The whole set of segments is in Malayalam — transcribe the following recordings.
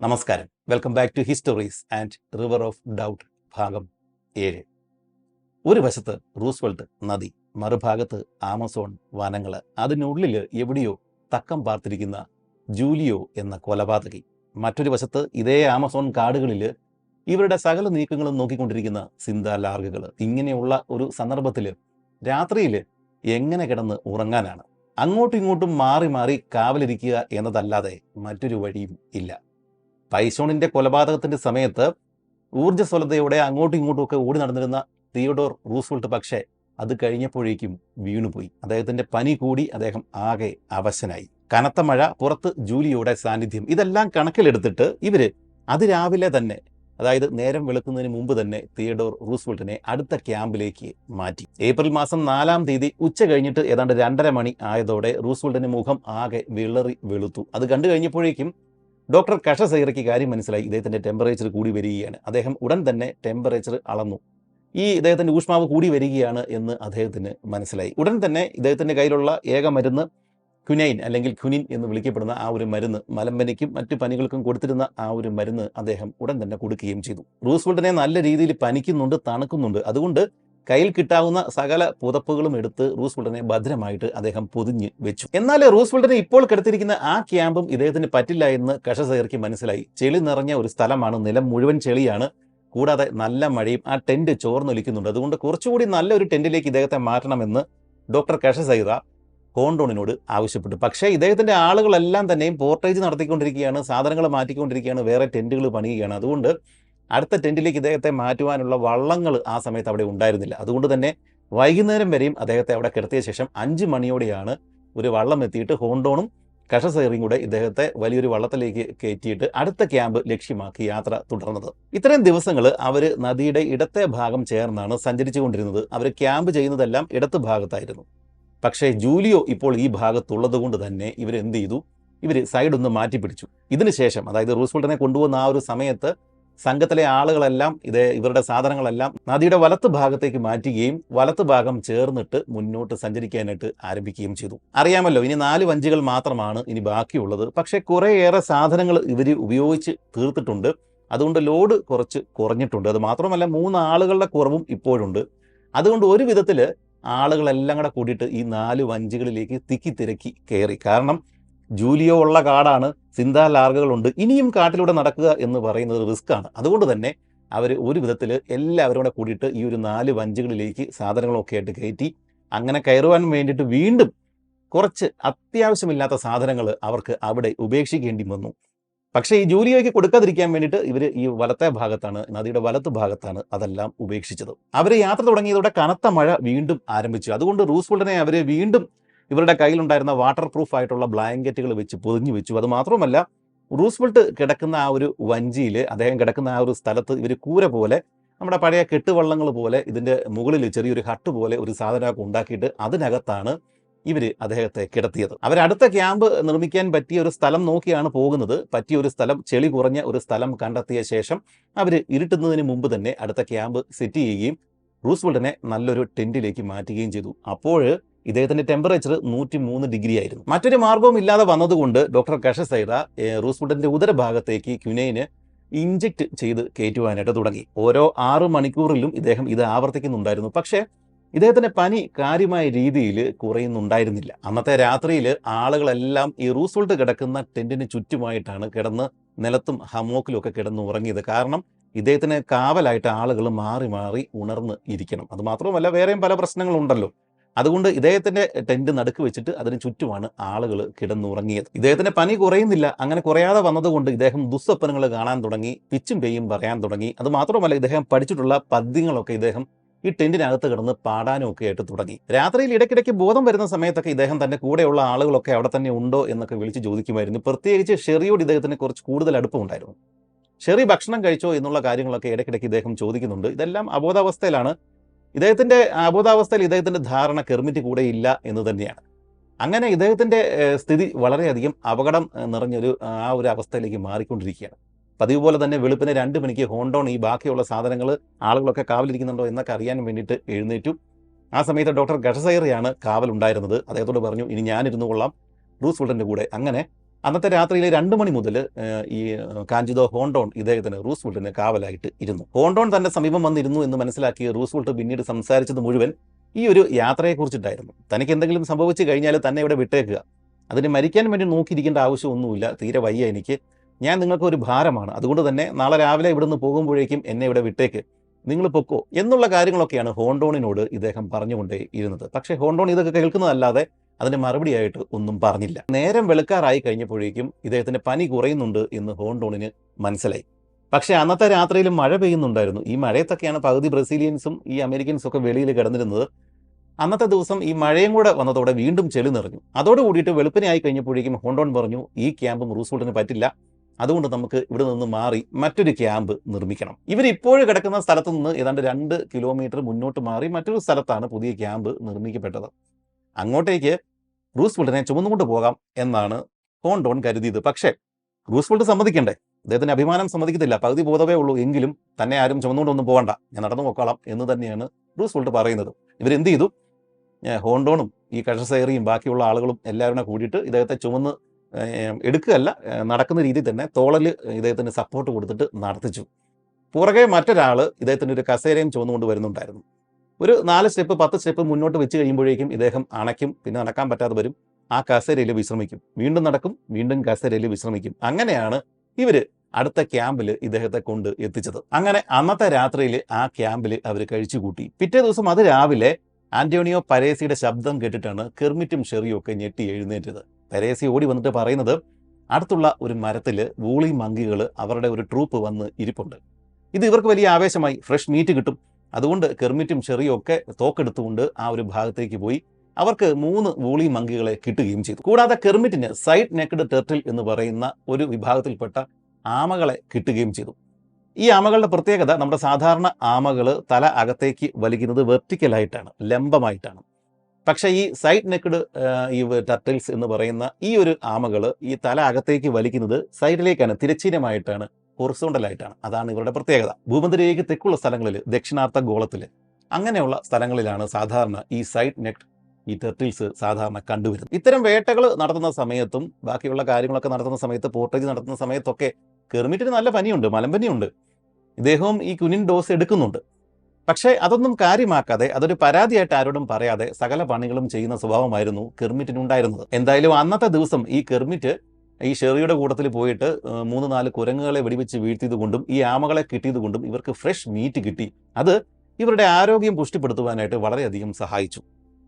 നമസ്കാരം. Welcome back to histories and river of doubt ഭാഗം 7. ഒരു വശത്ത് റൂസ്വെൽട്ട് നദി, മറുഭാഗത്ത് ആമസോൺ വനങ്ങൾ, അതിനുള്ളിൽ എവിടെയോ തക്കം പാർത്തിരിക്കുന്ന ജൂലിയോ എന്ന കൊലപാതകി. മറ്റൊരു വശത്ത് ഇതേ ആമസോൺ കാടുകളിൽ ഇവരുടെ സകല നീക്കങ്ങളും നോക്കിക്കൊണ്ടിരിക്കുന്ന സിന്ദ ലാർഗുകൾ. ഇങ്ങനെയുള്ള ഒരു സന്ദർഭത്തിൽ രാത്രിയിൽ എങ്ങനെ കിടന്ന് ഉറങ്ങാനാണ്? അങ്ങോട്ടും ഇങ്ങോട്ടും മാറി മാറി കാവലിരിക്കുക എന്നതല്ലാതെ മറ്റൊരു വഴിയും ഇല്ല. പൈസോണിന്റെ കൊലപാതകത്തിന്റെ സമയത്ത് ഊർജ്ജസ്വലതയോടെ അങ്ങോട്ടും ഇങ്ങോട്ടും ഒക്കെ ഓടി നടന്നിരുന്ന തിയോഡോർ റൂസ്വെൽട്ട് പക്ഷേ അത് കഴിഞ്ഞപ്പോഴേക്കും വീണുപോയി. അദ്ദേഹത്തിന്റെ പനി കൂടി അദ്ദേഹം ആകെ അവശനായി. കനത്ത മഴ, പുറത്ത് ജൂലിയോയുടെ സാന്നിധ്യം, ഇതെല്ലാം കണക്കിലെടുത്തിട്ട് ഇവര് അതിരാവിലെ തന്നെ, അതായത് നേരം വെളുക്കുന്നതിന് മുമ്പ് തന്നെ തിയോഡോർ റൂസ്വെൽട്ടിനെ അടുത്ത ക്യാമ്പിലേക്ക് മാറ്റി. ഏപ്രിൽ മാസം 4-ാം തീയതി ഉച്ച കഴിഞ്ഞിട്ട് ഏതാണ്ട് 2:30 മണി ആയതോടെ റൂസ്വെൽട്ടിന്റെ മുഖം ആകെ വിളറി വെളുത്തു. അത് കണ്ടു കഴിഞ്ഞപ്പോഴേക്കും ഡോക്ടർ കഷസൈറയ്ക്ക് കാര്യം മനസ്സിലായി. ഇദ്ദേഹത്തിന്റെ ടെമ്പറേച്ചർ കൂടി വരികയാണ്. അദ്ദേഹം ഉടൻ തന്നെ ടെമ്പറേച്ചർ അളന്നു. ഇദ്ദേഹത്തിന്റെ ഊഷ്മാവ് കൂടി വരികയാണ് എന്ന് അദ്ദേഹത്തിന് മനസ്സിലായി. ഉടൻ തന്നെ ഇദ്ദേഹത്തിന്റെ കയ്യിലുള്ള ഏക മരുന്ന് ക്വിനൈൻ അല്ലെങ്കിൽ ക്വിനിൻ എന്ന് വിളിക്കപ്പെടുന്ന ആ ഒരു മരുന്ന്, മലമ്പനിക്കും മറ്റു പനികൾക്കും കൊടുത്തിരുന്ന ആ ഒരു മരുന്ന് അദ്ദേഹം ഉടൻ തന്നെ കൊടുക്കുകയും ചെയ്തു. റൂസ്വെൽട്ടിനെ നല്ല രീതിയിൽ പനിക്കുന്നുണ്ട്, തണുക്കുന്നുണ്ട്. അതുകൊണ്ട് കയ്യിൽ കിട്ടാവുന്ന സകല പുതപ്പുകളും എടുത്ത് റൂസ്വെൽട്ടിനെ ഭദ്രമായിട്ട് അദ്ദേഹം പൊതിഞ്ഞ് വെച്ചു. എന്നാൽ റൂസ്വെൽട്ടിനെ ഇപ്പോൾ കിടത്തിയിരിക്കുന്ന ആ ക്യാമ്പും ഇദ്ദേഹത്തിന് പറ്റില്ല എന്ന് കഷസൈർക്ക് മനസ്സിലായി. ചെളി നിറഞ്ഞ ഒരു സ്ഥലമാണ്, നിലം മുഴുവൻ ചെളിയാണ്, കൂടാതെ നല്ല മഴയും, ആ ടെന്റ് ചോർന്നൊലിക്കുന്നുണ്ട്. അതുകൊണ്ട് കുറച്ചുകൂടി നല്ലൊരു ടെന്റിലേക്ക് ഇദ്ദേഹത്തെ മാറ്റണമെന്ന് ഡോക്ടർ കഷസൈറ ഹോണ്ടോണിനോട് ആവശ്യപ്പെട്ടു. പക്ഷേ ഇദ്ദേഹത്തിന്റെ ആളുകളെല്ലാം തന്നെയും പോർട്ടേജ് നടത്തിക്കൊണ്ടിരിക്കുകയാണ്, സാധനങ്ങൾ മാറ്റിക്കൊണ്ടിരിക്കുകയാണ്, വേറെ ടെന്റുകൾ പണിയുകയാണ്. അതുകൊണ്ട് അടുത്ത ടെന്റിലേക്ക് ഇദ്ദേഹത്തെ മാറ്റുവാനുള്ള വള്ളങ്ങൾ ആ സമയത്ത് അവിടെ ഉണ്ടായിരുന്നില്ല. അതുകൊണ്ട് തന്നെ വൈകുന്നേരം വരെയും അദ്ദേഹത്തെ അവിടെ കിടത്തിയ ശേഷം 5 മണിയോടെയാണ് ഒരു വള്ളം എത്തിയിട്ട് ഹോണ്ടോണും കഷസൈറയും കൂടെ ഇദ്ദേഹത്തെ വലിയൊരു വള്ളത്തിലേക്ക് കയറ്റിയിട്ട് അടുത്ത ക്യാമ്പ് ലക്ഷ്യമാക്കി യാത്ര തുടർന്നത്. ഇത്രയും ദിവസങ്ങൾ അവർ നദിയുടെ ഇടത്തെ ഭാഗം ചേർന്നാണ് സഞ്ചരിച്ചു കൊണ്ടിരുന്നത്. അവർ ക്യാമ്പ് ചെയ്യുന്നതെല്ലാം ഇടത്ത് ഭാഗത്തായിരുന്നു. പക്ഷേ ജൂലിയോ ഇപ്പോൾ ഈ ഭാഗത്തുള്ളത് കൊണ്ട് തന്നെ ഇവരെന്ത് ചെയ്തു? ഇവർ സൈഡൊന്ന് മാറ്റിപ്പിടിച്ചു. ഇതിനുശേഷം, അതായത് റൂസ്വെൽട്ടിനെ കൊണ്ടുപോകുന്ന ആ ഒരു സമയത്ത് സംഘത്തിലെ ആളുകളെല്ലാം ഇവരുടെ സാധനങ്ങളെല്ലാം നദിയുടെ വലത്ത് ഭാഗത്തേക്ക് മാറ്റുകയും വലത്ത് ഭാഗം ചേർന്നിട്ട് മുന്നോട്ട് സഞ്ചരിക്കാനായിട്ട് ആരംഭിക്കുകയും ചെയ്തു. അറിയാമല്ലോ, ഇനി 4 വഞ്ചികൾ മാത്രമാണ് ഇനി ബാക്കിയുള്ളത്. പക്ഷേ കുറേയേറെ സാധനങ്ങൾ ഇവർ ഉപയോഗിച്ച് തീർത്തിട്ടുണ്ട്. അതുകൊണ്ട് ലോഡ് കുറച്ച് കുറഞ്ഞിട്ടുണ്ട്. അത് മാത്രമല്ല 3 ആളുകളുടെ കുറവും ഇപ്പോഴുണ്ട്. അതുകൊണ്ട് ഒരു വിധത്തിൽ ആളുകളെല്ലാം കൂടെ കൂടിയിട്ട് ഈ 4 വഞ്ചികളിലേക്ക് തിക്കി തിരക്കി കയറി. കാരണം ജൂലിയോ ഉള്ള കാടാണ്, സിന്ദ ലാർഗകളുണ്ട്, ഇനിയും കാട്ടിലൂടെ നടക്കുക എന്ന് പറയുന്നത് റിസ്ക്കാണ്. അതുകൊണ്ട് തന്നെ അവർ ഒരു വിധത്തിൽ എല്ലാവരും കൂടെ കൂടിയിട്ട് ഈ ഒരു 4 വഞ്ചികളിലേക്ക് സാധനങ്ങളൊക്കെ ആയിട്ട് കയറ്റി. അങ്ങനെ കയറുവാൻ വേണ്ടിയിട്ട് വീണ്ടും കുറച്ച് അത്യാവശ്യമില്ലാത്ത സാധനങ്ങൾ അവർക്ക് അവിടെ ഉപേക്ഷിക്കേണ്ടി വന്നു. പക്ഷേ ഈ ജൂലിയോയ്ക്ക് കൊടുക്കാതിരിക്കാൻ വേണ്ടിയിട്ട് ഇവർ ഈ വലത്തെ ഭാഗത്താണ്, നദിയുടെ വലത്ത് ഭാഗത്താണ് അതെല്ലാം ഉപേക്ഷിച്ചത്. അവർ യാത്ര തുടങ്ങിയതോടെ കനത്ത മഴ വീണ്ടും ആരംഭിച്ചു. അതുകൊണ്ട് റൂസ്വെൽട്ടിനെ അവർ വീണ്ടും ഇവരുടെ കയ്യിലുണ്ടായിരുന്ന വാട്ടർ പ്രൂഫ് ആയിട്ടുള്ള ബ്ലാങ്കറ്റുകൾ വെച്ച് പൊതിഞ്ഞു വെച്ചു. അത് മാത്രമല്ല, റൂസ്വെൽട്ട് കിടക്കുന്ന ആ ഒരു വഞ്ചിയിൽ, അദ്ദേഹം കിടക്കുന്ന ആ ഒരു സ്ഥലത്ത് ഇവർ കൂര പോലെ, നമ്മുടെ പഴയ കെട്ടുവള്ളങ്ങൾ പോലെ, ഇതിൻ്റെ മുകളിൽ ചെറിയൊരു ഹട്ട് പോലെ ഒരു സാധനമൊക്കെ ഉണ്ടാക്കിയിട്ട് അതിനകത്താണ് ഇവർ അദ്ദേഹത്തെ കിടത്തിയത്. അവരടുത്ത ക്യാമ്പ് നിർമ്മിക്കാൻ പറ്റിയ ഒരു സ്ഥലം നോക്കിയാണ് പോകുന്നത്. പറ്റിയ ഒരു സ്ഥലം, ചെളി കുറഞ്ഞ ഒരു സ്ഥലം കണ്ടെത്തിയ ശേഷം അവർ ഇരുട്ടുന്നതിന് മുമ്പ് തന്നെ അടുത്ത ക്യാമ്പ് സെറ്റ് ചെയ്യുകയും റൂസ്വെൽട്ടിനെ നല്ലൊരു ടെന്റിലേക്ക് മാറ്റുകയും ചെയ്തു. അപ്പോൾ ഇദ്ദേഹത്തിന്റെ ടെമ്പറേച്ചർ 103 ഡിഗ്രി ആയിരുന്നു. മറ്റൊരു മാർഗവും ഇല്ലാതെ വന്നതുകൊണ്ട് ഡോക്ടർ കഷസൈറ റൂസ്വെൽട്ടിന്റെ ഉദരഭാഗത്തേക്ക് ക്വിനൈന് ഇഞ്ചക്ട് ചെയ്ത് കയറ്റുവാനായിട്ട് തുടങ്ങി. ഓരോ 6 മണിക്കൂറിലും ഇദ്ദേഹം ഇത് ആവർത്തിക്കുന്നുണ്ടായിരുന്നു. പക്ഷേ ഇദ്ദേഹത്തിന്റെ പനി കാര്യമായ രീതിയിൽ കുറയുന്നുണ്ടായിരുന്നില്ല. അന്നത്തെ രാത്രിയിൽ ആളുകളെല്ലാം ഈ റൂസ്വെൽട്ട് കിടക്കുന്ന ടെന്റിന് ചുറ്റുമായിട്ടാണ് കിടന്ന് നിലത്തും ഹമോക്കിലും ഒക്കെ കിടന്ന് ഉറങ്ങിയത്. കാരണം ഇദ്ദേഹത്തിന് കാവലായിട്ട് ആളുകൾ മാറി മാറി ഉണർന്ന് ഇരിക്കണം. അത് മാത്രമല്ല, വേറെയും പല പ്രശ്നങ്ങളുണ്ടല്ലോ. അതുകൊണ്ട് ഇദ്ദേഹത്തിന്റെ ടെന്റ് നടുക്ക് വെച്ചിട്ട് അതിന് ചുറ്റുമാണ് ആളുകൾ കിടന്നുറങ്ങിയത്. ഇദ്ദേഹത്തിന്റെ പനി കുറയുന്നില്ല. അങ്ങനെ കുറയാതെ വന്നതുകൊണ്ട് ഇദ്ദേഹം ദുസ്വപ്നങ്ങൾ കാണാൻ തുടങ്ങി, പിച്ചും പേയും പറയാൻ തുടങ്ങി. അത് മാത്രമല്ല, ഇദ്ദേഹം പഠിച്ചിട്ടുള്ള പദ്യങ്ങളൊക്കെ ഇദ്ദേഹം ഈ ടെന്റിനകത്ത് കിടന്ന് പാടാനും ഒക്കെ ആയിട്ട് തുടങ്ങി. രാത്രിയിൽ ഇടയ്ക്കിടയ്ക്ക് ബോധം വരുന്ന സമയത്തൊക്കെ ഇദ്ദേഹം തന്റെ കൂടെയുള്ള ആളുകളൊക്കെ അവിടെ തന്നെ ഉണ്ടോ എന്നൊക്കെ വിളിച്ച് ചോദിക്കുമായിരുന്നു. പ്രത്യേകിച്ച് ഷെറിയോട് ഇദ്ദേഹത്തിന് കുറച്ച് കൂടുതൽ അടുപ്പമുണ്ടായിരുന്നു. ഷെറി ഭക്ഷണം കഴിച്ചോ എന്നുള്ള കാര്യങ്ങളൊക്കെ ഇടയ്ക്കിടയ്ക്ക് ഇദ്ദേഹം ചോദിക്കുന്നുണ്ട്. ഇതെല്ലാം അബോധാവസ്ഥയിലാണ്. ഇദ്ദേഹത്തിന്റെ അബോധാവസ്ഥയിൽ ഇദ്ദേഹത്തിന്റെ ധാരണ കെർമിറ്റ് കൂടെ ഇല്ല എന്ന് തന്നെയാണ്. അങ്ങനെ ഇദ്ദേഹത്തിന്റെ സ്ഥിതി വളരെയധികം അപകടം നിറഞ്ഞൊരു ആ ഒരു അവസ്ഥയിലേക്ക് മാറിക്കൊണ്ടിരിക്കുകയാണ്. പതിവ് പോലെ തന്നെ വെളുപ്പിന് 2 മണിക്ക് ഹോണ്ടോൺ ഈ ബാക്കിയുള്ള സാധനങ്ങൾ, ആളുകളൊക്കെ കാവലിരിക്കുന്നുണ്ടോ എന്നൊക്കെ അറിയാൻ വേണ്ടിയിട്ട് എഴുന്നേറ്റു. ആ സമയത്ത് ഡോക്ടർ കഷസൈറയാണ് കാവലുണ്ടായിരുന്നത്. അദ്ദേഹത്തോട് പറഞ്ഞു, ഇനി ഞാനിരുന്നു കൊള്ളാം റൂസ്വെൽട്ടിന്റെ കൂടെ. അങ്ങനെ അന്നത്തെ രാത്രിയിൽ 2 മണി മുതൽ ഈ കാഞ്ചിതോ ഹോണ്ടോൺ ഇദ്ദേഹത്തിന് റൂസ്വെൽറ്റിന് കാവലായിട്ട് ഇരുന്നു. ഹോണ്ടോൺ തന്റെ സമീപം വന്നിരുന്നു എന്ന് മനസ്സിലാക്കിയ റൂസ്വെൽറ്റ് പിന്നീട് സംസാരിച്ചത് മുഴുവൻ ഈ ഒരു യാത്രയെക്കുറിച്ചിട്ടായിരുന്നു. തനിക്ക് എന്തെങ്കിലും സംഭവിച്ചു കഴിഞ്ഞാൽ തന്നെ ഇവിടെ വിട്ടേക്കുക, അതിന് മരിക്കാൻ വേണ്ടി നോക്കിയിരിക്കേണ്ട ആവശ്യമൊന്നുമില്ല, തീരെ വയ്യ എനിക്ക്, ഞാൻ നിങ്ങൾക്ക് ഒരു ഭാരമാണ്, അതുകൊണ്ട് തന്നെ നാളെ രാവിലെ ഇവിടുന്ന് പോകുമ്പോഴേക്കും എന്നെ ഇവിടെ വിട്ടേക്ക്, നിങ്ങൾ പൊക്കോ എന്നുള്ള കാര്യങ്ങളൊക്കെയാണ് ഹോണ്ടോണിനോട് ഇദ്ദേഹം പറഞ്ഞുകൊണ്ടേ ഇരുന്നത്. പക്ഷേ ഹോണ്ടോൺ ഇതൊക്കെ കേൾക്കുന്നതല്ലാതെ അതിന് മറുപടിയായിട്ട് ഒന്നും പറഞ്ഞില്ല. നേരം വെളുക്കാറായി കഴിഞ്ഞപ്പോഴേക്കും ഇദ്ദേഹത്തിന്റെ പനി കുറയുന്നുണ്ട് എന്ന് ഹോണ്ടോണിന് മനസ്സിലായി. പക്ഷേ അന്നത്തെ രാത്രിയിലും മഴ പെയ്യുന്നുണ്ടായിരുന്നു. ഈ മഴയത്തൊക്കെയാണ് പകുതി ബ്രസീലിയൻസും ഈ അമേരിക്കൻസും ഒക്കെ വെളിയിൽ കിടന്നിരുന്നത്. അന്നത്തെ ദിവസം ഈ മഴയും കൂടെ വന്നതോടെ വീണ്ടും ചെളി നിറഞ്ഞു. അതോട് കൂടിയിട്ട് വെളുപ്പിനായി കഴിഞ്ഞപ്പോഴേക്കും ഹോണ്ടോൺ പറഞ്ഞു, ഈ ക്യാമ്പും റൂസ്വെൽറ്റിന് പറ്റില്ല, അതുകൊണ്ട് നമുക്ക് ഇവിടെ നിന്ന് മാറി മറ്റൊരു ക്യാമ്പ് നിർമ്മിക്കണം. ഇവരിപ്പോഴും കിടക്കുന്ന സ്ഥലത്ത് നിന്ന് ഏതാണ്ട് 2 കിലോമീറ്റർ മുന്നോട്ട് മാറി മറ്റൊരു സ്ഥലത്താണ് പുതിയ ക്യാമ്പ് നിർമ്മിക്കപ്പെട്ടത്. അങ്ങോട്ടേക്ക് റൂസ്വെൽറ്റിനെ ചുമന്നുകൊണ്ട് പോകാം എന്നാണ് ഹോണ്ടോൺ കരുതിയത്. പക്ഷേ റൂസ്വെൽറ്റ് സമ്മതിക്കണ്ടേ, അദ്ദേഹത്തിന്റെ അഭിമാനം സമ്മതിക്കത്തില്ല. പകുതി ബോധവേ ഉള്ളൂ, എങ്കിലും തന്നെ ആരും ചുമന്നുകൊണ്ടൊന്നും പോകണ്ട, ഞാൻ നടന്നു പോക്കോളാം എന്ന് തന്നെയാണ് റൂസ്വെൽറ്റ് പറയുന്നത്. ഇവരെന്ത് ചെയ്തു, ഹോണ്ടോണും ഈ കഷസേറിയും ബാക്കിയുള്ള ആളുകളും എല്ലാവരും കൂടിയിട്ട് ഇദ്ദേഹത്തെ ചുമന്ന് എടുക്കുകയല്ല, നടക്കുന്ന രീതിയിൽ തന്നെ തോളൽ ഇദ്ദേഹത്തിന് സപ്പോർട്ട് കൊടുത്തിട്ട് നടത്തിച്ചു. പുറകെ മറ്റൊരാൾ ഇദ്ദേഹത്തിൻ്റെ ഒരു കസേരയും ചുമന്നുകൊണ്ട് വരുന്നുണ്ടായിരുന്നു. ഒരു 4 സ്റ്റെപ്പ് 10 സ്റ്റെപ്പ് മുന്നോട്ട് വെച്ച് കഴിയുമ്പോഴേക്കും ഇദ്ദേഹം അണയ്ക്കും, പിന്നെ നടക്കാൻ പറ്റാതെ വരും, ആ കസേരയിൽ വിശ്രമിക്കും, വീണ്ടും നടക്കും, വീണ്ടും കസേരയിൽ വിശ്രമിക്കും. അങ്ങനെയാണ് ഇവർ അടുത്ത ക്യാമ്പിൽ ഇദ്ദേഹത്തെ കൊണ്ട് എത്തിച്ചത്. അങ്ങനെ അന്നത്തെ രാത്രിയിൽ ആ ക്യാമ്പിൽ അവർ കഴിച്ചുകൂട്ടി. പിറ്റേ ദിവസം അത് രാവിലെ ആന്റോണിയോ പരേസിയുടെ ശബ്ദം കേട്ടിട്ടാണ് കെർമിറ്റും ഷെറിയും ഒക്കെ ഞെട്ടി എഴുന്നേറ്റത്. പരേസി ഓടി വന്നിട്ട് പറയുന്നത്, അടുത്തുള്ള ഒരു മരത്തിൽ വൂളി മങ്കികൾ അവരുടെ ഒരു ട്രൂപ്പ് വന്ന് ഇരിപ്പുണ്ട്. ഇത് ഇവർക്ക് വലിയ ആവേശമായി, ഫ്രഷ് മീറ്റ് കിട്ടും. അതുകൊണ്ട് കെർമിറ്റും ഷെറിയും ഒക്കെ തോക്കെടുത്തുകൊണ്ട് ആ ഒരു ഭാഗത്തേക്ക് പോയി. അവർക്ക് 3 വൂളി മങ്കികളെ കിട്ടുകയും ചെയ്തു. കൂടാതെ കെർമിറ്റിന് സൈഡ് നെക്ഡ് ടെർട്ടിൽ എന്ന് പറയുന്ന ഒരു വിഭാഗത്തിൽപ്പെട്ട ആമകളെ കിട്ടുകയും ചെയ്തു. ഈ ആമകളുടെ പ്രത്യേകത, നമ്മുടെ സാധാരണ ആമകൾ തല അകത്തേക്ക് വലിക്കുന്നത് വെർട്ടിക്കലായിട്ടാണ്, ലംബമായിട്ടാണ്. പക്ഷേ ഈ സൈഡ് നെക്ഡ് ഈ ടർട്ടിൽസ് എന്ന് പറയുന്ന ഈ ഒരു ആമകൾ ഈ തല അകത്തേക്ക് വലിക്കുന്നത് സൈഡിലേക്കാണ്, തിരശ്ചീനമായിട്ടാണ്, ഹൊറിസോണ്ടലായിട്ടാണ്. അതാണ് ഇവരുടെ പ്രത്യേകത. ഭൂമധ്യരേഖയ്ക്ക് തെക്കുള്ള സ്ഥലങ്ങളിൽ, ദക്ഷിണാർദ്ധ ഗോളത്തിൽ അങ്ങനെയുള്ള സ്ഥലങ്ങളിലാണ് സാധാരണ ഈ സൈഡ് നെക്ഡ് ഈ ടെർട്ടിൽസ് സാധാരണ കണ്ടുവരുന്നത്. ഇത്തരം വേട്ടകൾ നടത്തുന്ന സമയത്തും ബാക്കിയുള്ള കാര്യങ്ങളൊക്കെ നടത്തുന്ന സമയത്ത്, പോർട്ടേജ് നടത്തുന്ന സമയത്തൊക്കെ കെർമിറ്റിന് നല്ല പനിയുണ്ട്, മലമ്പനിയുണ്ട്. ഇദ്ദേഹവും ഈ ക്വിനിൻ ഡോസ് എടുക്കുന്നുണ്ട്. പക്ഷേ അതൊന്നും കാര്യമാക്കാതെ, അതൊരു പരാതിയായിട്ട് ആരോടും പറയാതെ സകല പണികളും ചെയ്യുന്ന സ്വഭാവമായിരുന്നു കെർമിറ്റിനുണ്ടായിരുന്നത്. എന്തായാലും അന്നത്തെ ദിവസം ഈ കെർമിറ്റ് ഈ ഷെറിയുടെ കൂട്ടത്തിൽ പോയിട്ട് 3-4 കുരങ്ങുകളെ വെടിവെച്ച് വീഴ്ത്തിയതുകൊണ്ടും ഈ ആമകളെ കിട്ടിയതുകൊണ്ടും ഇവർക്ക് ഫ്രഷ് മീറ്റ് കിട്ടി. അത് ഇവരുടെ ആരോഗ്യം പുഷ്ടിപ്പെടുത്തുവാനായിട്ട് വളരെയധികം സഹായിച്ചു.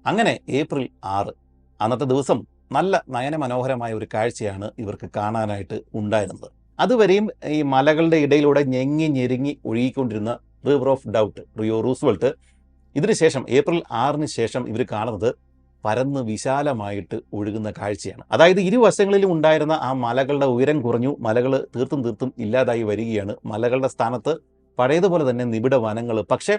അങ്ങനെ ഏപ്രിൽ 6 അന്നത്തെ ദിവസം നല്ല നയനമനോഹരമായ ഒരു കാഴ്ചയാണ് ഇവർക്ക് കാണാനായിട്ട് ഉണ്ടായിരുന്നത്. അതുവരെയും ഈ മലകളുടെ ഇടയിലൂടെ ഞെങ്ങി ഞെരുങ്ങി ഒഴുകിക്കൊണ്ടിരുന്ന river of doubt, Rio Roosevelt, ഇതിനുശേഷം ഏപ്രിൽ 6 ശേഷം ഇവർ കാണുന്നത് പരന്ന് വിശാലമായിട്ട് ഒഴുകുന്ന കാഴ്ചയാണ്. അതായത് ഇരുവശങ്ങളിലും ഉണ്ടായിരുന്ന ആ മലകളുടെ ഉയരം കുറഞ്ഞു, മലകൾ തീർത്തും ഇല്ലാതായി വരികയാണ്. മലകളുടെ സ്ഥാനത്ത് പഴയതുപോലെ തന്നെ നിബിഡ വനങ്ങൾ. പക്ഷേ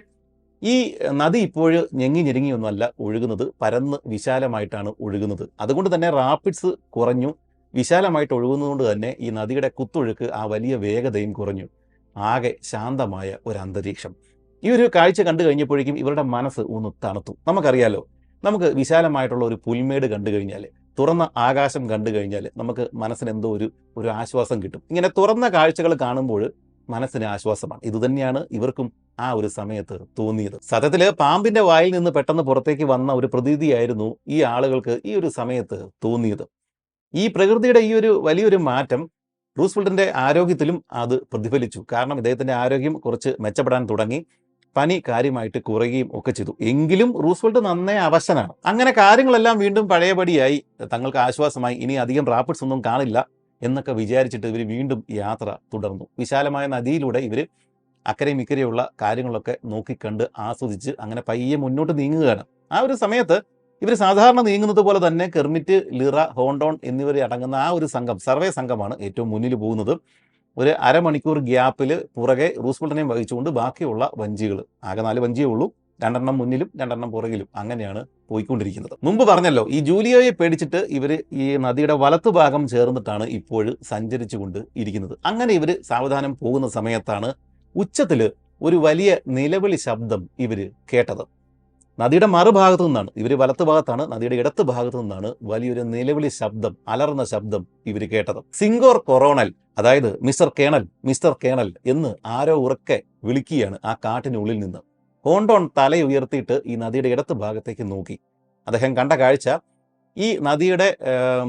ഈ നദി ഇപ്പോൾ ഞെങ്ങി ഞെരുങ്ങിയൊന്നുമല്ല ഒഴുകുന്നത്, പരന്ന് വിശാലമായിട്ടാണ് ഒഴുകുന്നത്. അതുകൊണ്ട് തന്നെ റാപ്പിഡ്സ് കുറഞ്ഞു, വിശാലമായിട്ട് ഒഴുകുന്നതുകൊണ്ട് തന്നെ ഈ നദിയുടെ കുത്തൊഴുക്ക് ആ വലിയ വേഗതയും കുറഞ്ഞു. ആകെ ശാന്തമായ ഒരു അന്തരീക്ഷം. ഈ ഒരു കാഴ്ച കണ്ടു കഴിഞ്ഞപ്പോഴേക്കും ഇവരുടെ മനസ്സ് ഒന്ന് തണുത്തു. നമുക്കറിയാലോ, നമുക്ക് വിശാലമായിട്ടുള്ള ഒരു പുൽമേട് കണ്ടു കഴിഞ്ഞാൽ, തുറന്ന ആകാശം കണ്ടു കഴിഞ്ഞാൽ നമുക്ക് മനസ്സിന് എന്തോ ഒരു ആശ്വാസം കിട്ടും. ഇങ്ങനെ തുറന്ന കാഴ്ചകൾ കാണുമ്പോൾ മനസ്സിന് ആശ്വാസമാണ്. ഇതുതന്നെയാണ് ഇവർക്കും ആ ഒരു സമയത്ത് തോന്നിയത്. സത്യത്തിൽ പാമ്പിന്റെ വായിൽ നിന്ന് പെട്ടെന്ന് പുറത്തേക്ക് വന്ന ഒരു പ്രതീതിയായിരുന്നു ഈ ആളുകൾക്ക് ഈ ഒരു സമയത്ത് തോന്നിയത്. ഈ പ്രകൃതിയുടെ ഈ ഒരു വലിയൊരു മാറ്റം റൂസ്വെൽറ്റിന്റെ ആരോഗ്യത്തിലും അത് പ്രതിഫലിച്ചു. കാരണം ഇദ്ദേഹത്തിന്റെ ആരോഗ്യം കുറച്ച് മെച്ചപ്പെടാൻ തുടങ്ങി, പനി കാര്യമായിട്ട് കുറയുകയും ഒക്കെ ചെയ്തു. എങ്കിലും റൂസ്വെൽറ്റ് നന്നേ അവശനാണ്. അങ്ങനെ കാര്യങ്ങളെല്ലാം വീണ്ടും പഴയപടിയായി, തങ്ങൾക്ക് ആശ്വാസമായി, ഇനി അധികം റാപ്പിഡ്സ് ഒന്നും കാണില്ല എന്നൊക്കെ വിചാരിച്ചിട്ട് ഇവർ വീണ്ടും യാത്ര തുടർന്നു. വിശാലമായ നദിയിലൂടെ ഇവർ അക്കരയും ഇക്കരെയുള്ള കാര്യങ്ങളൊക്കെ നോക്കിക്കണ്ട് ആസ്വദിച്ച് അങ്ങനെ പയ്യെ മുന്നോട്ട് നീങ്ങുകയാണ്. ആ ഒരു സമയത്ത് ഇവർ സാധാരണ നീങ്ങുന്നത് പോലെ തന്നെ കെർമിറ്റ്, ലിറ, ഹോണ്ടോൺ എന്നിവർ അടങ്ങുന്ന ആ ഒരു സംഘം, സർവേ സംഘമാണ് ഏറ്റവും മുന്നിൽ പോകുന്നത്. ഒരു അരമണിക്കൂർ ഗ്യാപ്പിൽ പുറകെ റൂസ്വെൽറ്റിനെയും വഹിച്ചുകൊണ്ട് ബാക്കിയുള്ള വഞ്ചികൾ, ആകെ 4 വഞ്ചിയേ ഉള്ളൂ, 2 മുന്നിലും 2 പുറകിലും, അങ്ങനെയാണ് പോയിക്കൊണ്ടിരിക്കുന്നത്. മുമ്പ് പറഞ്ഞല്ലോ, ഈ ജൂലിയോയെ പേടിച്ചിട്ട് ഇവർ ഈ നദിയുടെ വലത്തുഭാഗം ചേർന്നിട്ടാണ് ഇപ്പോൾ സഞ്ചരിച്ചുകൊണ്ട് ഇരിക്കുന്നത്. അങ്ങനെ ഇവർ സാവധാനം പോകുന്ന സമയത്താണ് ഉച്ചത്തിൽ ഒരു വലിയ നിലവിളി ശബ്ദം ഇവർ കേട്ടത്. നദിയുടെ മറുഭാഗത്തു നിന്നാണ്, ഇവർ വലത്ത് ഭാഗത്താണ്, നദിയുടെ ഇടത്ത് ഭാഗത്തു നിന്നാണ് വലിയൊരു നിലവിളി ശബ്ദം, അലർന്ന ശബ്ദം ഇവർ കേട്ടത്. സിംഗോർ കൊറോണൽ, അതായത് മിസ്റ്റർ കേണൽ, മിസ്റ്റർ കേണൽ എന്ന് ആരോ ഉറക്കെ വിളിക്കുകയാണ് ആ കാട്ടിനുള്ളിൽ നിന്ന്. ഹോണ്ടോൺ തലയുയർത്തിയിട്ട് ഈ നദിയുടെ ഇടത്ത് ഭാഗത്തേക്ക് നോക്കി. അദ്ദേഹം കണ്ട കാഴ്ച, ഈ നദിയുടെ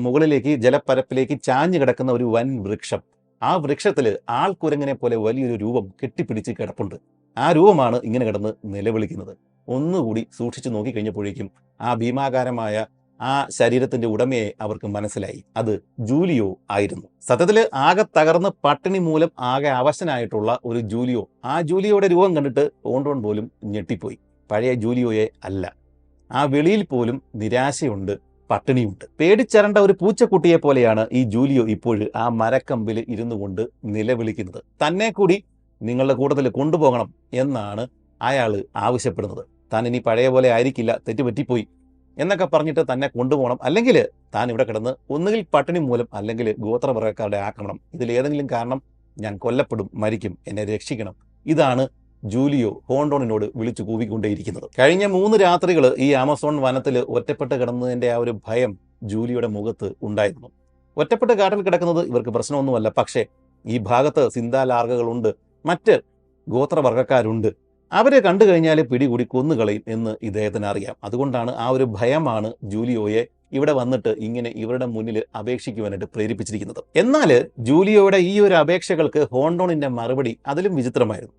മുകളിലേക്ക്, ജലപ്പരപ്പിലേക്ക് ചാഞ്ഞു കിടക്കുന്ന ഒരു വൻ വൃക്ഷം. ആ വൃക്ഷത്തിൽ ആൾക്കുരങ്ങനെ പോലെ വലിയൊരു രൂപം കെട്ടിപ്പിടിച്ച് കിടപ്പുണ്ട്. ആ രൂപമാണ് ഇങ്ങനെ കിടന്ന് നിലവിളിക്കുന്നത്. ഒന്നുകൂടി സൂക്ഷിച്ചു നോക്കിക്കഴിഞ്ഞപ്പോഴേക്കും ആ ഭീമാകാരമായ ആ ശരീരത്തിന്റെ ഉടമയെ അവർക്ക് മനസ്സിലായി. അത് ജൂലിയോ ആയിരുന്നു. സത്യത്തിൽ ആകെ തകർന്ന് പട്ടിണി മൂലം ആകെ അവശനായിട്ടുള്ള ഒരു ജൂലിയോ. ആ ജൂലിയോയുടെ രൂപം കണ്ടിട്ട് ഹോണ്ടോൺ പോലും ഞെട്ടിപ്പോയി. പഴയ ജൂലിയോയെ അല്ല. ആ വെളിയിൽ പോലും നിരാശയുണ്ട്, പട്ടിണിയുണ്ട്. പേടിച്ചരണ്ട ഒരു പൂച്ചക്കുട്ടിയെ പോലെയാണ് ഈ ജൂലിയോ ഇപ്പോഴും ആ മരക്കമ്പിൽ ഇരുന്നു കൊണ്ട് നിലവിളിക്കുന്നത്. തന്നെ കൂടി നിങ്ങളുടെ കൂട്ടത്തിൽ കൊണ്ടുപോകണം എന്നാണ് അയാൾ ആവശ്യപ്പെടുന്നത്. താൻ ഇനി പഴയ പോലെ ആയിരിക്കില്ല, തെറ്റുപറ്റിപ്പോയി എന്നൊക്കെ പറഞ്ഞിട്ട് തന്നെ കൊണ്ടുപോകണം. അല്ലെങ്കിൽ താൻ ഇവിടെ കിടന്ന് ഒന്നുകിൽ പട്ടിണി മൂലം അല്ലെങ്കിൽ ഗോത്രവർഗ്ഗക്കാരുടെ ആക്രമണം, ഇതിലേതെങ്കിലും കാരണം ഞാൻ കൊല്ലപ്പെടും, മരിക്കും, എന്നെ രക്ഷിക്കണം. ഇതാണ് ജൂലിയോ ഹോണ്ടോണിനോട് വിളിച്ചു കൂവിക്കൊണ്ടേയിരിക്കുന്നത്. കഴിഞ്ഞ 3 രാത്രികൾ ഈ ആമസോൺ വനത്തിൽ ഒറ്റപ്പെട്ട് കിടന്നതിൻ്റെ ആ ഒരു ഭയം ജൂലിയുടെ മുഖത്ത് ഉണ്ടായിരുന്നു. ഒറ്റപ്പെട്ട് കാട്ടിൽ കിടക്കുന്നത് ഇവർക്ക് പ്രശ്നമൊന്നുമല്ല. പക്ഷേ ഈ ഭാഗത്ത് സിന്താലാർഗകളുണ്ട്, മറ്റ് ഗോത്രവർഗ്ഗക്കാരുണ്ട്. അവരെ കണ്ടു കഴിഞ്ഞാൽ പിടികൂടി കൊന്നുകളയും എന്ന് ഇദ്ദേഹത്തിന് അറിയാം. അതുകൊണ്ടാണ് ആ ഒരു ഭയമാണ് ജൂലിയോയെ ഇവിടെ വന്നിട്ട് ഇങ്ങനെ ഇവരുടെ മുന്നിൽ അപേക്ഷിക്കുവാനായിട്ട് പ്രേരിപ്പിച്ചിരിക്കുന്നത്. എന്നാൽ ജൂലിയോയുടെ ഈ ഒരു അപേക്ഷകൾക്ക് ഹോണ്ടോണിന്റെ മറുപടി അതിലും വിചിത്രമായിരുന്നു.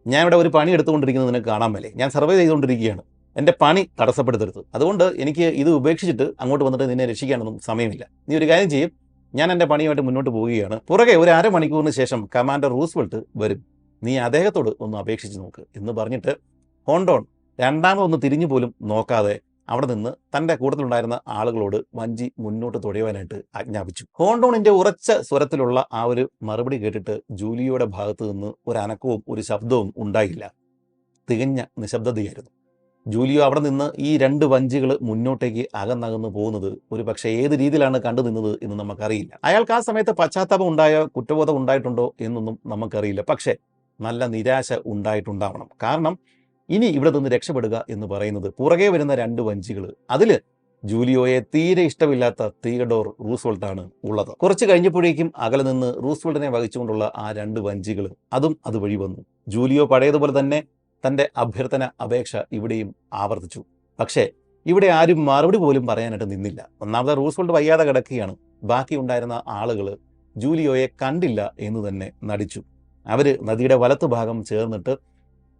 ഞാൻ ഇവിടെ ഒരു പണി എടുത്തുകൊണ്ടിരിക്കുന്നത് നിനക്ക് കാണാൻ മേലേ? ഞാൻ സർവേ ചെയ്തുകൊണ്ടിരിക്കുകയാണ്. എൻ്റെ പണി തടസ്സപ്പെടുത്തരുത്. അതുകൊണ്ട് എനിക്ക് ഇത് ഉപേക്ഷിച്ചിട്ട് അങ്ങോട്ട് വന്നിട്ട് നിന്നെ രക്ഷിക്കാനൊന്നും സമയമില്ല. നീ ഒരു കാര്യം ചെയ്യും, ഞാൻ എൻ്റെ പണിയുമായിട്ട് മുന്നോട്ട് പോവുകയാണ്. പുറകെ ഒരു അരമണിക്കൂറിന് ശേഷം കമാൻഡർ റൂസ്വെൽട്ട് വരും. നീ അദ്ദേഹത്തോട് ഒന്ന് അപേക്ഷിച്ച് നോക്ക് എന്ന് പറഞ്ഞിട്ട് ഹോണ്ടോൺ രണ്ടാമതൊന്ന് തിരിഞ്ഞു പോലും നോക്കാതെ അവിടെ നിന്ന് തൻ്റെ കൂട്ടത്തിലുണ്ടായിരുന്ന ആളുകളോട് വഞ്ചി മുന്നോട്ട് തുഴയുവാനായിട്ട് ആജ്ഞാപിച്ചു. ഹോണ്ടോണിന്റെ ഉറച്ച സ്വരത്തിലുള്ള ആ ഒരു മറുപടി കേട്ടിട്ട് ജൂലിയോയുടെ ഭാഗത്ത് നിന്ന് ഒരു അനക്കവും ഒരു ശബ്ദവും ഉണ്ടായില്ല. തികഞ്ഞ നിശബ്ദതയായിരുന്നു. ജൂലിയോ അവിടെ നിന്ന് ഈ 2 വഞ്ചികൾ മുന്നോട്ടേക്ക് അകന്നകന്ന് പോകുന്നത് ഒരു പക്ഷേ ഏത് രീതിയിലാണ് കണ്ടു നിന്നത് എന്ന് നമുക്കറിയില്ല. അയാൾക്ക് ആ സമയത്ത് പശ്ചാത്താപം ഉണ്ടായോ, കുറ്റബോധം ഉണ്ടായിട്ടുണ്ടോ എന്നൊന്നും നമുക്കറിയില്ല. പക്ഷേ നല്ല നിരാശ ഉണ്ടായിട്ടുണ്ടാവണം. കാരണം ഇനി ഇവിടെ നിന്ന് രക്ഷപ്പെടുക എന്ന് പറയുന്നത് പുറകെ വരുന്ന 2 വഞ്ചികൾ, അതിൽ ജൂലിയോയെ തീരെ ഇഷ്ടമില്ലാത്ത തിയഡോർ റൂസ്വെൽട്ടാണ് ഉള്ളത്. കുറച്ച് കഴിഞ്ഞപ്പോഴേക്കും അകലെ നിന്ന് റൂസ്വെൽട്ടിനെ വഹിച്ചുകൊണ്ടുള്ള ആ 2 വഞ്ചികൾ അതും അതുവഴി വന്നു. ജൂലിയോ പഴയതുപോലെ തന്നെ തൻ്റെ അഭ്യർത്ഥന, അപേക്ഷ ഇവിടെയും ആവർത്തിച്ചു. പക്ഷേ ഇവിടെ ആരും മറുപടി പോലും പറയാനായിട്ട് നിന്നില്ല. ഒന്നാമത് റൂസ്വെൽട്ട് വയ്യാതെ കിടക്കുകയാണ്. ബാക്കിയുണ്ടായിരുന്ന ആളുകൾ ജൂലിയോയെ കണ്ടില്ല എന്ന് തന്നെ നടിച്ചു. അവർ നദിയുടെ വലത്തു ഭാഗം ചേർന്നിട്ട്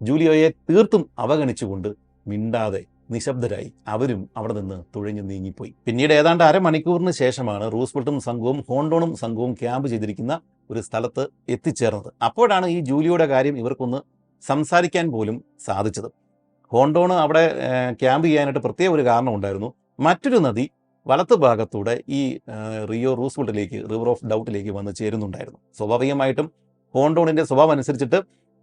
ജൂലിയോയെ തീർത്തും അവഗണിച്ചുകൊണ്ട് മിണ്ടാതെ നിശബ്ദരായി അവരും അവിടെ നിന്ന് തുഴഞ്ഞു നീങ്ങിപ്പോയി. പിന്നീട് ഏതാണ്ട് അരമണിക്കൂറിന് ശേഷമാണ് റൂസ്വെൽട്ടും സംഘവും ഹോണ്ടോണും സംഘവും ക്യാമ്പ് ചെയ്തിരിക്കുന്ന ഒരു സ്ഥലത്ത് എത്തിച്ചേർന്നത്. അപ്പോഴാണ് ഈ ജൂലിയോയുടെ കാര്യം ഇവർക്കൊന്ന് സംസാരിക്കാൻ പോലും സാധിച്ചത്. ഹോണ്ടോണ് അവിടെ ക്യാമ്പ് ചെയ്യാനായിട്ട് പ്രത്യേക ഒരു കാരണം ഉണ്ടായിരുന്നു. മറ്റൊരു നദി വലത്ത് ഭാഗത്തൂടെ ഈ റിയോ റൂസ്വെൽട്ടിലേക്ക്, റിവർ ഓഫ് ഡൗട്ടിലേക്ക് വന്ന് ചേരുന്നുണ്ടായിരുന്നു. സ്വാഭാവികമായിട്ടും ഹോണ്ടോണിൻ്റെ സ്വഭാവം അനുസരിച്ചിട്ട്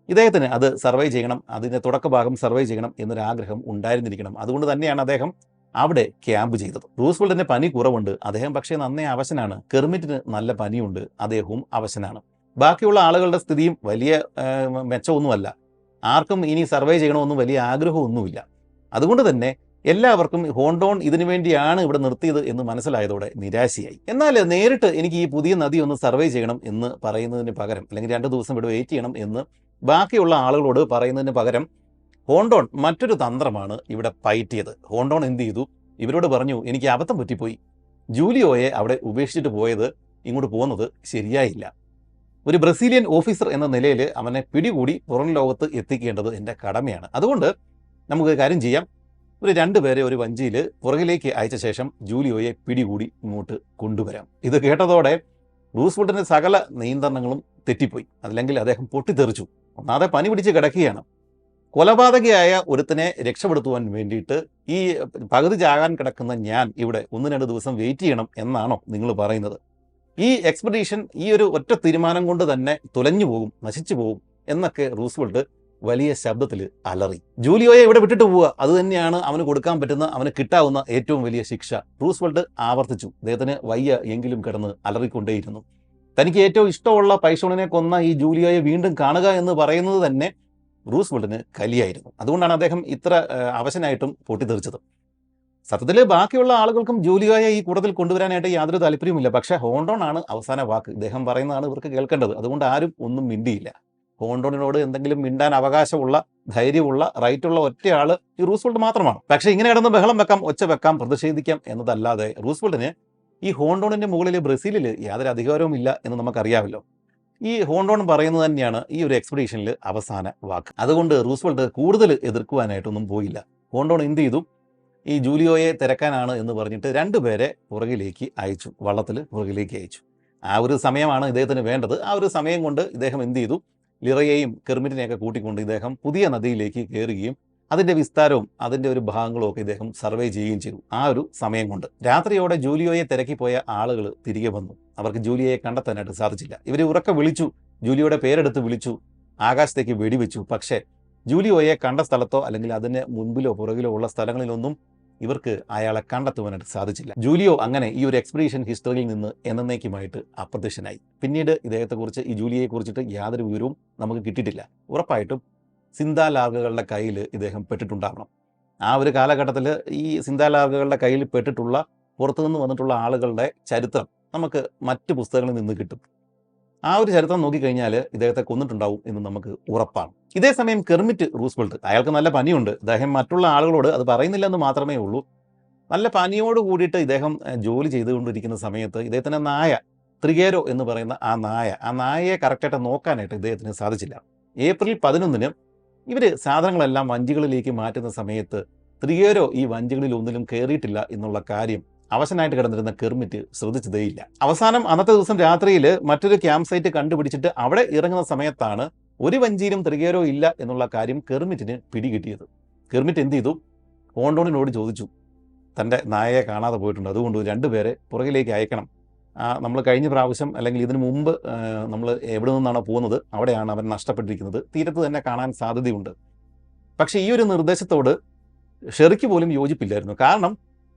ഇദ്ദേഹത്തിന് അത് സർവേ ചെയ്യണം, അതിൻ്റെ തുടക്ക ഭാഗം സർവേ ചെയ്യണം എന്നൊരാഗ്രഹം ഉണ്ടായിരുന്നിരിക്കണം. അതുകൊണ്ട് തന്നെയാണ് അദ്ദേഹം അവിടെ ക്യാമ്പ് ചെയ്തത്. റൂസ്വെൽട്ടിന് പനി കുറവുണ്ട്, അദ്ദേഹം പക്ഷേ നന്നേ അവശനാണ്. കെർമിറ്റിന് നല്ല പനിയുണ്ട്, അദ്ദേഹവും അവശനാണ്. ബാക്കിയുള്ള ആളുകളുടെ സ്ഥിതിയും വലിയ മെച്ചമൊന്നുമല്ല. ആർക്കും ഇനി സർവേ ചെയ്യണമെന്നും വലിയ ആഗ്രഹമൊന്നുമില്ല. അതുകൊണ്ട് തന്നെ എല്ലാവർക്കും ഹോണ്ടോൺ ഇതിനു വേണ്ടിയാണ് ഇവിടെ നിർത്തിയത് എന്ന് മനസ്സിലായതോടെ നിരാശയായി. എന്നാൽ നേരിട്ട് എനിക്ക് ഈ പുതിയ നദി ഒന്ന് സർവേ ചെയ്യണം എന്ന് പറയുന്നതിന് പകരം, അല്ലെങ്കിൽ 2 ദിവസം ഇവിടെ വെയിറ്റ് ചെയ്യണം എന്ന് ബാക്കിയുള്ള ആളുകളോട് പറയുന്നതിന് പകരം ഹോണ്ടോൺ മറ്റൊരു തന്ത്രമാണ് ഇവിടെ പയറ്റിയത്. ഹോണ്ടോൺ എന്ത് ചെയ്തു? ഇവരോട് പറഞ്ഞു, എനിക്ക് അബദ്ധം പറ്റിപ്പോയി. ജൂലിയോയെ അവിടെ ഉപേക്ഷിച്ചിട്ട് പോയത്, ഇങ്ങോട്ട് പോകുന്നത് ശരിയായില്ല. ഒരു ബ്രസീലിയൻ ഓഫീസർ എന്ന നിലയിൽ അവനെ പിടികൂടി പുറം ലോകത്ത് എത്തിക്കേണ്ടത് എൻ്റെ കടമയാണ്. അതുകൊണ്ട് നമുക്ക് കാര്യം ചെയ്യാം, ഒരു 2 പേരെ ഒരു വഞ്ചിയിൽ പുറകിലേക്ക് അയച്ച ശേഷം ജൂലിയോയെ പിടികൂടി ഇങ്ങോട്ട് കൊണ്ടുവരാം. ഇത് കേട്ടതോടെ റൂസ്വെൽട്ടിൻ്റെ സകല നിയന്ത്രണങ്ങളും തെറ്റിപ്പോയി. അല്ലെങ്കിൽ അദ്ദേഹം പൊട്ടിത്തെറിച്ചു. ഒന്നാതെ പനി പിടിച്ച് കിടക്കുകയാണ്. കൊലപാതകയായ ഒരുത്തനെ രക്ഷപ്പെടുത്തുവാൻ വേണ്ടിയിട്ട് ഈ പകുതി ചാകാൻ കിടക്കുന്ന ഞാൻ ഇവിടെ 1-2 ദിവസം വെയിറ്റ് ചെയ്യണം എന്നാണോ നിങ്ങൾ പറയുന്നത്? ഈ എക്സ്പെഡീഷൻ ഈ ഒരു ഒറ്റ തീരുമാനം കൊണ്ട് തന്നെ തുലഞ്ഞു പോകും, നശിച്ചു പോകും എന്നൊക്കെ റൂസ്വെൽട്ട് വലിയ ശബ്ദത്തിൽ അലറി. ജൂലിയോയെ ഇവിടെ വിട്ടിട്ട് പോവുക, അത് തന്നെയാണ് അവന് കൊടുക്കാൻ പറ്റുന്ന, അവന് കിട്ടാവുന്ന ഏറ്റവും വലിയ ശിക്ഷ. റൂസ്വെൽട്ട് ആവർത്തിച്ചു. അദ്ദേഹത്തിന് വയ്യ എങ്കിലും കിടന്ന് അലറിക്കൊണ്ടേയിരുന്നു. തനിക്ക് ഏറ്റവും ഇഷ്ടമുള്ള പൈസോണിനെ കൊന്ന ഈ ജൂലിയോയെ വീണ്ടും കാണുക എന്ന് പറയുന്നത് തന്നെ റൂസ്വെൽറ്റിന് കലിയായിരുന്നു. അതുകൊണ്ടാണ് അദ്ദേഹം ഇത്ര അവശനായിട്ടും പൊട്ടിത്തെറിച്ചത്. സത്യത്തിൽ ബാക്കിയുള്ള ആളുകൾക്കും ജൂലിയോയെ ഈ കൂട്ടത്തിൽ കൊണ്ടുവരാനായിട്ട് യാതൊരു താല്പര്യവുമില്ല. പക്ഷേ ഹോണ്ടോൺ ആണ് അവസാന വാക്ക്. ഇദ്ദേഹം പറയുന്നതാണ് ഇവർക്ക് കേൾക്കേണ്ടത്. അതുകൊണ്ട് ആരും ഒന്നും മിണ്ടിയില്ല. ഹോണ്ടോണിനോട് എന്തെങ്കിലും മിണ്ടാൻ അവകാശമുള്ള, ധൈര്യമുള്ള, റൈറ്റുള്ള ഒറ്റയാൾ ഈ റൂസ്വെൽറ്റ് മാത്രമാണ്. പക്ഷേ ഇങ്ങനെ കിടന്ന് ബഹളം വെക്കാം, ഒച്ച വെക്കാം, പ്രതിഷേധിക്കാം എന്നതല്ലാതെ റൂസ്വെൽറ്റിന് ഈ ഹോണ്ടോണിന്റെ മുകളിൽ ബ്രസീലിൽ യാതൊരു അധികാരവും ഇല്ല എന്ന് നമുക്കറിയാമല്ലോ. ഈ ഹോണ്ടോൺ പറയുന്നത് തന്നെയാണ് ഈ ഒരു എക്സ്പെഡീഷനിൽ അവസാന വാക്ക്. അതുകൊണ്ട് റൂസ്വെൽറ്റ് കൂടുതൽ എതിർക്കുവാനായിട്ടൊന്നും പോയില്ല. ഹോണ്ടോൺ എന്ത് ചെയ്തു? ഈ ജൂലിയോയെ തിരക്കാനാണ് എന്ന് പറഞ്ഞിട്ട് 2 പേരെ പുറകിലേക്ക് അയച്ചു, വള്ളത്തിൽ പുറകിലേക്ക് അയച്ചു. ആ ഒരു സമയമാണ് ഇദ്ദേഹത്തിന് വേണ്ടത്. ആ ഒരു സമയം കൊണ്ട് ഇദ്ദേഹം എന്ത് ചെയ്തു? ലിറയെയും കെർമിറ്റിനെയൊക്കെ കൂട്ടിക്കൊണ്ട് ഇദ്ദേഹം പുതിയ നദിയിലേക്ക് കയറുകയും അതിൻ്റെ വിസ്താരവും അതിൻ്റെ ഒരു ഭാഗങ്ങളും ഒക്കെ ഇദ്ദേഹം സർവേ ചെയ്യുകയും ചെയ്തു. ആ ഒരു സമയം കൊണ്ട് രാത്രിയോടെ ജൂലിയോയെ തിരക്കിപ്പോയ ആളുകൾ തിരികെ വന്നു. അവർക്ക് ജൂലിയയെ കണ്ടെത്താനായിട്ട് സാധിച്ചില്ല. ഇവർ ഉറക്കെ വിളിച്ചു, ജൂലിയോയുടെ പേരെടുത്ത് വിളിച്ചു, ആകാശത്തേക്ക് വെടിവെച്ചു. പക്ഷേ ജൂലിയോയെ കണ്ട സ്ഥലത്തോ അല്ലെങ്കിൽ അതിന് മുൻപിലോ പുറകിലോ ഉള്ള സ്ഥലങ്ങളിലൊന്നും ഇവർക്ക് അയാളെ കണ്ടെത്തുവാനായിട്ട് സാധിച്ചില്ല. ജൂലിയോ അങ്ങനെ ഈ ഒരു എക്സ്പെഡീഷൻ ഹിസ്റ്ററിയിൽ നിന്ന് എന്നേക്കുമായിട്ട് അപ്രത്യക്ഷനായി. പിന്നീട് ഇദ്ദേഹത്തെക്കുറിച്ച്, ഈ ജൂലിയയെക്കുറിച്ചിട്ട് യാതൊരു വിവരവും നമുക്ക് കിട്ടിയിട്ടില്ല. ഉറപ്പായിട്ടും സിന്താലാർഗകളുടെ കയ്യിൽ ഇദ്ദേഹം പെട്ടിട്ടുണ്ടാകണം. ആ ഒരു കാലഘട്ടത്തിൽ ഈ സിന്താലാർഗകളുടെ കയ്യിൽ പെട്ടിട്ടുള്ള, പുറത്തുനിന്ന് വന്നിട്ടുള്ള ആളുകളുടെ ചരിത്രം നമുക്ക് മറ്റ് പുസ്തകങ്ങളിൽ നിന്ന് കിട്ടും. ആ ഒരു ചരിത്രം നോക്കിക്കഴിഞ്ഞാൽ ഇദ്ദേഹത്തെ കൊന്നിട്ടുണ്ടാവും എന്ന് നമുക്ക് ഉറപ്പാണ്. ഇതേ സമയം കെർമിറ്റ് റൂസ്വെൽറ്റ്, അയാൾക്ക് നല്ല പനിയുണ്ട്. അദ്ദേഹം മറ്റുള്ള ആളുകളോട് അത് പറയുന്നില്ലെന്ന് മാത്രമേ ഉള്ളൂ. നല്ല പനിയോട് കൂടിയിട്ട് ഇദ്ദേഹം ജോലി ചെയ്തുകൊണ്ടിരിക്കുന്ന സമയത്ത് ഇദ്ദേഹത്തിൻ്റെ നായ, ത്രിഗേരോ എന്ന് പറയുന്ന ആ നായയെ കറക്റ്റായിട്ട് നോക്കാനായിട്ട് ഇദ്ദേഹത്തിന് സാധിച്ചില്ല. ഏപ്രിൽ 11-ന് ഇവർ സാധനങ്ങളെല്ലാം വഞ്ചികളിലേക്ക് മാറ്റുന്ന സമയത്ത് ത്രിഗേരോ ഈ വഞ്ചികളിൽ ഒന്നിലും കയറിയിട്ടില്ല എന്നുള്ള കാര്യം അവശനായിട്ട് കിടന്നിരുന്ന കെർമിറ്റ് ശ്രദ്ധിച്ചതേയില്ല. അവസാനം അന്നത്തെ ദിവസം രാത്രിയിൽ മറ്റൊരു ക്യാമ്പ് സൈറ്റ് കണ്ടുപിടിച്ചിട്ട് അവിടെ ഇറങ്ങുന്ന സമയത്താണ് ഒരു വഞ്ചിയിലും ത്രിഗേരോ ഇല്ല എന്നുള്ള കാര്യം കെർമിറ്റിന് പിടികിട്ടിയത്. കെർമിറ്റ് എന്ത് ചെയ്തു? ഹോണ്ടോണിനോട് ചോദിച്ചു, തൻ്റെ നായയെ കാണാതെ പോയിട്ടുണ്ട്, അതുകൊണ്ട് 2 പേരെ പുറകിലേക്ക് അയക്കണം. നമ്മൾ കഴിഞ്ഞ പ്രാവശ്യം അല്ലെങ്കിൽ ഇതിനു മുമ്പ് നമ്മൾ എവിടെ നിന്നാണോ പോകുന്നത് അവിടെയാണ് അവൻ നഷ്ടപ്പെട്ടിരിക്കുന്നത്, തീരത്ത് തന്നെ കാണാൻ സാധ്യതയുണ്ട്. പക്ഷേ ഈ ഒരു നിർദ്ദേശത്തോട് ഷെറിക്ക് പോലും യോജിപ്പില്ലായിരുന്നു. കാരണം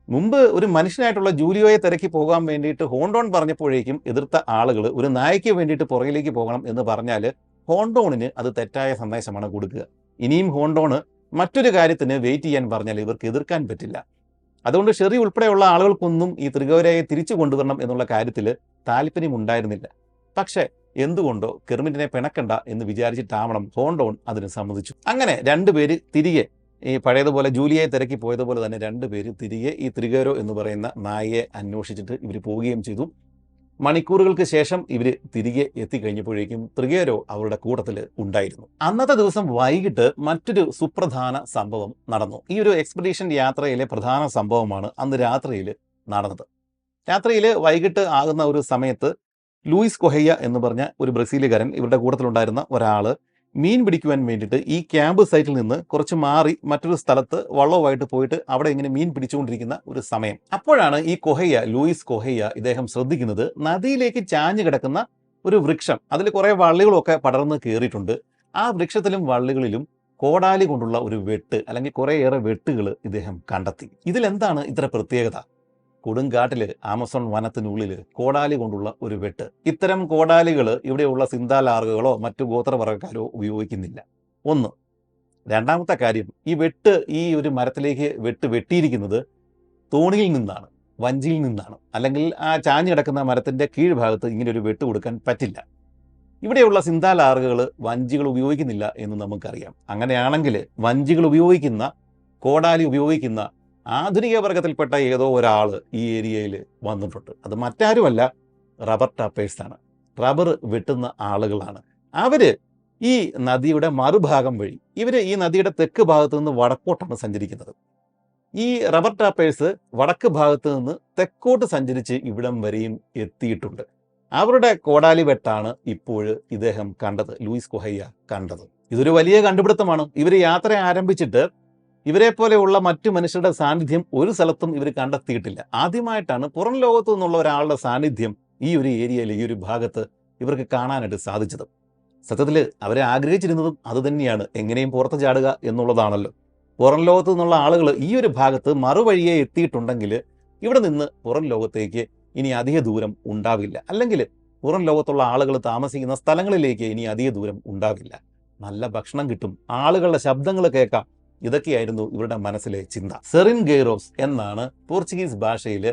മുമ്പ് ഒരു മനുഷ്യനായിട്ടുള്ള ജൂലിയോയെ തിരക്കി പോകാൻ വേണ്ടിയിട്ട് ഹോണ്ടോൺ പറഞ്ഞപ്പോഴേക്കും എതിർത്ത ആളുകൾ ഒരു നായയ്ക്ക് വേണ്ടിയിട്ട് പുറകിലേക്ക് പോകണം എന്ന് പറഞ്ഞാൽ ഹോണ്ടോണിന് അത് തെറ്റായ സന്ദേശമാണ് കൊടുക്കുക. ഇനിയും ഹോണ്ടോണ് മറ്റൊരു കാര്യത്തിന് വെയിറ്റ് ചെയ്യാൻ പറഞ്ഞാൽ ഇവർക്ക് എതിർക്കാൻ പറ്റില്ല. അതുകൊണ്ട് ഷെറി ഉൾപ്പെടെയുള്ള ആളുകൾക്കൊന്നും ഈ ത്രിഗേരോയെ തിരിച്ചു കൊണ്ടുവരണം എന്നുള്ള കാര്യത്തിൽ താല്പര്യമുണ്ടായിരുന്നില്ല. പക്ഷേ എന്തുകൊണ്ടോ കെർമിറ്റിനെ പിണക്കണ്ട എന്ന് വിചാരിച്ചിട്ടാവണം ഹോണ്ടോൺ അതിന് സമ്മതിച്ചു. അങ്ങനെ 2 പേര് തിരികെ, ഈ പഴയതുപോലെ ജൂലിയയെ തിരക്കി പോയതുപോലെ തന്നെ 2 പേര് തിരികെ ഈ ത്രിഗേരോ എന്ന് പറയുന്ന നായയെ അന്വേഷിച്ചിട്ട് ഇവർ പോവുകയും ചെയ്തു. മണിക്കൂറുകൾക്ക് ശേഷം ഇവർ തിരികെ എത്തിക്കഴിഞ്ഞപ്പോഴേക്കും ത്രിഗേരോ അവരുടെ കൂട്ടത്തിൽ ഉണ്ടായിരുന്നു. അന്നത്തെ ദിവസം വൈകിട്ട് മറ്റൊരു സുപ്രധാന സംഭവം നടന്നു. ഈ ഒരു എക്സ്പെഡീഷൻ യാത്രയിലെ പ്രധാന സംഭവമാണ് അന്ന് രാത്രിയിൽ നടന്നത്. രാത്രിയിൽ വൈകിട്ട് ആകുന്ന ഒരു സമയത്ത് ലൂയിസ് കൊഹയ്യ എന്ന് പറഞ്ഞ ഒരു ബ്രസീലുകാരൻ, ഇവരുടെ കൂട്ടത്തിലുണ്ടായിരുന്ന ഒരാൾ, മീൻ പിടിക്കുവാൻ വേണ്ടിയിട്ട് ഈ ക്യാമ്പ് സൈറ്റിൽ നിന്ന് കുറച്ച് മാറി മറ്റൊരു സ്ഥലത്ത് വള്ളവുമായിട്ട് പോയിട്ട് അവിടെ ഇങ്ങനെ മീൻ പിടിച്ചുകൊണ്ടിരിക്കുന്ന ഒരു സമയം. അപ്പോഴാണ് ഈ ലൂയിസ് കൊഹയ്യ ഇദ്ദേഹം ശ്രദ്ധിക്കുന്നത് നദിയിലേക്ക് ചാഞ്ഞു കിടക്കുന്ന ഒരു വൃക്ഷം, അതിൽ കുറേ വള്ളികളൊക്കെ പടർന്ന് കയറിയിട്ടുണ്ട്. ആ വൃക്ഷത്തിലും വള്ളികളിലും കോടാലി കൊണ്ടുള്ള ഒരു വെട്ട് അല്ലെങ്കിൽ കുറേയേറെ വെട്ടുകൾ ഇദ്ദേഹം കണ്ടെത്തി. ഇതിലെന്താണ് ഇത്ര പ്രത്യേകത? കൊടുങ്കാട്ടിൽ ആമസോൺ വനത്തിനുള്ളിൽ കോടാലി കൊണ്ടുള്ള ഒരു വെട്ട്. ഇത്തരം കോടാലികൾ ഇവിടെയുള്ള സിന്താലാർഗകളോ മറ്റു ഗോത്രവർഗ്ഗക്കാരോ ഉപയോഗിക്കുന്നില്ല. ഒന്ന്. രണ്ടാമത്തെ കാര്യം, ഈ ഒരു മരത്തിലേക്ക് വെട്ടിയിരിക്കുന്നത് തോണിയിൽ നിന്നാണ്, വഞ്ചിയിൽ നിന്നാണ്. അല്ലെങ്കിൽ ആ ചാഞ്ഞു കിടക്കുന്ന മരത്തിൻ്റെ കീഴ്ഭാഗത്ത് ഇങ്ങനെ ഒരു വെട്ട് കൊടുക്കാൻ പറ്റില്ല. ഇവിടെയുള്ള സിന്താലാർഗകൾ വഞ്ചികൾ ഉപയോഗിക്കുന്നില്ല എന്ന് നമുക്കറിയാം. അങ്ങനെയാണെങ്കിൽ വഞ്ചികൾ ഉപയോഗിക്കുന്ന, കോടാലി ഉപയോഗിക്കുന്ന ആധുനിക വർഗത്തിൽപ്പെട്ട ഏതോ ഒരാൾ ഈ ഏരിയയിൽ വന്നിട്ടുണ്ട്. അത് മറ്റാരുമല്ല, റബ്ബർ ടാപ്പേഴ്സാണ്. റബ്ബർ വെട്ടുന്ന ആളുകളാണ്. അവർ ഈ നദിയുടെ മറുഭാഗം വഴി, ഇവർ ഈ നദിയുടെ തെക്ക് ഭാഗത്ത് നിന്ന് വടക്കോട്ടാണ് സഞ്ചരിക്കുന്നത്. ഈ റബ്ബർ ടാപ്പേഴ്സ് വടക്ക് ഭാഗത്ത് നിന്ന് തെക്കോട്ട് സഞ്ചരിച്ച് ഇവിടം വരെയും എത്തിയിട്ടുണ്ട്. അവരുടെ കോടാലി വെട്ടാണ് ഇപ്പോൾ ഇദ്ദേഹം കണ്ടത്, ലൂയിസ് കൊഹയ്യ കണ്ടത്. ഇതൊരു വലിയ കണ്ടുപിടുത്തമാണ്. ഇവർ യാത്ര ആരംഭിച്ചിട്ട് ഇവരെ പോലെയുള്ള മറ്റു മനുഷ്യരുടെ സാന്നിധ്യം ഒരു സ്ഥലത്തും ഇവർ കണ്ടെത്തിയിട്ടില്ല. ആദ്യമായിട്ടാണ് പുറം ലോകത്തു നിന്നുള്ള ഒരാളുടെ സാന്നിധ്യം ഈ ഒരു ഏരിയയിൽ, ഈ ഒരു ഭാഗത്ത് ഇവർക്ക് കാണാനായിട്ട് സാധിച്ചത്. സത്യത്തിൽ അവരെ ആഗ്രഹിച്ചിരുന്നതും അതുതന്നെയാണ്, എങ്ങനെയും പുറത്ത് ചാടുക എന്നുള്ളതാണല്ലോ. പുറം ലോകത്തു നിന്നുള്ള ആളുകൾ ഈ ഒരു ഭാഗത്ത് മറുവഴിയെ എത്തിയിട്ടുണ്ടെങ്കിൽ ഇവിടെ നിന്ന് പുറം ലോകത്തേക്ക് ഇനി അധിക ദൂരം ഉണ്ടാവില്ല. അല്ലെങ്കിൽ പുറം ലോകത്തുള്ള ആളുകൾ താമസിക്കുന്ന സ്ഥലങ്ങളിലേക്ക് ഇനി അധിക ദൂരം ഉണ്ടാവില്ല. നല്ല ഭക്ഷണം കിട്ടും, ആളുകളുടെ ശബ്ദങ്ങൾ കേൾക്കാം. ഇതൊക്കെയായിരുന്നു ഇവരുടെ മനസ്സിലെ ചിന്ത. സെറിൻ ഗെയ്റോസ് എന്നാണ് പോർച്ചുഗീസ് ഭാഷയിൽ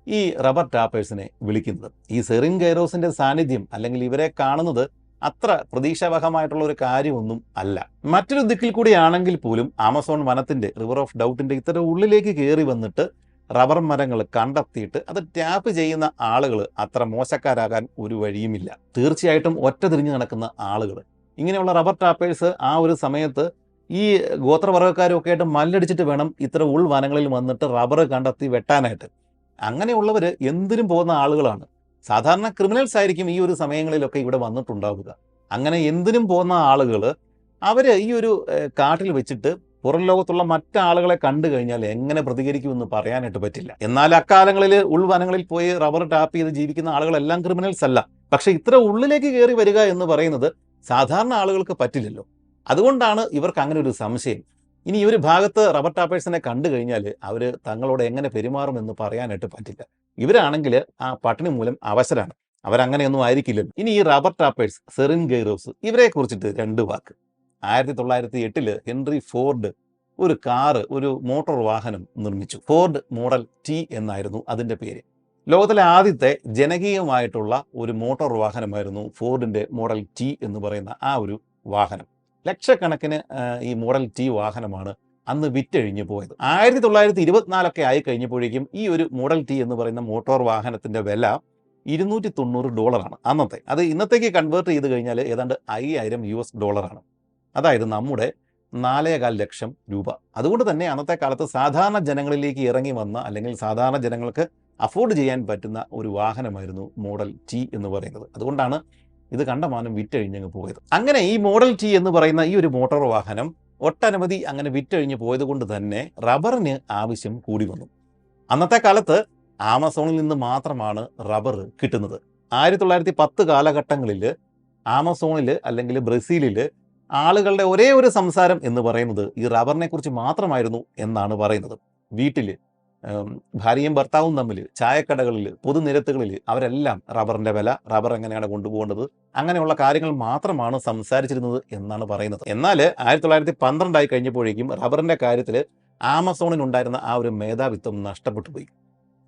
ഈ റബ്ബർ ടാപ്പേഴ്സിനെ വിളിക്കുന്നത്. ഈ സെറിൻ ഗെയ്റോസിന്റെ സാന്നിധ്യം അല്ലെങ്കിൽ ഇവരെ കാണുന്നത് അത്ര പ്രതീക്ഷാവഹമായിട്ടുള്ള ഒരു കാര്യമൊന്നും അല്ല. മറ്റൊരു ദിക്കിൽ കൂടിയാണെങ്കിൽ പോലും ആമസോൺ വനത്തിന്റെ റിവർ ഓഫ് ഡൗട്ടിന്റെ ഇത്തര ഉള്ളിലേക്ക് കയറി വന്നിട്ട് റബ്ബർ മരങ്ങൾ കണ്ടെത്തിയിട്ട് അത് ടാപ്പ് ചെയ്യുന്ന ആളുകൾ അത്ര മോശക്കാരാകാൻ ഒരു വഴിയുമില്ല. തീർച്ചയായിട്ടും ഒറ്റ തിരിഞ്ഞു നടക്കുന്ന ആളുകൾ ഇങ്ങനെയുള്ള റബ്ബർ ടാപ്പേഴ്സ് ആ ഒരു സമയത്ത് ഈ ഗോത്രവർഗ്ഗക്കാരും ഒക്കെ ആയിട്ട് മല്ലടിച്ചിട്ട് വേണം ഇത്ര ഉൾവനങ്ങളിൽ വന്നിട്ട് റബ്ബർ കണ്ടെത്തി വെട്ടാനായിട്ട്. അങ്ങനെയുള്ളവർ എന്തിനും പോകുന്ന ആളുകളാണ്. സാധാരണ ക്രിമിനൽസ് ആയിരിക്കും ഈ ഒരു സമയങ്ങളിലൊക്കെ ഇവിടെ വന്നിട്ടുണ്ടാവുക. അങ്ങനെ എന്തിനും പോകുന്ന ആളുകൾ അവർ ഈ ഒരു കാട്ടിൽ വെച്ചിട്ട് പുറം ലോകത്തുള്ള മറ്റാളുകളെ കണ്ടു കഴിഞ്ഞാൽ എങ്ങനെ പ്രതികരിക്കുമെന്ന് പറയാനായിട്ട് പറ്റില്ല. എന്നാൽ അക്കാലങ്ങളിൽ ഉൾവനങ്ങളിൽ പോയി റബ്ബർ ടാപ്പ് ചെയ്ത് ജീവിക്കുന്ന ആളുകളെല്ലാം ക്രിമിനൽസ് അല്ല. പക്ഷെ ഇത്ര ഉള്ളിലേക്ക് കയറി വരിക എന്ന് പറയുന്നത് സാധാരണ ആളുകൾക്ക് പറ്റില്ലല്ലോ. അതുകൊണ്ടാണ് ഇവർക്ക് അങ്ങനെ ഒരു സംശയം. ഇനി ഈ ഒരു ഭാഗത്ത് റബ്ബർ ടാപ്പേഴ്സിനെ കണ്ടു കഴിഞ്ഞാൽ അവർ തങ്ങളോട് എങ്ങനെ പെരുമാറുമെന്ന് പറയാനായിട്ട് പറ്റില്ല. ഇവരാണെങ്കിൽ ആ പട്ടിണി മൂലം അവശരാണ്. അവരങ്ങനെയൊന്നും ആയിരിക്കില്ലല്ലോ. ഇനി ഈ റബ്ബർ ടാപ്പേഴ്സ്, സെറിൻ ഗെയ്റോസ്, ഇവരെ കുറിച്ചിട്ട് 2 വാക്ക്. 1908 ഹെൻറി ഫോർഡ് ഒരു കാറ്, ഒരു മോട്ടോർ വാഹനം നിർമ്മിച്ചു. ഫോർഡ് മോഡൽ ടി എന്നായിരുന്നു അതിൻ്റെ പേര്. ലോകത്തിലെ ആദ്യത്തെ ജനകീയമായിട്ടുള്ള ഒരു മോട്ടോർ വാഹനമായിരുന്നു ഫോർഡിൻ്റെ മോഡൽ ടി എന്ന് പറയുന്ന ആ ഒരു വാഹനം. ലക്ഷക്കണക്കിന് ഈ മോഡൽ ടി വാഹനമാണ് അന്ന് വിറ്റഴിഞ്ഞു പോയത്. 1924 ആയി കഴിഞ്ഞപ്പോഴേക്കും ഈ ഒരു മോഡൽ ടി എന്ന് പറയുന്ന മോട്ടോർ വാഹനത്തിൻ്റെ വില $290 അന്നത്തെ. അത് ഇന്നത്തേക്ക് കൺവേർട്ട് ചെയ്ത് കഴിഞ്ഞാൽ ഏതാണ്ട് $5000. അതായത് നമ്മുടെ 4,4 ലക്ഷം രൂപ. അതുകൊണ്ട് തന്നെ അന്നത്തെ കാലത്ത് സാധാരണ ജനങ്ങളിലേക്ക് ഇറങ്ങി വന്ന അല്ലെങ്കിൽ സാധാരണ ജനങ്ങൾക്ക് അഫോർഡ് ചെയ്യാൻ പറ്റുന്ന ഒരു വാഹനമായിരുന്നു മോഡൽ ടി എന്ന് പറയുന്നത്. അതുകൊണ്ടാണ് ഇത് കണ്ടമാനം വിറ്റഴിഞ്ഞങ്ങ് പോയത്. അങ്ങനെ ഈ മോഡൽ ടി എന്ന് പറയുന്ന ഈ ഒരു മോട്ടോർ വാഹനം ഒട്ടനവധി അങ്ങനെ വിറ്റഴിഞ്ഞ് പോയത് കൊണ്ട് തന്നെ റബ്ബറിന് ആവശ്യം കൂടി വന്നു. അന്നത്തെ കാലത്ത് ആമസോണിൽ നിന്ന് മാത്രമാണ് റബ്ബർ കിട്ടുന്നത്. 1910 കാലഘട്ടങ്ങളിൽ ആമസോണിൽ അല്ലെങ്കിൽ ബ്രസീലിൽ ആളുകളുടെ ഒരേ ഒരു സംസാരം എന്ന് പറയുന്നത് ഈ റബ്ബറിനെ കുറിച്ച് മാത്രമായിരുന്നു എന്നാണ് പറയുന്നത്. വീട്ടിൽ ഭാര്യയും ഭർത്താവും തമ്മിൽ, ചായക്കടകളിൽ, പൊതുനിരത്തുകളിൽ അവരെല്ലാം റബ്ബറിൻ്റെ വില, റബ്ബർ എങ്ങനെയാണ് കൊണ്ടുപോകേണ്ടത്, അങ്ങനെയുള്ള കാര്യങ്ങൾ മാത്രമാണ് സംസാരിച്ചിരുന്നത് എന്നാണ് പറയുന്നത്. എന്നാൽ 1912 ആയി കഴിഞ്ഞപ്പോഴേക്കും റബ്ബറിൻ്റെ കാര്യത്തിൽ ആമസോണിനുണ്ടായിരുന്ന ആ ഒരു മേധാവിത്വം നഷ്ടപ്പെട്ടു പോയി.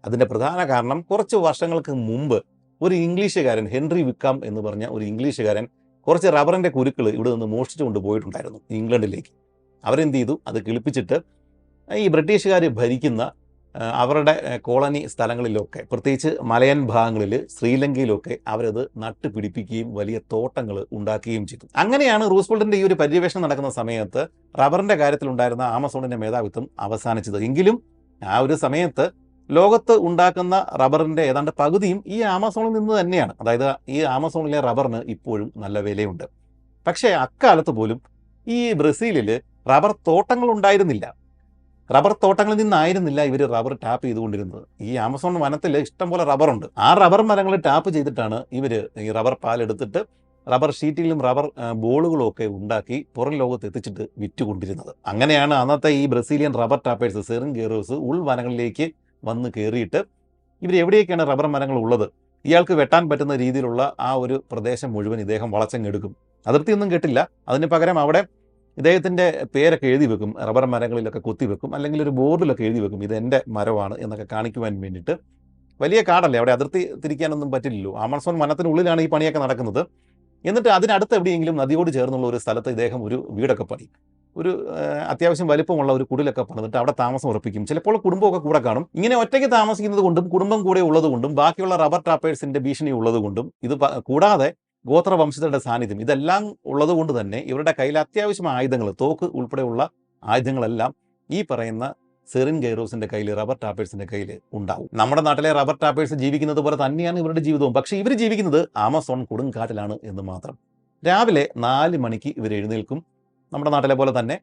അതിൻ്റെ പ്രധാന കാരണം കുറച്ച് വർഷങ്ങൾക്ക് മുമ്പ് ഒരു ഇംഗ്ലീഷുകാരൻ, ഹെൻറി വിക്കാം എന്ന് പറഞ്ഞ ഒരു ഇംഗ്ലീഷുകാരൻ കുറച്ച് റബ്ബറിൻ്റെ കുരുക്കൾ ഇവിടെ നിന്ന് മോഷ്ടിച്ചു കൊണ്ടുപോയിട്ടുണ്ടായിരുന്നു ഇംഗ്ലണ്ടിലേക്ക്. അവരെന്ത് ചെയ്തു, അത് കിളിപ്പിച്ചിട്ട് ഈ ബ്രിട്ടീഷുകാർ ഭരിക്കുന്ന അവരുടെ കോളനി സ്ഥലങ്ങളിലൊക്കെ, പ്രത്യേകിച്ച് മലയൻ ഭാഗങ്ങളിൽ, ശ്രീലങ്കയിലൊക്കെ അവരത് നട്ടുപിടിപ്പിക്കുകയും വലിയ തോട്ടങ്ങൾ ഉണ്ടാക്കുകയും ചെയ്തു. അങ്ങനെയാണ് റൂസ്വെൽറ്റിൻ്റെ ഈ ഒരു പര്യവേഷണം നടക്കുന്ന സമയത്ത് റബ്ബറിൻ്റെ കാര്യത്തിലുണ്ടായിരുന്ന ആമസോണിൻ്റെ മേധാവിത്വം അവസാനിച്ചത്. എങ്കിലും ആ ഒരു സമയത്ത് ലോകത്ത് ഉണ്ടാക്കുന്ന റബ്ബറിൻ്റെ ഏതാണ്ട് പകുതിയും ഈ ആമസോണിൽ നിന്ന് തന്നെയാണ്. അതായത് ഈ ആമസോണിലെ റബ്ബറിന് ഇപ്പോഴും നല്ല വിലയുണ്ട്. പക്ഷേ അക്കാലത്ത് പോലും ഈ ബ്രസീലിൽ റബ്ബർ തോട്ടങ്ങൾ ഉണ്ടായിരുന്നില്ല. റബ്ബർ തോട്ടങ്ങളിൽ നിന്നായിരുന്നില്ല ഇവർ റബ്ബർ ടാപ്പ് ചെയ്തുകൊണ്ടിരുന്നത്. ഈ ആമസോൺ വനത്തിൽ ഇഷ്ടംപോലെ റബ്ബറുണ്ട്. ആ റബ്ബർ മരങ്ങൾ ടാപ്പ് ചെയ്തിട്ടാണ് ഇവർ ഈ റബ്ബർ പാലെടുത്തിട്ട് റബ്ബർ ഷീറ്റിലും റബ്ബർ ബോളുകളും ഒക്കെ ഉണ്ടാക്കി പുറം ലോകത്ത് എത്തിച്ചിട്ട് വിറ്റുകൊണ്ടിരുന്നത്. അങ്ങനെയാണ് അന്നത്തെ ഈ ബ്രസീലിയൻ റബ്ബർ ടാപ്പേഴ്സ്, സെറിൻ ഗെയ്റോസ് ഉൾവനങ്ങളിലേക്ക് വന്ന് കയറിയിട്ട് ഇവർ എവിടെയൊക്കെയാണ് റബ്ബർ മരങ്ങൾ ഉള്ളത്, ഇയാൾക്ക് വെട്ടാൻ പറ്റുന്ന രീതിയിലുള്ള ആ ഒരു പ്രദേശം മുഴുവൻ ഇദ്ദേഹം വളച്ചെടുക്കും. അതിർത്തിയൊന്നും കെട്ടില്ല. അതിന് പകരം അവിടെ ഇദ്ദേഹത്തിൻ്റെ പേരൊക്കെ എഴുതി വെക്കും, റബ്ബർ മരങ്ങളിലൊക്കെ കുത്തിവെക്കും, അല്ലെങ്കിൽ ഒരു ബോർഡിലൊക്കെ എഴുതി വെക്കും, ഇത് എൻ്റെ മരമാണ് എന്നൊക്കെ കാണിക്കുവാൻ വേണ്ടിയിട്ട്. വലിയ കാടല്ലേ, അവിടെ അതിർത്തി തിരിക്കാനൊന്നും പറ്റില്ലല്ലോ. ആമസോൺ വനത്തിനുള്ളിലാണ് ഈ പണിയൊക്കെ നടക്കുന്നത്. എന്നിട്ട് അതിനടുത്ത് എവിടെയെങ്കിലും നദിയോട് ചേർന്നുള്ള ഒരു സ്ഥലത്ത് ഇദ്ദേഹം ഒരു വീടൊക്കെ പണി, ഒരു അത്യാവശ്യം വലിപ്പമുള്ള ഒരു കുടിലൊക്കെ പണിതിട്ട് അവിടെ താമസം ഉറപ്പിക്കും. ചിലപ്പോൾ കുടുംബമൊക്കെ കൂടെ കാണും. ഇങ്ങനെ ഒറ്റയ്ക്ക് താമസിക്കുന്നത് കൊണ്ടും കുടുംബം കൂടെ ഉള്ളത് കൊണ്ടും ബാക്കിയുള്ള റബ്ബർ ടാപ്പേഴ്സിൻ്റെ ഭീഷണി ഉള്ളത് കൊണ്ടും ഇത് കൂടാതെ ഗോത്രവംശജരുടെ സാന്നിധ്യം ഇതെല്ലാം ഉള്ളത് കൊണ്ട് തന്നെ ഇവരുടെ കയ്യിൽ അത്യാവശ്യം ആയുധങ്ങൾ, തോക്ക് ഉൾപ്പെടെയുള്ള ആയുധങ്ങളെല്ലാം ഈ പറയുന്ന സെറിൻ ഗെയ്റോസിൻ്റെ കയ്യിൽ, റബ്ബർ ടാപ്പേഴ്സിൻ്റെ കയ്യിൽ ഉണ്ടാവും. നമ്മുടെ നാട്ടിലെ റബ്ബർ ടാപ്പേഴ്സ് ജീവിക്കുന്നത് പോലെ തന്നെയാണ് ഇവരുടെ ജീവിതവും. പക്ഷേ ഇവർ ജീവിക്കുന്നത് ആമസോൺ കൊടുങ്കാട്ടിലാണ് എന്ന് മാത്രം. രാവിലെ 4 മണിക്ക് ഇവർ എഴുന്നേൽക്കും, നമ്മുടെ നാട്ടിലെ പോലെ തന്നെ.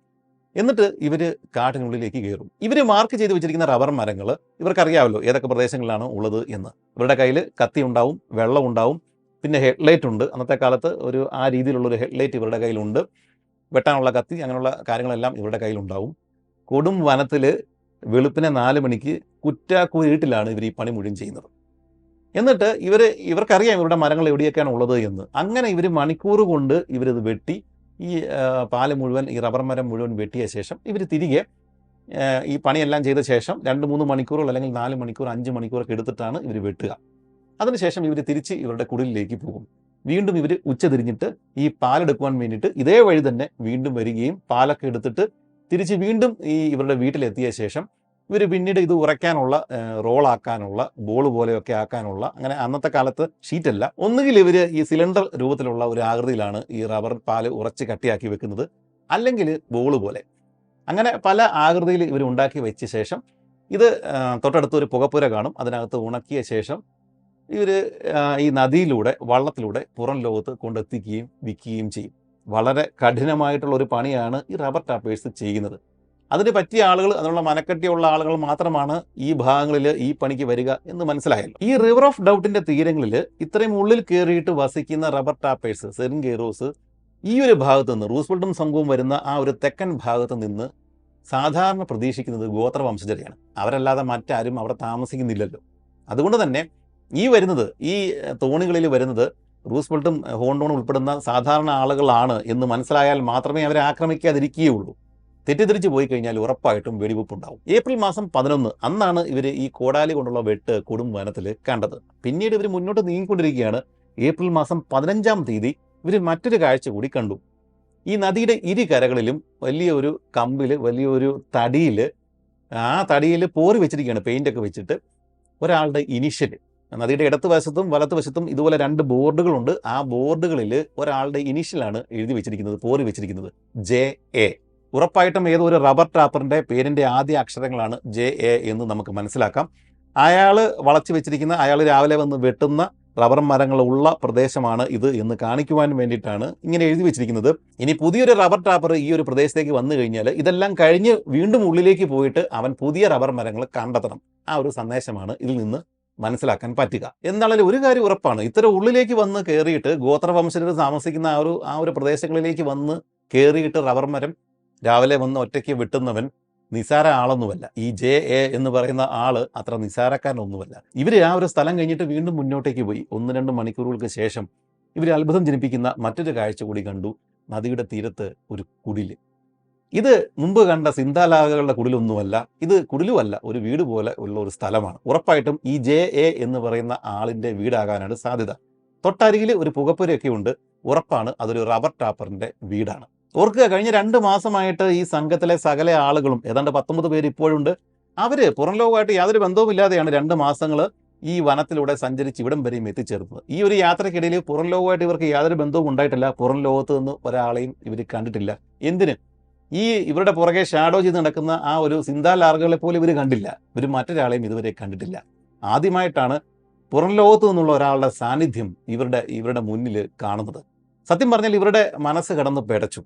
എന്നിട്ട് ഇവർ കാട്ടിനുള്ളിലേക്ക് കയറും. ഇവർ മാർക്ക് ചെയ്ത് വെച്ചിരിക്കുന്ന റബ്ബർ മരങ്ങൾ ഇവർക്കറിയാമല്ലോ ഏതൊക്കെ പ്രദേശങ്ങളിലാണ് ഉള്ളത് എന്ന്. ഇവരുടെ കയ്യിൽ കത്തി ഉണ്ടാവും, വെള്ളം ഉണ്ടാവും, പിന്നെ ഹെഡ്ലൈറ്റ് ഉണ്ട്. അന്നത്തെ കാലത്ത് ആ രീതിയിലുള്ളൊരു ഹെഡ്ലൈറ്റ് ഇവരുടെ കയ്യിലുണ്ട്. വെട്ടാനുള്ള കത്തി, അങ്ങനെയുള്ള കാര്യങ്ങളെല്ലാം ഇവരുടെ കയ്യിലുണ്ടാവും. കൊടും വനത്തിൽ വെളുപ്പിനെ 4 മണിക്ക് കുറ്റാക്കുരുട്ടിലാണ് ഇവർ ഈ പണി മുഴുവൻ ചെയ്യുന്നത്. എന്നിട്ട് ഇവർക്കറിയാം ഇവരുടെ മരങ്ങൾ എവിടെയൊക്കെയാണ് ഉള്ളത് എന്ന്. അങ്ങനെ ഇവർ മണിക്കൂർ കൊണ്ട് ഇവരിത് വെട്ടി ഈ പാല് മുഴുവൻ, ഈ റബ്ബർ മരം മുഴുവൻ വെട്ടിയ ശേഷം ഇവർ തിരികെ ഈ പണിയെല്ലാം ചെയ്ത ശേഷം 2-3 മണിക്കൂറോ അല്ലെങ്കിൽ 4 മണിക്കൂർ 5 മണിക്കൂറൊക്കെ എടുത്തിട്ടാണ് ഇവർ വെട്ടുക. അതിനുശേഷം ഇവർ തിരിച്ച് ഇവരുടെ കുടിലിലേക്ക് പോകും. വീണ്ടും ഇവർ ഉച്ചതിരിഞ്ഞിട്ട് ഈ പാലെടുക്കുവാൻ വേണ്ടിയിട്ട് ഇതേ വഴി തന്നെ വീണ്ടും വരികയും പാലൊക്കെ എടുത്തിട്ട് തിരിച്ച് വീണ്ടും ഈ ഇവരുടെ വീട്ടിലെത്തിയ ശേഷം ഇവർ പിന്നീട് ഇത് ഉറയ്ക്കാനുള്ള റോളാക്കാനുള്ള ബോൾ പോലെയൊക്കെ ആക്കാനുള്ള, അങ്ങനെ അന്നത്തെ കാലത്ത് ഷീറ്റല്ല, ഒന്നുകിൽ ഇവർ ഈ സിലിണ്ടർ രൂപത്തിലുള്ള ഒരു ആകൃതിയിലാണ് ഈ റബ്ബർ പാല് ഉറച്ച് കട്ടിയാക്കി വെക്കുന്നത്, അല്ലെങ്കിൽ ബോൾ പോലെ. അങ്ങനെ പല ആകൃതിയിൽ ഇവർ ഉണ്ടാക്കി വെച്ച ശേഷം ഇത് തൊട്ടടുത്തൊരു പുകപ്പുര കാണും. അതിനകത്ത് ഉണക്കിയ ശേഷം ഇവർ ഈ നദിയിലൂടെ, വള്ളത്തിലൂടെ പുറം ലോകത്ത് കൊണ്ടെത്തിക്കുകയും വിൽക്കുകയും ചെയ്യും. വളരെ കഠിനമായിട്ടുള്ള ഒരു പണിയാണ് ഈ റബ്ബർ ടാപ്പേഴ്സ് ചെയ്യുന്നത്. അതിന് പറ്റിയ ആളുകൾ, അതിനുള്ള മനക്കെട്ടിയുള്ള ആളുകൾ മാത്രമാണ് ഈ ഭാഗങ്ങളിൽ ഈ പണിക്ക് വരിക എന്ന് മനസ്സിലായല്ലോ. ഈ റിവർ ഓഫ് ഡൗട്ടിന്റെ തീരങ്ങളിൽ ഇത്രയും ഉള്ളിൽ കയറിയിട്ട് വസിക്കുന്ന റബ്ബർ ടാപ്പേഴ്സ്, സെറിൻഗേറോസ്, ഈ ഒരു ഭാഗത്ത് നിന്ന്, റൂസ്വെൽട്ടും സംഘവും വരുന്ന ആ ഒരു തെക്കൻ ഭാഗത്ത് നിന്ന് സാധാരണ പ്രതീക്ഷിക്കുന്നത് ഗോത്രവംശജരെയാണ്. അവരല്ലാതെ മറ്റാരും അവിടെ താമസിക്കുന്നില്ലല്ലോ. അതുകൊണ്ട് തന്നെ ഈ തോണികളിൽ വരുന്നത് റൂസ്വെൽട്ടും ഹോണ്ടോണും ഉൾപ്പെടുന്ന സാധാരണ ആളുകളാണ് എന്ന് മനസ്സിലായാൽ മാത്രമേ അവരെ ആക്രമിക്കാതിരിക്കുകയുള്ളൂ. തെറ്റിദ്ധരിച്ച് പോയി കഴിഞ്ഞാൽ ഉറപ്പായിട്ടും വെടിവെപ്പുണ്ടാവും. ഏപ്രിൽ മാസം 11 അന്നാണ് ഇവർ ഈ കോടാലി കൊണ്ടുള്ള വെട്ട് കൊടും വനത്തിൽ കണ്ടത്. പിന്നീട് ഇവർ മുന്നോട്ട് നീങ്ങിക്കൊണ്ടിരിക്കുകയാണ്. ഏപ്രിൽ മാസം 15-ാം തീയതി ഇവർ മറ്റൊരു കാഴ്ച കൂടി കണ്ടു. ഈ നദിയുടെ ഇരു കരകളിലും വലിയൊരു കമ്പിൽ, വലിയൊരു തടിയിൽ, ആ തടിയിൽ പോറി വെച്ചിരിക്കുകയാണ്, പെയിൻ്റൊക്കെ വെച്ചിട്ട്. ഒരാളുടെ ഇനിഷ്യൽ, നദിയുടെ ഇടത്ത് വശത്തും വലത്ത് വശത്തും ഇതുപോലെ 2 ബോർഡുകളുണ്ട്. ആ ബോർഡുകളിൽ ഒരാളുടെ ഇനിഷ്യലാണ് എഴുതി വെച്ചിരിക്കുന്നത്, പോറി വെച്ചിരിക്കുന്നത്, JA. ഉറപ്പായിട്ടും ഏതോ ഒരു റബ്ബർ ടാപ്പറിൻ്റെ പേരിൻ്റെ ആദ്യ അക്ഷരങ്ങളാണ് JA എന്ന് നമുക്ക് മനസ്സിലാക്കാം. അയാൾ വളച്ചു വെച്ചിരിക്കുന്ന, അയാൾ രാവിലെ വന്ന് വെട്ടുന്ന റബ്ബർ മരങ്ങളുള്ള പ്രദേശമാണ് ഇത് എന്ന് കാണിക്കുവാൻ വേണ്ടിയിട്ടാണ് ഇങ്ങനെ എഴുതി വെച്ചിരിക്കുന്നത്. ഇനി പുതിയൊരു റബ്ബർ ടാപ്പർ ഈ ഒരു പ്രദേശത്തേക്ക് വന്നു കഴിഞ്ഞാൽ ഇതെല്ലാം കഴിഞ്ഞ് വീണ്ടും ഉള്ളിലേക്ക് പോയിട്ട് അവൻ പുതിയ റബ്ബർ മരങ്ങൾ കണ്ടെത്തണം. ആ ഒരു സന്ദേശമാണ് ഇതിൽ നിന്ന് മനസ്സിലാക്കാൻ പറ്റുക. എന്നാലും ഒരു കാര്യം ഉറപ്പാണ്, ഇത്തരം ഉള്ളിലേക്ക് വന്ന് കയറിയിട്ട് ഗോത്രവംശജർ താമസിക്കുന്ന ആ ഒരു പ്രദേശങ്ങളിലേക്ക് വന്ന് കയറിയിട്ട് റബ്ബർ മരം രാവിലെ വന്ന് ഒറ്റയ്ക്ക് വെട്ടുന്നവൻ നിസാര ആളൊന്നുമല്ല. ഈ JA എന്ന് പറയുന്ന ആള് അത്ര നിസാരക്കാരനൊന്നുമല്ല. ഇവർ ആ ഒരു സ്ഥലം കഴിഞ്ഞിട്ട് വീണ്ടും മുന്നോട്ടേക്ക് പോയി. 1-2 മണിക്കൂറുകൾക്ക് ശേഷം ഇവർ അത്ഭുതം ജനിപ്പിക്കുന്ന മറ്റൊരു കാഴ്ച കൂടി കണ്ടു. നദിയുടെ തീരത്ത് ഒരു കുടിൽ. ഇത് മുമ്പ് കണ്ട സിന്താലാകളുടെ കുടിലൊന്നുമല്ല, ഇത് കുടിലുമല്ല, ഒരു വീട് പോലെ ഉള്ള ഒരു സ്ഥലമാണ്. ഉറപ്പായിട്ടും ഈ JA എന്ന് പറയുന്ന ആളിൻ്റെ വീടാകാനാണ് സാധ്യത. തൊട്ടരികിൽ ഒരു പുകപ്പുരയൊക്കെ ഉണ്ട്. ഉറപ്പാണ് അതൊരു റബ്ബർ ടാപ്പറിൻ്റെ വീടാണ്. ഓർക്കുക, കഴിഞ്ഞ 2 മാസമായിട്ട് ഈ സംഘത്തിലെ സകല ആളുകളും, ഏതാണ്ട് 19 പേര് ഇപ്പോഴുണ്ട്, അവർ പുറം ലോകമായിട്ട് യാതൊരു ബന്ധവുമില്ലാതെയാണ് 2 മാസങ്ങൾ ഈ വനത്തിലൂടെ സഞ്ചരിച്ച് ഇവിടം വരെയും എത്തിച്ചേർന്നത്. ഈ ഒരു യാത്രക്കിടയിൽ പുറം ലോകമായിട്ട് ഇവർക്ക് യാതൊരു ബന്ധവും ഉണ്ടായിട്ടില്ല. പുറം ലോകത്ത് നിന്ന് ഒരാളെയും ഇവർ കണ്ടിട്ടില്ല. എന്തിന്? ഇവരുടെ പുറകെ ഷാഡോ ചെയ്ത് നടക്കുന്ന ആ ഒരു സിന്താലാർഗുകളെ പോലെ ഇവർ കണ്ടില്ല. ഇവർ മറ്റൊരാളെയും ഇതുവരെ കണ്ടിട്ടില്ല. ആദ്യമായിട്ടാണ് പുറം ലോകത്ത് നിന്നുള്ള ഒരാളുടെ സാന്നിധ്യം ഇവരുടെ മുന്നിൽ കാണുന്നത്. സത്യം പറഞ്ഞാൽ ഇവരുടെ മനസ്സ് കിടന്ന് പിടച്ചു.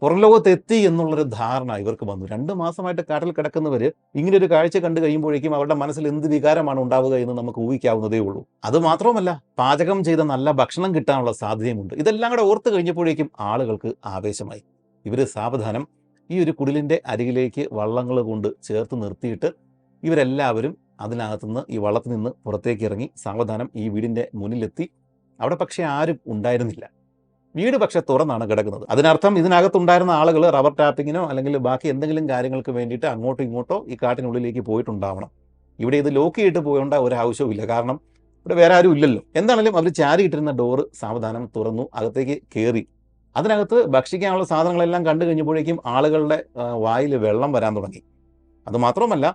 പുറം ലോകത്തെത്തി എന്നുള്ളൊരു ധാരണ ഇവർക്ക് വന്നു. 2 മാസമായിട്ട് കാട്ടിൽ കിടക്കുന്നവർ ഇങ്ങനെ ഒരു കാഴ്ച കണ്ടു കഴിയുമ്പോഴേക്കും അവരുടെ മനസ്സിൽ എന്ത് വികാരമാണ് ഉണ്ടാവുക എന്ന് നമുക്ക് ഊഹിക്കാവുന്നതേ ഉള്ളൂ. അതുമാത്രമല്ല, പാചകം ചെയ്ത നല്ല ഭക്ഷണം കിട്ടാനുള്ള സാധ്യതയുമുണ്ട്. ഇതെല്ലാം കൂടെ ഓർത്ത് കഴിഞ്ഞപ്പോഴേക്കും ആളുകൾക്ക് ആവേശമായി. ഇവർ സാവധാനം ഈ ഒരു കുടിലിൻ്റെ അരികിലേക്ക് വള്ളങ്ങൾ കൊണ്ട് ചേർത്ത് നിർത്തിയിട്ട് ഇവരെല്ലാവരും അതിനകത്തുനിന്ന്, ഈ വള്ളത്തിൽ നിന്ന് പുറത്തേക്ക് ഇറങ്ങി സാവധാനം ഈ വീടിൻ്റെ മുന്നിലെത്തി. അവിടെ പക്ഷേ ആരും ഉണ്ടായിരുന്നില്ല. വീട് പക്ഷെ തുറന്നാണ് കിടക്കുന്നത്. അതിനർത്ഥം ഇതിനകത്തുണ്ടായിരുന്ന ആളുകൾ റബ്ബർ ടാപ്പിങ്ങിനോ അല്ലെങ്കിൽ ബാക്കി എന്തെങ്കിലും കാര്യങ്ങൾക്ക് വേണ്ടിയിട്ട് അങ്ങോട്ടോ ഇങ്ങോട്ടോ ഈ കാട്ടിനുള്ളിലേക്ക് പോയിട്ടുണ്ടാവണം. ഇവിടെ ഇത് ലോക്ക് ചെയ്തിട്ട് പോകേണ്ട ഒരു ആവശ്യവുമില്ല, കാരണം ഇവിടെ വേറെ ആരും ഇല്ലല്ലോ. എന്താണെങ്കിലും അവർ ചാരിയിട്ടിരുന്ന ഡോറ് സാവധാനം തുറന്നു, അകത്തേക്ക് കയറി. അതിനകത്ത് ഭക്ഷിക്കാനുള്ള സാധനങ്ങളെല്ലാം കണ്ടു കഴിഞ്ഞപ്പോഴേക്കും ആളുകളുടെ വായിൽ വെള്ളം വരാൻ തുടങ്ങി. അതുമാത്രമല്ല,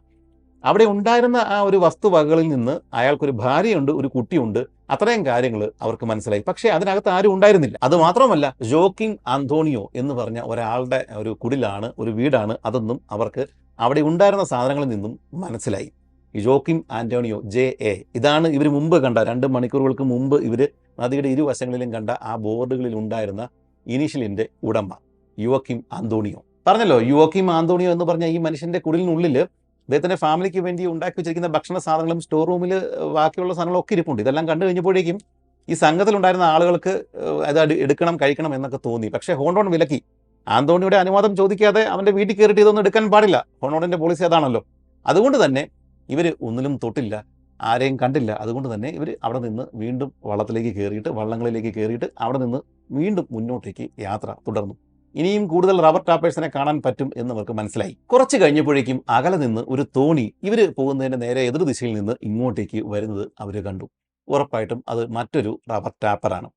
അവിടെ ഉണ്ടായിരുന്ന ആ ഒരു വസ്തുവകകളിൽ നിന്ന് അയാൾക്കൊരു ഭാര്യയുണ്ട്, ഒരു കുട്ടിയുണ്ട്, അത്രയും കാര്യങ്ങൾ അവർക്ക് മനസ്സിലായി. പക്ഷേ അതിനകത്ത് ആരും ഉണ്ടായിരുന്നില്ല. അതുമാത്രമല്ല, ജോക്കിം ആന്തോണിയോ എന്ന് പറഞ്ഞ ഒരാളുടെ ഒരു കുടിലാണ്, ഒരു വീടാണ് അതെന്നും അവർക്ക് അവിടെ ഉണ്ടായിരുന്ന സാധനങ്ങളിൽ നിന്നും മനസ്സിലായി. ഈ ജോക്കിം ആന്റോണിയോ, JA, ഇതാണ് ഇവർ മുമ്പ് കണ്ട, 2 മണിക്കൂറുകൾക്ക് മുമ്പ് ഇവർ നദിയുടെ ഇരുവശങ്ങളിലും കണ്ട ആ ബോർഡുകളിൽ ഉണ്ടായിരുന്ന ഇനീഷ്യലിൻ്റെ ഉടമ യുവക്കിം ആന്തോണിയോ. പറഞ്ഞല്ലോ, യുവക്കിം ആന്തോണിയോ എന്ന് പറഞ്ഞ ഈ മനുഷ്യൻ്റെ കുടിലിനുള്ളിൽ അദ്ദേഹത്തിൻ്റെ ഫാമിലിക്ക് വേണ്ടി ഉണ്ടാക്കി വെച്ചിരിക്കുന്ന ഭക്ഷണ സാധനങ്ങളും സ്റ്റോർ റൂമിൽ ബാക്കിയുള്ള സാധനങ്ങളും ഒക്കെ ഇരിപ്പുണ്ട്. ഇതെല്ലാം കണ്ടു കഴിഞ്ഞപ്പോഴേക്കും ഈ സംഘത്തിലുണ്ടായിരുന്ന ആളുകൾക്ക് അത് എടുക്കണം, കഴിക്കണം എന്നൊക്കെ തോന്നി. പക്ഷേ ഹോണ്ടോൺ വിലക്കി. ആന്തോണിയുടെ അനുവാദം ചോദിക്കാതെ അവൻ്റെ വീട്ടിൽ കയറിയിട്ട് ഇതൊന്നും എടുക്കാൻ പാടില്ല. ഹോണ്ടോണിൻ്റെ പോളിസി അതാണല്ലോ. അതുകൊണ്ട് തന്നെ ഇവർ ഒന്നിലും തൊട്ടില്ല, ആരെയും കണ്ടില്ല. അതുകൊണ്ട് തന്നെ ഇവർ അവിടെ നിന്ന് വീണ്ടും വള്ളങ്ങളിലേക്ക് കയറിയിട്ട് അവിടെ നിന്ന് വീണ്ടും മുന്നോട്ടേക്ക് യാത്ര തുടർന്നു. ഇനിയും കൂടുതൽ റബ്ബർ ടാപ്പേഴ്സിനെ കാണാൻ പറ്റും എന്നവർക്ക് മനസ്സിലായി. കുറച്ച് കഴിഞ്ഞപ്പോഴേക്കും അകലെ നിന്ന് ഒരു തോണി ഇവർ പോകുന്നതിൻ്റെ നേരെ എതിർദിശയിൽ നിന്ന് ഇങ്ങോട്ടേക്ക് വരുന്നത് അവർ കണ്ടു. ഉറപ്പായിട്ടും അത് മറ്റൊരു റബ്ബർ ടാപ്പറാണ്.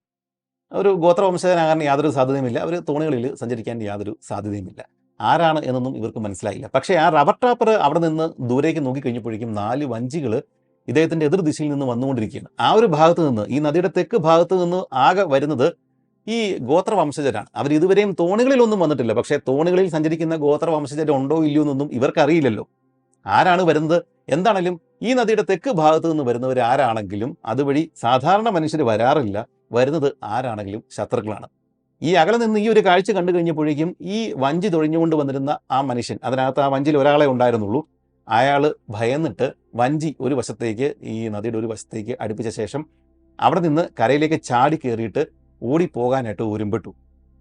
ഒരു ഗോത്രവംശജനാകാൻ യാതൊരു സാധ്യതയുമില്ല. അവർ തോണികളിൽ സഞ്ചരിക്കാൻ യാതൊരു സാധ്യതയുമില്ല. ആരാണ് എന്നൊന്നും ഇവർക്ക് മനസ്സിലായില്ല. പക്ഷേ ആ റബ്ബർ ടാപ്പർ അവിടെ നിന്ന് ദൂരേക്ക് നോക്കിക്കഴിഞ്ഞപ്പോഴേക്കും 4 വഞ്ചികൾ ഇദ്ദേഹത്തിൻ്റെ എതിർദിശയിൽ നിന്ന് വന്നുകൊണ്ടിരിക്കുകയാണ്. ആ ഒരു ഭാഗത്ത് നിന്ന്, ഈ നദിയുടെ തെക്ക് ഭാഗത്ത് നിന്ന് ആകെ വരുന്നത് ഈ ഗോത്രവംശജരാണ്. അവർ ഇതുവരെയും തോണികളിലൊന്നും വന്നിട്ടില്ല. പക്ഷേ തോണികളിൽ സഞ്ചരിക്കുന്ന ഗോത്രവംശജരുണ്ടോ ഇല്ലയോ എന്നൊന്നും ഇവർക്കറിയില്ലല്ലോ. ആരാണ് വരുന്നത്? എന്താണെങ്കിലും ഈ നദിയുടെ തെക്ക് ഭാഗത്ത് നിന്ന് വരുന്നവർ ആരാണെങ്കിലും അതുവഴി സാധാരണ മനുഷ്യർ വരാറില്ല. വരുന്നത് ആരാണെങ്കിലും ശത്രുക്കളാണ്. ഈ അകലെ നിന്ന് ഈ ഒരു കാഴ്ച കണ്ടു കഴിഞ്ഞപ്പോഴേക്കും ഈ വഞ്ചി തുഴഞ്ഞുകൊണ്ട് വന്നിരുന്ന ആ മനുഷ്യൻ, അതിനകത്ത് ആ വഞ്ചിയിൽ ഒരാളെ ഉണ്ടായിരുന്നുള്ളൂ, അയാൾ ഭയന്നിട്ട് വഞ്ചി ഒരു വശത്തേക്ക്, ഈ നദിയുടെ ഒരു വശത്തേക്ക് അടുപ്പിച്ച ശേഷം അവിടെ നിന്ന് കരയിലേക്ക് ചാടി കയറിയിട്ട് ഓടിപ്പോകാനായിട്ട് ഒരുമ്പെട്ടു.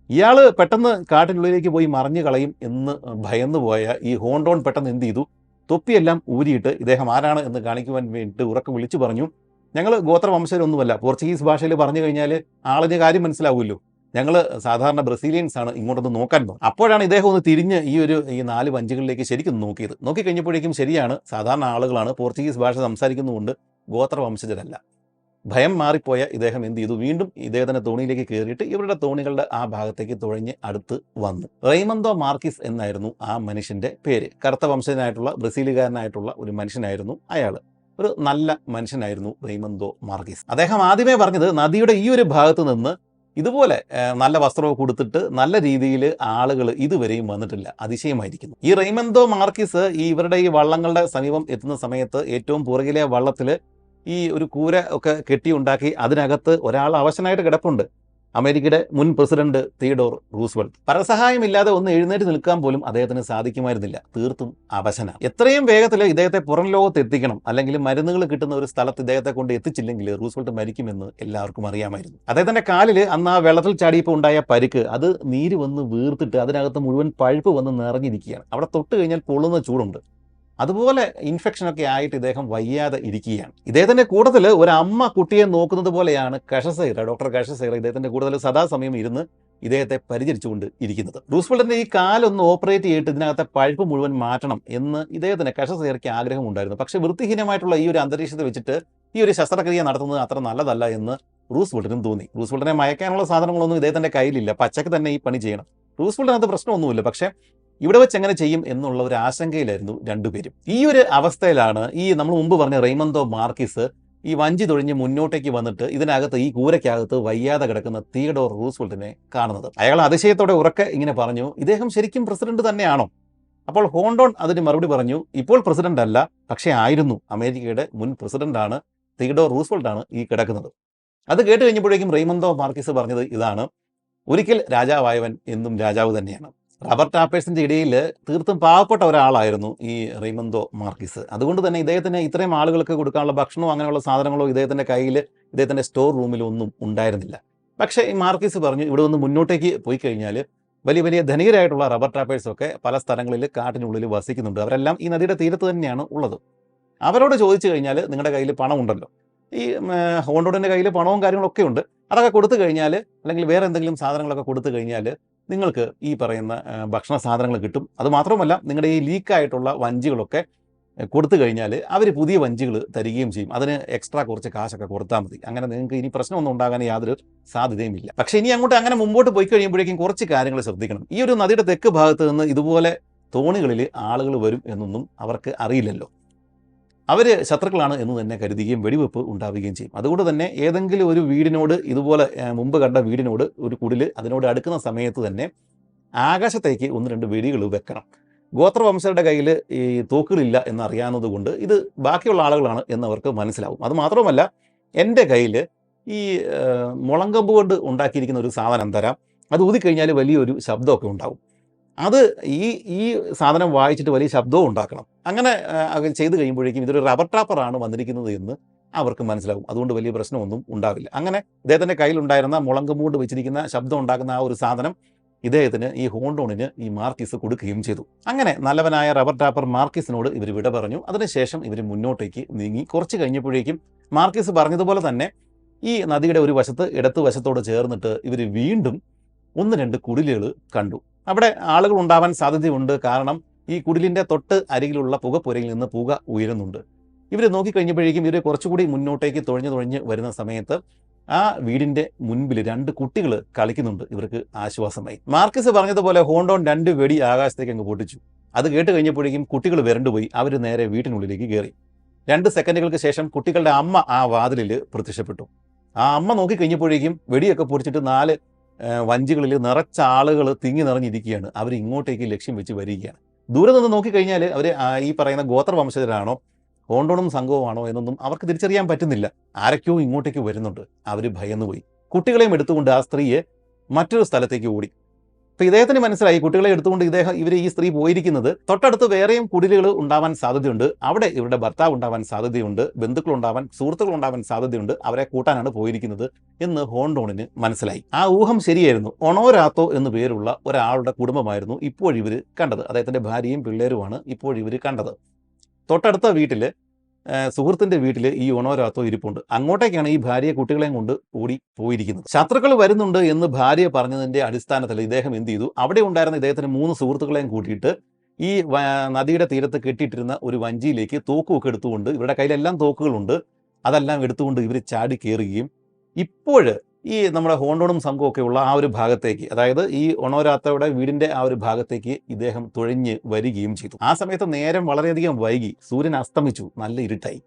ഇയാൾ പെട്ടെന്ന് കാട്ടിനുള്ളിലേക്ക് പോയി മറിഞ്ഞു കളയും എന്ന് ഭയന്നു പോയ ഈ ഹോണ്ടോൺ പെട്ടെന്ന് എന്ത് ചെയ്തു? തൊപ്പിയെല്ലാം ഊരിയിട്ട് ഇദ്ദേഹം ആരാണ് എന്ന് കാണിക്കുവാൻ വേണ്ടിയിട്ട് ഉറക്കെ വിളിച്ചു പറഞ്ഞു, ഞങ്ങൾ ഗോത്രവംശജരൊന്നുമല്ല. പോർച്ചുഗീസ് ഭാഷയിൽ പറഞ്ഞു കഴിഞ്ഞാൽ ആളിന് കാര്യം മനസ്സിലാവുമല്ലോ. ഞങ്ങൾ സാധാരണ ബ്രസീലിയൻസ് ആണ്, ഇങ്ങോട്ടൊന്ന് നോക്കാൻ പോകും. അപ്പോഴാണ് ഇദ്ദേഹം ഒന്ന് തിരിഞ്ഞ് ഈ 4 വഞ്ചികളിലേക്ക് ശരിക്കും നോക്കിയത്. നോക്കിക്കഴിഞ്ഞപ്പോഴേക്കും ശരിയാണ്, സാധാരണ ആളുകളാണ്, പോർച്ചുഗീസ് ഭാഷ സംസാരിക്കുന്നതുകൊണ്ട് ഗോത്രവംശജരല്ല. ഭയം മാറിപ്പോയ ഇദ്ദേഹം എന്ത് ചെയ്തു? വീണ്ടും ഇദ്ദേഹത്തിൻ്റെ തോണിയിലേക്ക് കയറിയിട്ട് ഇവരുടെ തോണികളുടെ ആ ഭാഗത്തേക്ക് തുഴഞ്ഞ് അടുത്ത് വന്നു. റെയ്മന്തോ മാർക്കിസ് എന്നായിരുന്നു ആ മനുഷ്യൻ്റെ പേര്. കറുത്ത വംശജനായിട്ടുള്ള ബ്രസീലുകാരനായിട്ടുള്ള ഒരു മനുഷ്യനായിരുന്നു അയാൾ. ഒരു നല്ല മനുഷ്യനായിരുന്നു റെയ്മന്തോ മാർക്കിസ്. അദ്ദേഹം ആദ്യമേ പറഞ്ഞത് നദിയുടെ ഈ ഒരു ഭാഗത്ത് നിന്ന് ഇതുപോലെ നല്ല വസ്ത്രമൊക്കെ കൊടുത്തിട്ട് നല്ല രീതിയിൽ ആളുകൾ ഇതുവരെയും വന്നിട്ടില്ല. അതിശയമായിരിക്കുന്നു. ഈ റെയ്മന്തോ മാർക്കിസ് ഇവരുടെ ഈ വള്ളങ്ങളുടെ സമീപം എത്തുന്ന സമയത്ത് ഏറ്റവും പുറകിലെ വള്ളത്തിൽ ഈ ഒരു കൂര ഒക്കെ കെട്ടിയുണ്ടാക്കി അതിനകത്ത് ഒരാൾ അവശനായിട്ട് കിടപ്പുണ്ട്. അമേരിക്കയുടെ മുൻ പ്രസിഡന്റ് തിയഡോർ റൂസ്വെൽറ്റ്. പരസഹായമില്ലാതെ ഒന്ന് എഴുന്നേറ്റ് നിൽക്കാൻ പോലും അദ്ദേഹത്തിന് സാധിക്കുമായിരുന്നില്ല. തീർത്തും അവശനാണ്. എത്രയും വേഗത്തിൽ ഇദ്ദേഹത്തെ പുറം ലോകത്ത് എത്തിക്കണം, അല്ലെങ്കിൽ മരുന്നുകൾ കിട്ടുന്ന ഒരു സ്ഥലത്ത് ഇദ്ദേഹത്തെ കൊണ്ട് എത്തിച്ചില്ലെങ്കിൽ റൂസ്വെൽറ്റ് മരിക്കുമെന്ന് എല്ലാവർക്കും അറിയാമായിരുന്നു. അദ്ദേഹത്തിന്റെ കാലിൽ അന്ന് ആ വെള്ളത്തിൽ ചാടിയപ്പോൾ ഉണ്ടായ പരിക്ക്, അത് നീര് വന്ന് വീർത്തിട്ട് അതിനകത്ത് മുഴുവൻ പഴുപ്പ് വന്ന് നിറഞ്ഞിരിക്കുകയാണ്. അവിടെ തൊട്ട് കഴിഞ്ഞാൽ പൊള്ളുന്ന ചൂടുണ്ട്. അതുപോലെ ഇൻഫെക്ഷനൊക്കെ ആയിട്ട് ഇദ്ദേഹം വയ്യാതെ ഇരിക്കുകയാണ്. ഇദ്ദേഹത്തിൻ്റെ കൂട്ടത്തിൽ ഒരു അമ്മ കുട്ടിയെ നോക്കുന്നത് പോലെയാണ് കഷസൈറ, ഡോക്ടർ കഷസൈറ ഇദ്ദേഹത്തിൻ്റെ കൂട്ടത്തിൽ സദാസമയം ഇരുന്ന് ഇദ്ദേഹത്തെ പരിചരിച്ചുകൊണ്ട് ഇരിക്കുന്നത്. റൂസ്വെൽറ്റിൻ്റെ ഈ കാലൊന്ന് ഓപ്പറേറ്റ് ചെയ്തിട്ട് ഇതിനകത്തെ പഴുപ്പ് മുഴുവൻ മാറ്റണം എന്ന് ഇദ്ദേഹത്തിന് കഷസൈറയ്ക്ക് ആഗ്രഹമുണ്ടായിരുന്നു. പക്ഷേ വൃത്തിഹീനമായിട്ടുള്ള ഈ ഒരു അന്തരീക്ഷത്തെ വെച്ചിട്ട് ഈ ഒരു ശസ്ത്രക്രിയ നടത്തുന്നത് അത്ര നല്ലതല്ല എന്ന് റൂസ്വെൽറ്റിനും തോന്നി. റൂസ്വെൽറ്റിനെ മയക്കാനുള്ള സാധനങ്ങളൊന്നും ഇദ്ദേഹത്തിൻ്റെ കയ്യിലില്ല. പച്ചക്ക് തന്നെ ഈ പണി ചെയ്യണം. റൂസ്വെൽറ്റിനകത്ത് പ്രശ്നമൊന്നുമില്ല. പക്ഷേ ഇവിടെ വെച്ച് എങ്ങനെ ചെയ്യും എന്നുള്ള ഒരു ആശങ്കയിലായിരുന്നു രണ്ടുപേരും. ഈ ഒരു അവസ്ഥയിലാണ് നമ്മൾ മുമ്പ് പറഞ്ഞ റെയ്മന്തോ മാർക്കിസ് ഈ വഞ്ചി തുഴഞ്ഞ് മുന്നോട്ടേക്ക് വന്നിട്ട് ഇതിനകത്ത്, ഈ കൂരയ്ക്കകത്ത് വയ്യാതെ കിടക്കുന്ന തിയഡോർ റൂസ്വെൽറ്റിനെ കാണുന്നത്. അയാൾ അതിശയത്തോടെ ഉറക്കെ ഇങ്ങനെ പറഞ്ഞു, ഇദ്ദേഹം ശരിക്കും പ്രസിഡന്റ് തന്നെയാണോ? അപ്പോൾ ഹോണ്ടോൺ അതിന് മറുപടി പറഞ്ഞു, ഇപ്പോൾ പ്രസിഡന്റ് അല്ല, പക്ഷേ ആയിരുന്നു. അമേരിക്കയുടെ മുൻ പ്രസിഡന്റാണ്, തിയഡോർ റൂസ്വെൽറ്റാണ് ഈ കിടക്കുന്നത്. അത് കേട്ട് കഴിഞ്ഞപ്പോഴേക്കും റെയ്മന്തോ മാർക്കിസ് പറഞ്ഞത് ഇതാണ്, ഒരിക്കൽ രാജാവായവൻ എന്നും രാജാവ് തന്നെയാണ്. റബ്ബർ ടാപ്പേഴ്സിൻ്റെ ഇടയിൽ തീർത്തും പാവപ്പെട്ട ഒരാളായിരുന്നു ഈ റെയ്മന്തോ മാർക്കിസ്. അതുകൊണ്ട് തന്നെ ഇദ്ദേഹത്തിന് ഇത്രയും ആളുകൾക്ക് കൊടുക്കാനുള്ള ഭക്ഷണമോ അങ്ങനെയുള്ള സാധനങ്ങളോ ഇദ്ദേഹത്തിൻ്റെ കയ്യിൽ, ഇദ്ദേഹത്തിൻ്റെ സ്റ്റോർ റൂമിലൊന്നും ഉണ്ടായിരുന്നില്ല. പക്ഷേ ഈ മാർക്കിസ് പറഞ്ഞു, ഇവിടെ ഒന്ന് മുന്നോട്ടേക്ക് പോയി കഴിഞ്ഞാൽ വലിയ വലിയ ധനികരായിട്ടുള്ള റബ്ബർ ടാപ്പേഴ്സൊക്കെ പല സ്ഥലങ്ങളിൽ കാട്ടിനുള്ളിൽ വസിക്കുന്നുണ്ട്. അവരെല്ലാം ഈ നദിയുടെ തീരത്ത് തന്നെയാണ് ഉള്ളത്. അവരോട് ചോദിച്ചു കഴിഞ്ഞാൽ നിങ്ങളുടെ കയ്യിൽ പണമുണ്ടല്ലോ, ഈ ഹോണ്ടോണിൻ്റെ കയ്യിൽ പണവും കാര്യങ്ങളൊക്കെ ഉണ്ട്, അതൊക്കെ കൊടുത്തു കഴിഞ്ഞാൽ, അല്ലെങ്കിൽ വേറെ എന്തെങ്കിലും സാധനങ്ങളൊക്കെ കൊടുത്തു കഴിഞ്ഞാൽ നിങ്ങൾക്ക് ഈ പറയുന്ന ഭക്ഷണ സാധനങ്ങൾ കിട്ടും. അതുമാത്രമല്ല, നിങ്ങളുടെ ഈ ലീക്കായിട്ടുള്ള വഞ്ചികളൊക്കെ കൊടുത്തു കഴിഞ്ഞാൽ അവർ പുതിയ വഞ്ചികൾ തരികയും ചെയ്യും. അതിന് എക്സ്ട്രാ കുറച്ച് കാശൊക്കെ കൊടുത്താൽ മതി. അങ്ങനെ നിങ്ങൾക്ക് ഇനി പ്രശ്നമൊന്നും ഉണ്ടാകാൻ യാതൊരു സാധ്യതയുമില്ല. പക്ഷേ ഇനി അങ്ങോട്ട് അങ്ങനെ മുമ്പോട്ട് പോയി കഴിയുമ്പോഴേക്കും കുറച്ച് കാര്യങ്ങൾ ശ്രദ്ധിക്കണം. ഈ ഒരു നദിയുടെ തെക്ക് ഭാഗത്ത് നിന്ന് ഇതുപോലെ തോണികളിൽ ആളുകൾ വരും എന്നൊന്നും അവർക്ക് അറിയില്ലല്ലോ. അവർ ശത്രുക്കളാണ് എന്ന് തന്നെ കരുതുകയും വെടിവെപ്പ് ഉണ്ടാവുകയും ചെയ്യും. അതുകൊണ്ട് തന്നെ ഏതെങ്കിലും ഒരു വീടിനോട്, ഇതുപോലെ മുമ്പ് കണ്ട വീടിനോട് ഒരു കുടിൽ അതിനോട് അടുക്കുന്ന സമയത്ത് തന്നെ ആകാശത്തേക്ക് 1-2 വെടികൾ വെക്കണം. ഗോത്രവംശരുടെ കയ്യിൽ ഈ തോക്കുകളില്ല എന്നറിയാവുന്നത് കൊണ്ട് ഇത് ബാക്കിയുള്ള ആളുകളാണ് എന്നവർക്ക് മനസ്സിലാവും. അതുമാത്രമല്ല, എൻ്റെ കയ്യിൽ ഈ മുളങ്കമ്പ് കൊണ്ട് ഉണ്ടാക്കിയിരിക്കുന്ന ഒരു സാധനം തരാം, അത് ഊതിക്കഴിഞ്ഞാൽ വലിയൊരു ശബ്ദമൊക്കെ ഉണ്ടാവും. അത് ഈ സാധനം വായിച്ചിട്ട് വലിയ ശബ്ദവും ഉണ്ടാക്കണം. അങ്ങനെ ചെയ്ത് കഴിയുമ്പോഴേക്കും ഇതൊരു റബ്ബർ ടാപ്പറാണ് വന്നിരിക്കുന്നത് എന്ന് അവർക്ക് മനസ്സിലാവും. അതുകൊണ്ട് വലിയ പ്രശ്നമൊന്നും ഉണ്ടാവില്ല. അങ്ങനെ ഇദ്ദേഹത്തിൻ്റെ കയ്യിലുണ്ടായിരുന്ന മുളങ്കമ്പ് കൊണ്ട് വെച്ചിരിക്കുന്ന ശബ്ദം ഉണ്ടാക്കുന്ന ആ ഒരു സാധനം ഇദ്ദേഹത്തിന്, ഈ ഹോണ്ടോണിന് ഈ മാർക്കിസ് കൊടുക്കുകയും ചെയ്തു. അങ്ങനെ നല്ലവനായ റബ്ബർ ടാപ്പർ മാർക്കിസിനോട് ഇവർ വിട പറഞ്ഞു. അതിനുശേഷം ഇവർ മുന്നോട്ടേക്ക് നീങ്ങി. കുറച്ച് കഴിഞ്ഞപ്പോഴേക്കും മാർക്കിസ് പറഞ്ഞതുപോലെ തന്നെ ഈ നദിയുടെ ഒരു വശത്ത് ഇടത്ത് വശത്തോട് ചേർന്നിട്ട് ഇവർ വീണ്ടും 1-2 കുടിലുകൾ കണ്ടു. അവിടെ ആളുകൾ ഉണ്ടാവാൻ സാധ്യതയുണ്ട്. കാരണം ഈ കുടിലിൻ്റെ തൊട്ട് അരികിലുള്ള പുകപ്പുരയിൽ നിന്ന് പുക ഉയരുന്നുണ്ട്. ഇവർ നോക്കിക്കഴിഞ്ഞപ്പോഴേക്കും ഇവർ കുറച്ചുകൂടി മുന്നോട്ടേക്ക് തുഴഞ്ഞ് വരുന്ന സമയത്ത് ആ വീടിൻ്റെ മുൻപിൽ 2 കുട്ടികൾ കളിക്കുന്നുണ്ട്. ഇവർക്ക് ആശ്വാസമായി. മാർക്കസ് പറഞ്ഞതുപോലെ ഹോണ്ടോൺ 2 വെടി ആകാശത്തേക്ക് അങ്ങ് പൊട്ടിച്ചു. അത് കേട്ട് കഴിഞ്ഞപ്പോഴേക്കും കുട്ടികൾ വിരണ്ടുപോയി. അവർ നേരെ വീട്ടിനുള്ളിലേക്ക് കയറി. 2 സെക്കൻഡുകൾക്ക് ശേഷം കുട്ടികളുടെ അമ്മ ആ വാതിലിൽ പ്രത്യക്ഷപ്പെട്ടു. ആ അമ്മ നോക്കിക്കഴിഞ്ഞപ്പോഴേക്കും വെടിയൊക്കെ പൊടിച്ചിട്ട് 4 വഞ്ചികളിൽ നിറച്ച ആളുകൾ തിങ്ങി നിറഞ്ഞിരിക്കുകയാണ്. അവർ ഇങ്ങോട്ടേക്ക് ലക്ഷ്യം വെച്ച് വരികയാണ്. ദൂരെ നിന്ന് നോക്കിക്കഴിഞ്ഞാൽ അവർ ഈ പറയുന്ന ഗോത്രവംശജരാണോ ഹോണ്ടോണും സംഘവുമാണോ എന്നൊന്നും അവർക്ക് തിരിച്ചറിയാൻ പറ്റുന്നില്ല. ആരൊക്കെയോ ഇങ്ങോട്ടേക്ക് വരുന്നുണ്ട്. അവർ ഭയന്നുപോയി. കുട്ടികളെയും എടുത്തുകൊണ്ട് ആ സ്ത്രീയെ മറ്റൊരു സ്ഥലത്തേക്ക് ഓടി. അപ്പോൾ ഇദ്ദേഹത്തിന് മനസ്സിലായി കുട്ടികളെ എടുത്തുകൊണ്ട് ഈ സ്ത്രീ പോയിരിക്കുന്നത് തൊട്ടടുത്ത് വേറെയും കുടിലുകൾ ഉണ്ടാവാൻ സാധ്യതയുണ്ട്. അവിടെ ഇവരുടെ ഭർത്താവ് ഉണ്ടാവാൻ സാധ്യതയുണ്ട്, ബന്ധുക്കളുണ്ടാവാൻ, സുഹൃത്തുക്കളുണ്ടാവാൻ സാധ്യതയുണ്ട്. അവരെ കൂട്ടാനാണ് പോയിരിക്കുന്നത് എന്ന് ഹോണ്ടോണിന് മനസ്സിലായി. ആ ഊഹം ശരിയായിരുന്നു. ഒണോരാത്തോ എന്നു പേരുള്ള ഒരാളുടെ കുടുംബമായിരുന്നു ഇപ്പോഴിവർ കണ്ടത്. അദ്ദേഹത്തിൻ്റെ ഭാര്യയും പിള്ളേരുമാണ് ഇപ്പോഴിവർ കണ്ടത്. തൊട്ടടുത്ത വീട്ടിൽ സുഹൃത്തിൻ്റെ വീട്ടിൽ ഈ ഒണോരാത്തോ ഇരിപ്പുണ്ട്. അങ്ങോട്ടേക്കാണ് ഈ ഭാര്യ കുട്ടികളെയും കൊണ്ട് ഓടി പോയിരിക്കുന്നത്. ശത്രുക്കൾ വരുന്നുണ്ട് എന്ന് ഭാര്യ പറഞ്ഞതിൻ്റെ അടിസ്ഥാനത്തിൽ ഇദ്ദേഹം എന്ത് ചെയ്തു? അവിടെ ഉണ്ടായിരുന്ന ഇദ്ദേഹത്തിന് 3 സുഹൃത്തുക്കളെയും കൂട്ടിയിട്ട് ഈ നദിയുടെ തീരത്ത് കെട്ടിയിട്ടിരുന്ന ഒരു വഞ്ചിയിലേക്ക് തോക്കുമൊക്കെ എടുത്തുകൊണ്ട്, ഇവരുടെ കയ്യിലെല്ലാം തോക്കുകളുണ്ട്, അതെല്ലാം എടുത്തുകൊണ്ട് ഇവർ ചാടി കയറുകയും ഇപ്പോൾ ഈ നമ്മുടെ ഹോണ്ടോണും സംഘമൊക്കെ ഉള്ള ആ ഒരു ഭാഗത്തേക്ക്, അതായത് ഈ ഒണോരാത്തയുടെ വീടിൻ്റെ ആ ഒരു ഭാഗത്തേക്ക് ഇദ്ദേഹം തുഴഞ്ഞ് വരികയും ചെയ്തു. ആ സമയത്ത് നേരം വളരെയധികം വൈകി. സൂര്യൻ അസ്തമിച്ചു. നല്ല ഇരുട്ടായി.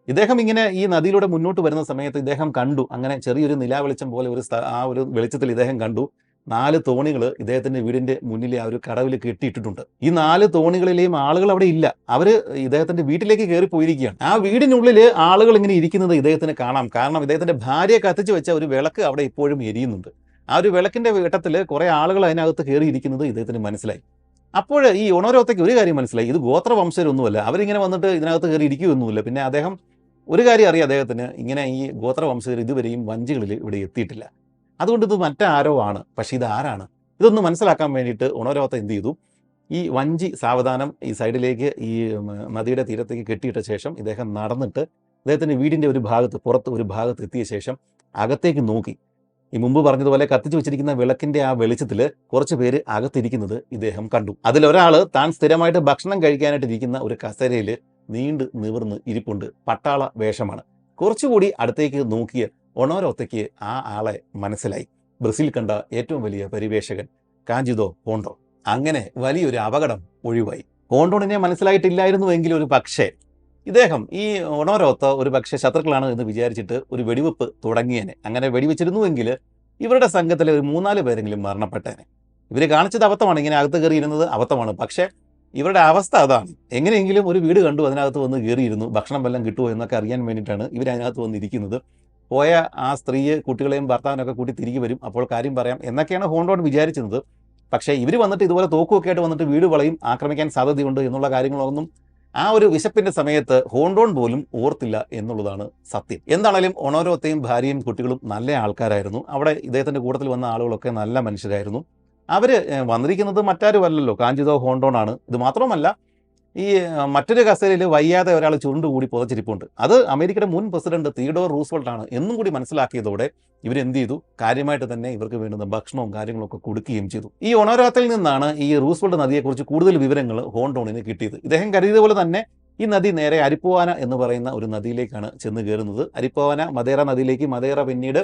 ഇദ്ദേഹം ഇങ്ങനെ ഈ നദിയിലൂടെ മുന്നോട്ട് വരുന്ന സമയത്ത് ഇദ്ദേഹം കണ്ടു, അങ്ങനെ ചെറിയൊരു നിലാവെളിച്ചം പോലെ ആ ഒരു വെളിച്ചത്തിൽ ഇദ്ദേഹം കണ്ടു 4 തോണികൾ ഇദ്ദേഹത്തിൻ്റെ വീടിൻ്റെ മുന്നിലെ ആ ഒരു കടവിൽ കെട്ടിയിട്ടിട്ടുണ്ട്. ഈ 4 തോണികളിലെയും ആളുകൾ അവിടെ ഇല്ല. അവർ ഇദ്ദേഹത്തിൻ്റെ വീട്ടിലേക്ക് കയറി പോയിരിക്കുകയാണ്. ആ വീടിനുള്ളിൽ ആളുകൾ ഇങ്ങനെ ഇരിക്കുന്നത് ഇദ്ദേഹത്തിന് കാണാം. കാരണം ഇദ്ദേഹത്തിൻ്റെ ഭാര്യ കത്തിച്ച് വെച്ച ഒരു വിളക്ക് അവിടെ ഇപ്പോഴും എരിയുന്നുണ്ട്. ആ ഒരു വിളക്കിൻ്റെ വെട്ടത്തിൽ കുറേ ആളുകൾ അതിനകത്ത് കയറിയിരിക്കുന്നത് ഇദ്ദേഹത്തിന് മനസ്സിലായി. അപ്പോൾ ഈ ഒണോരോത്തയ്ക്ക് ഒരു കാര്യം മനസ്സിലായി, ഇത് ഗോത്രവംശരൊന്നുമല്ല. അവരിങ്ങനെ വന്നിട്ട് ഇതിനകത്ത് കയറി ഇരിക്കുകയൊന്നുമില്ല. പിന്നെ അദ്ദേഹം ഒരു കാര്യം അറിയാം, അദ്ദേഹത്തിന് ഇങ്ങനെ ഈ ഗോത്രവംശജർ ഇതുവരെയും വഞ്ചികളിൽ ഇവിടെ എത്തിയിട്ടില്ല. അതുകൊണ്ട് ഇത് മറ്റാരോ ആണ്. പക്ഷേ ഇത് ആരാണ്? ഇതൊന്ന് മനസ്സിലാക്കാൻ വേണ്ടിയിട്ട് ഒണോരോത്ത എന്ത് ചെയ്തു? ഈ വഞ്ചി സാവധാനം ഈ സൈഡിലേക്ക് ഈ നദിയുടെ തീരത്തേക്ക് കെട്ടിയിട്ട ശേഷം ഇദ്ദേഹം നടന്നിട്ട് ഇദ്ദേഹത്തിൻ്റെ വീടിൻ്റെ ഒരു ഭാഗത്ത്, പുറത്ത് ഒരു ഭാഗത്ത് എത്തിയ ശേഷം അകത്തേക്ക് നോക്കി. ഈ മുമ്പ് പറഞ്ഞതുപോലെ കത്തിച്ചു വെച്ചിരിക്കുന്ന വിളക്കിൻ്റെ ആ വെളിച്ചത്തിൽ കുറച്ച് പേര് അകത്തിരിക്കുന്നത് ഇദ്ദേഹം കണ്ടു. അതിലൊരാൾ താൻ സ്ഥിരമായിട്ട് ഭക്ഷണം കഴിക്കാനായിട്ട് ഇരിക്കുന്ന ഒരു കസേരയിൽ നീണ്ട് നിവർന്ന് ഇരിപ്പുണ്ട്. പട്ടാള വേഷമാണ്. കുറച്ചുകൂടി അടുത്തേക്ക് നോക്കിയ ഒണോരോത്തയ്ക്ക് ആ ആളെ മനസ്സിലായി. ബ്രസീൽ കണ്ട ഏറ്റവും വലിയ പരിവേഷകൻ കാഞ്ചിതോ ഹോണ്ടോ. അങ്ങനെ വലിയൊരു അപകടം ഒഴിവായി. ഹോണ്ടോണിനെ മനസ്സിലായിട്ടില്ലായിരുന്നുവെങ്കിൽ ഒരു പക്ഷേ ഇദ്ദേഹം ഈ ഒണോരോത്ത ഒരു പക്ഷേ ശത്രുക്കളാണ് എന്ന് വിചാരിച്ചിട്ട് ഒരു വെടിവെപ്പ് തുടങ്ങിയേനെ. അങ്ങനെ വെടിവെച്ചിരുന്നുവെങ്കിൽ ഇവരുടെ സംഘത്തിലെ ഒരു 3-4 പേരെങ്കിലും മരണപ്പെട്ടേനെ. ഇവർ കാണിച്ചത് അബദ്ധമാണ്. ഇങ്ങനെ അകത്ത് കയറിയിരുന്നത് അബദ്ധമാണ്. പക്ഷേ ഇവരുടെ അവസ്ഥ അതാണ്. എങ്ങനെയെങ്കിലും ഒരു വീട് കണ്ടു, അതിനകത്ത് വന്ന് കയറിയിരുന്നു. ഭക്ഷണം വല്ലതും കിട്ടുമോ എന്നൊക്കെ അറിയാൻ വേണ്ടിയിട്ടാണ് ഇവരതിനകത്ത് വന്നിരിക്കുന്നത്. പോയ ആ സ്ത്രീയെ കുട്ടികളെയും ഭർത്താവിനൊക്കെ കൂട്ടി തിരികെ വരും, അപ്പോൾ കാര്യം പറയാം എന്നൊക്കെയാണ് ഹോണ്ടോൺ വിചാരിച്ചിരുന്നത്. പക്ഷേ ഇവർ വന്നിട്ട് ഇതുപോലെ തോക്കുമൊക്കെ ആയിട്ട് വന്നിട്ട് വീട് വളയും, ആക്രമിക്കാൻ സാധ്യതയുണ്ട് എന്നുള്ള കാര്യങ്ങളൊന്നും ആ ഒരു വിശപ്പിൻ്റെ സമയത്ത് ഹോണ്ടോൺ പോലും ഓർത്തില്ല എന്നുള്ളതാണ് സത്യം. എന്താണെങ്കിലും ഒണോരോത്തയും ഭാര്യയും കുട്ടികളും നല്ല ആൾക്കാരായിരുന്നു. അവിടെ ഇദ്ദേഹത്തിൻ്റെ കൂട്ടത്തിൽ വന്ന ആളുകളൊക്കെ നല്ല മനുഷ്യരായിരുന്നു. അവർ വന്നിരിക്കുന്നത് മറ്റാരുമല്ലല്ലോ, കാഞ്ചിതോ ഹോണ്ടോൺ ആണ്. ഇത് മാത്രമല്ല, ഈ മറ്റൊരു കസേരയിൽ വയ്യാതെ ഒരാൾ ചുരുണ്ടുകൂടി പുതച്ചിരിപ്പുണ്ട്. അത് അമേരിക്കയുടെ മുൻ പ്രസിഡന്റ് തിയഡോർ റൂസ്വെൽറ്റ് ആണ് എന്നും കൂടി മനസ്സിലാക്കിയതോടെ ഇവരെന്ത് ചെയ്തു? കാര്യമായിട്ട് തന്നെ ഇവർക്ക് വേണ്ടുന്ന ഭക്ഷണവും കാര്യങ്ങളൊക്കെ കൊടുക്കുകയും ചെയ്തു. ഈ ഒണോരാത്തിൽ നിന്നാണ് ഈ റൂസ്വെൽറ്റ് നദിയെക്കുറിച്ച് കൂടുതൽ വിവരങ്ങൾ ഹോണ്ടോണിന് കിട്ടിയത്. ഇദ്ദേഹം കരുതിയ പോലെ തന്നെ ഈ നദി നേരെ അരിപ്പോവാന എന്ന് പറയുന്ന ഒരു നദിയിലേക്കാണ് ചെന്ന് കയറുന്നത്. അരിപ്പോവാന മദേറ നദിയിലേക്ക്, മദേറ പിന്നീട്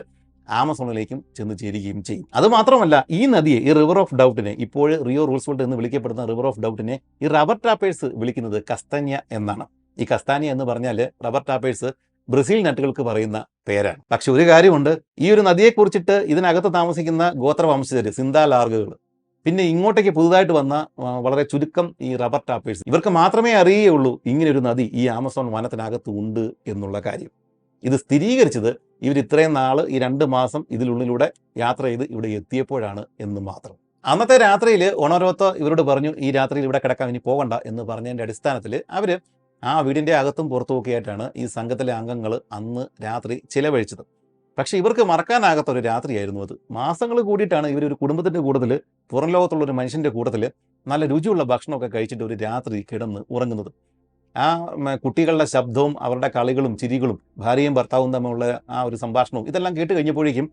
ആമസോണിലേക്കും ചെന്ന് ചേരുകയും ചെയ്യും. അതുമാത്രമല്ല, ഈ നദിയെ, ഈ റിവർ ഓഫ് ഡൗട്ടിനെ, ഇപ്പോൾ റിയോ റൂസ്വെൽറ്റ് എന്ന് വിളിക്കപ്പെടുന്ന റിവർ ഓഫ് ഡൗട്ടിനെ ഈ റബ്ബർ ടാപ്പേഴ്സ് വിളിക്കുന്നത് കസ്താന്യ എന്നാണ്. ഈ കസ്താന്യ എന്ന് പറഞ്ഞാൽ റബ്ബർ ടാപ്പേഴ്സ് ബ്രസീൽ നട്ടുകൾക്ക് പറയുന്ന പേരാണ്. പക്ഷെ ഒരു കാര്യമുണ്ട്, ഈ ഒരു നദിയെക്കുറിച്ചിട്ട് ഇതിനകത്ത് താമസിക്കുന്ന ഗോത്രവംശജർ, സിന്താലാർഗുകൾ, പിന്നെ ഇങ്ങോട്ടേക്ക് പുതുതായിട്ട് വന്ന വളരെ ചുരുക്കം ഈ റബ്ബർ ടാപ്പേഴ്സ്, ഇവർക്ക് മാത്രമേ അറിയുകയുള്ളൂ ഇങ്ങനൊരു നദി ഈ ആമസോൺ വനത്തിനകത്ത് ഉണ്ട് എന്നുള്ള കാര്യം. ഇത് സ്ഥിരീകരിച്ചത് ഇവർ ഇത്രയും നാൾ, ഈ 2 മാസം ഇതിനുള്ളിലൂടെ യാത്ര ചെയ്ത് ഇവിടെ എത്തിയപ്പോഴാണ് എന്ന് മാത്രം. അന്നത്തെ രാത്രിയിൽ ഒണോരോത്ത ഇവരോട് പറഞ്ഞു, ഈ രാത്രിയിൽ ഇവിടെ കിടക്കാൻ ഇനി പോകണ്ട എന്ന് പറഞ്ഞതിൻ്റെ അടിസ്ഥാനത്തിൽ അവർ ആ വീടിൻ്റെ അകത്തും പുറത്തുമൊക്കെ ആയിട്ടാണ് ഈ സംഘത്തിലെ അംഗങ്ങൾ അന്ന് രാത്രി ചിലവഴിച്ചത്. പക്ഷേ ഇവർക്ക് മറക്കാനാകാത്ത ഒരു രാത്രിയായിരുന്നു അത്. മാസങ്ങൾ കൂടിയിട്ടാണ് ഇവരൊരു കുടുംബത്തിൻ്റെ കൂട്ടത്തിൽ, പുറം ലോകത്തുള്ള ഒരു മനുഷ്യൻ്റെ കൂട്ടത്തിൽ നല്ല രുചിയുള്ള ഭക്ഷണമൊക്കെ കഴിച്ചിട്ട് ഒരു രാത്രി കിടന്ന് ഉറങ്ങുന്നത്. ആ കുട്ടികളുടെ ശബ്ദവും അവരുടെ കളികളും ചിരികളും ഭാര്യയും ഭർത്താവും തമ്മിലുള്ള ആ ഒരു സംഭാഷണവും ഇതെല്ലാം കേട്ട് കഴിഞ്ഞപ്പോഴേക്കും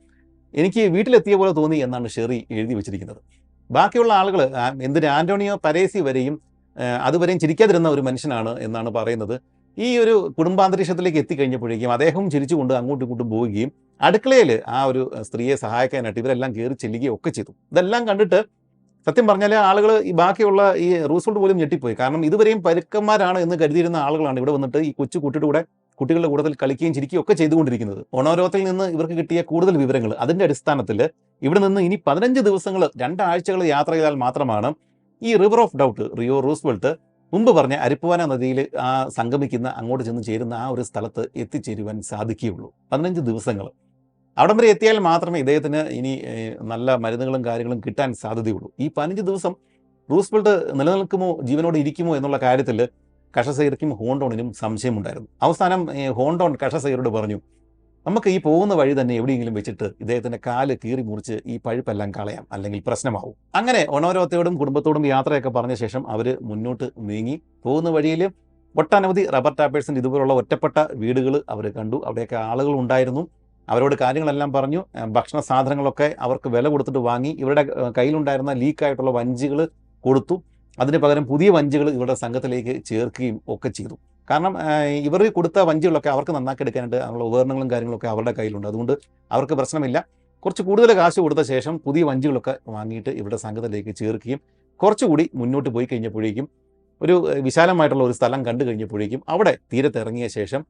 എനിക്ക് വീട്ടിലെത്തിയ പോലെ തോന്നി എന്നാണ് ഷെറി എഴുതി വെച്ചിരിക്കുന്നത്. ബാക്കിയുള്ള ആളുകൾ എന്തിന് ആന്റോണിയോ പരേസി വരെയും അതുവരെയും ചിരിക്കാതിരുന്ന ഒരു മനുഷ്യനാണ് എന്നാണ് പറയുന്നത്. ഈ ഒരു കുടുംബാന്തരീക്ഷത്തിലേക്ക് എത്തിക്കഴിഞ്ഞപ്പോഴേക്കും അദ്ദേഹം ചിരിച്ചുകൊണ്ട് അങ്ങോട്ടും ഇങ്ങോട്ടും പോവുകയും അടുക്കളയിൽ ആ ഒരു സ്ത്രീയെ സഹായിക്കാനായിട്ട് ഇവരെല്ലാം കയറി ചെല്ലുകയും ഒക്കെ ചെയ്തു. ഇതെല്ലാം കണ്ടിട്ട് സത്യം പറഞ്ഞാൽ ആളുകൾ ഈ ബാക്കിയുള്ള ഈ റൂസ്വെൽറ്റ് പോലും ഞെട്ടിപ്പോയി. കാരണം ഇതുവരെയും പരുക്കന്മാരാണ് എന്ന് കരുതിയിരുന്ന ആളുകളാണ് ഇവിടെ വന്നിട്ട് ഈ കൊച്ചു കുട്ടികളുടെ കൂട്ടത്തിൽ കളിക്കുകയും ചിരിക്കുകയും ഒക്കെ ചെയ്തുകൊണ്ടിരിക്കുന്നത്. ഓണോരോത്തിൽ നിന്ന് ഇവർക്ക് കിട്ടിയ കൂടുതൽ വിവരങ്ങൾ അതിൻ്റെ അടിസ്ഥാനത്തിൽ ഇവിടെ നിന്ന് ഇനി 15 ദിവസങ്ങൾ 2 ആഴ്ചകൾ യാത്ര ചെയ്താൽ മാത്രമാണ് ഈ river of doubt Rio Roosevelt മുമ്പ് പറഞ്ഞ അരിപ്പുവാന നദിയിൽ ആ സംഗമിക്കുന്ന അങ്ങോട്ട് ചെന്ന് ചേരുന്ന ആ ഒരു സ്ഥലത്ത് എത്തിച്ചേരുവാൻ സാധിക്കുകയുള്ളൂ. 15 ദിവസങ്ങൾ. അവിടം വരെ എത്തിയാൽ മാത്രമേ ഇദ്ദേഹത്തിന് ഇനി നല്ല മരുന്നുകളും കാര്യങ്ങളും കിട്ടാൻ സാധ്യതയുള്ളൂ. ഈ 15 ദിവസം റൂസ്വെൽറ്റ് നിലനിൽക്കുമോ ജീവനോട് ഇരിക്കുമോ എന്നുള്ള കാര്യത്തിൽ കഷസൈർക്കും ഹോണ്ടോണിനും സംശയമുണ്ടായിരുന്നു. അവസാനം ഹോണ്ടോൺ കഷസൈറോട് പറഞ്ഞു, നമുക്ക് ഈ പോകുന്ന വഴി തന്നെ എവിടെയെങ്കിലും വെച്ചിട്ട് ഇദ്ദേഹത്തിൻ്റെ കാല് കീറി മുറിച്ച് ഈ പഴുപ്പെല്ലാം കളയാം, അല്ലെങ്കിൽ പ്രശ്നമാവും. അങ്ങനെ ഒണോരോത്തയോടും കുടുംബത്തോടും യാത്രയൊക്കെ പറഞ്ഞ ശേഷം അവർ മുന്നോട്ട് നീങ്ങി. പോകുന്ന വഴിയിൽ ഒട്ടനവധി റബ്ബർ ടാപ്പേഴ്സിൻ്റെ ഇതുപോലുള്ള ഒറ്റപ്പെട്ട വീടുകൾ അവർ കണ്ടു. അവിടെയൊക്കെ ആളുകൾ ഉണ്ടായിരുന്നു. അവരോട് കാര്യങ്ങളെല്ലാം പറഞ്ഞു. ഭക്ഷണ സാധനങ്ങളൊക്കെ അവർക്ക് വില കൊടുത്തിട്ട് വാങ്ങി. ഇവരുടെ കയ്യിലുണ്ടായിരുന്ന ലീക്കായിട്ടുള്ള വഞ്ചികൾ കൊടുത്തു. അതിന് പകരം പുതിയ വഞ്ചികൾ ഇവരുടെ സംഘത്തിലേക്ക് ചേർക്കുകയും ഒക്കെ ചെയ്തു. കാരണം ഇവർ കൊടുത്ത വഞ്ചികളൊക്കെ അവർക്ക് നന്നാക്കിയെടുക്കാനായിട്ട് അതിനുള്ള ഉപകരണങ്ങളും കാര്യങ്ങളൊക്കെ അവരുടെ കയ്യിലുണ്ട്. അതുകൊണ്ട് അവർക്ക് പ്രശ്നമില്ല. കുറച്ച് കൂടുതൽ കാശ് കൊടുത്ത ശേഷം പുതിയ വഞ്ചികളൊക്കെ വാങ്ങിയിട്ട് ഇവരുടെ സംഘത്തിലേക്ക് ചേർക്കുകയും കുറച്ചുകൂടി മുന്നോട്ട് പോയി കഴിഞ്ഞപ്പോഴേക്കും ഒരു വിശാലമായിട്ടുള്ള ഒരു സ്ഥലം കണ്ടു കഴിഞ്ഞപ്പോഴേക്കും അവിടെ തീരത്തിറങ്ങിയ ശേഷം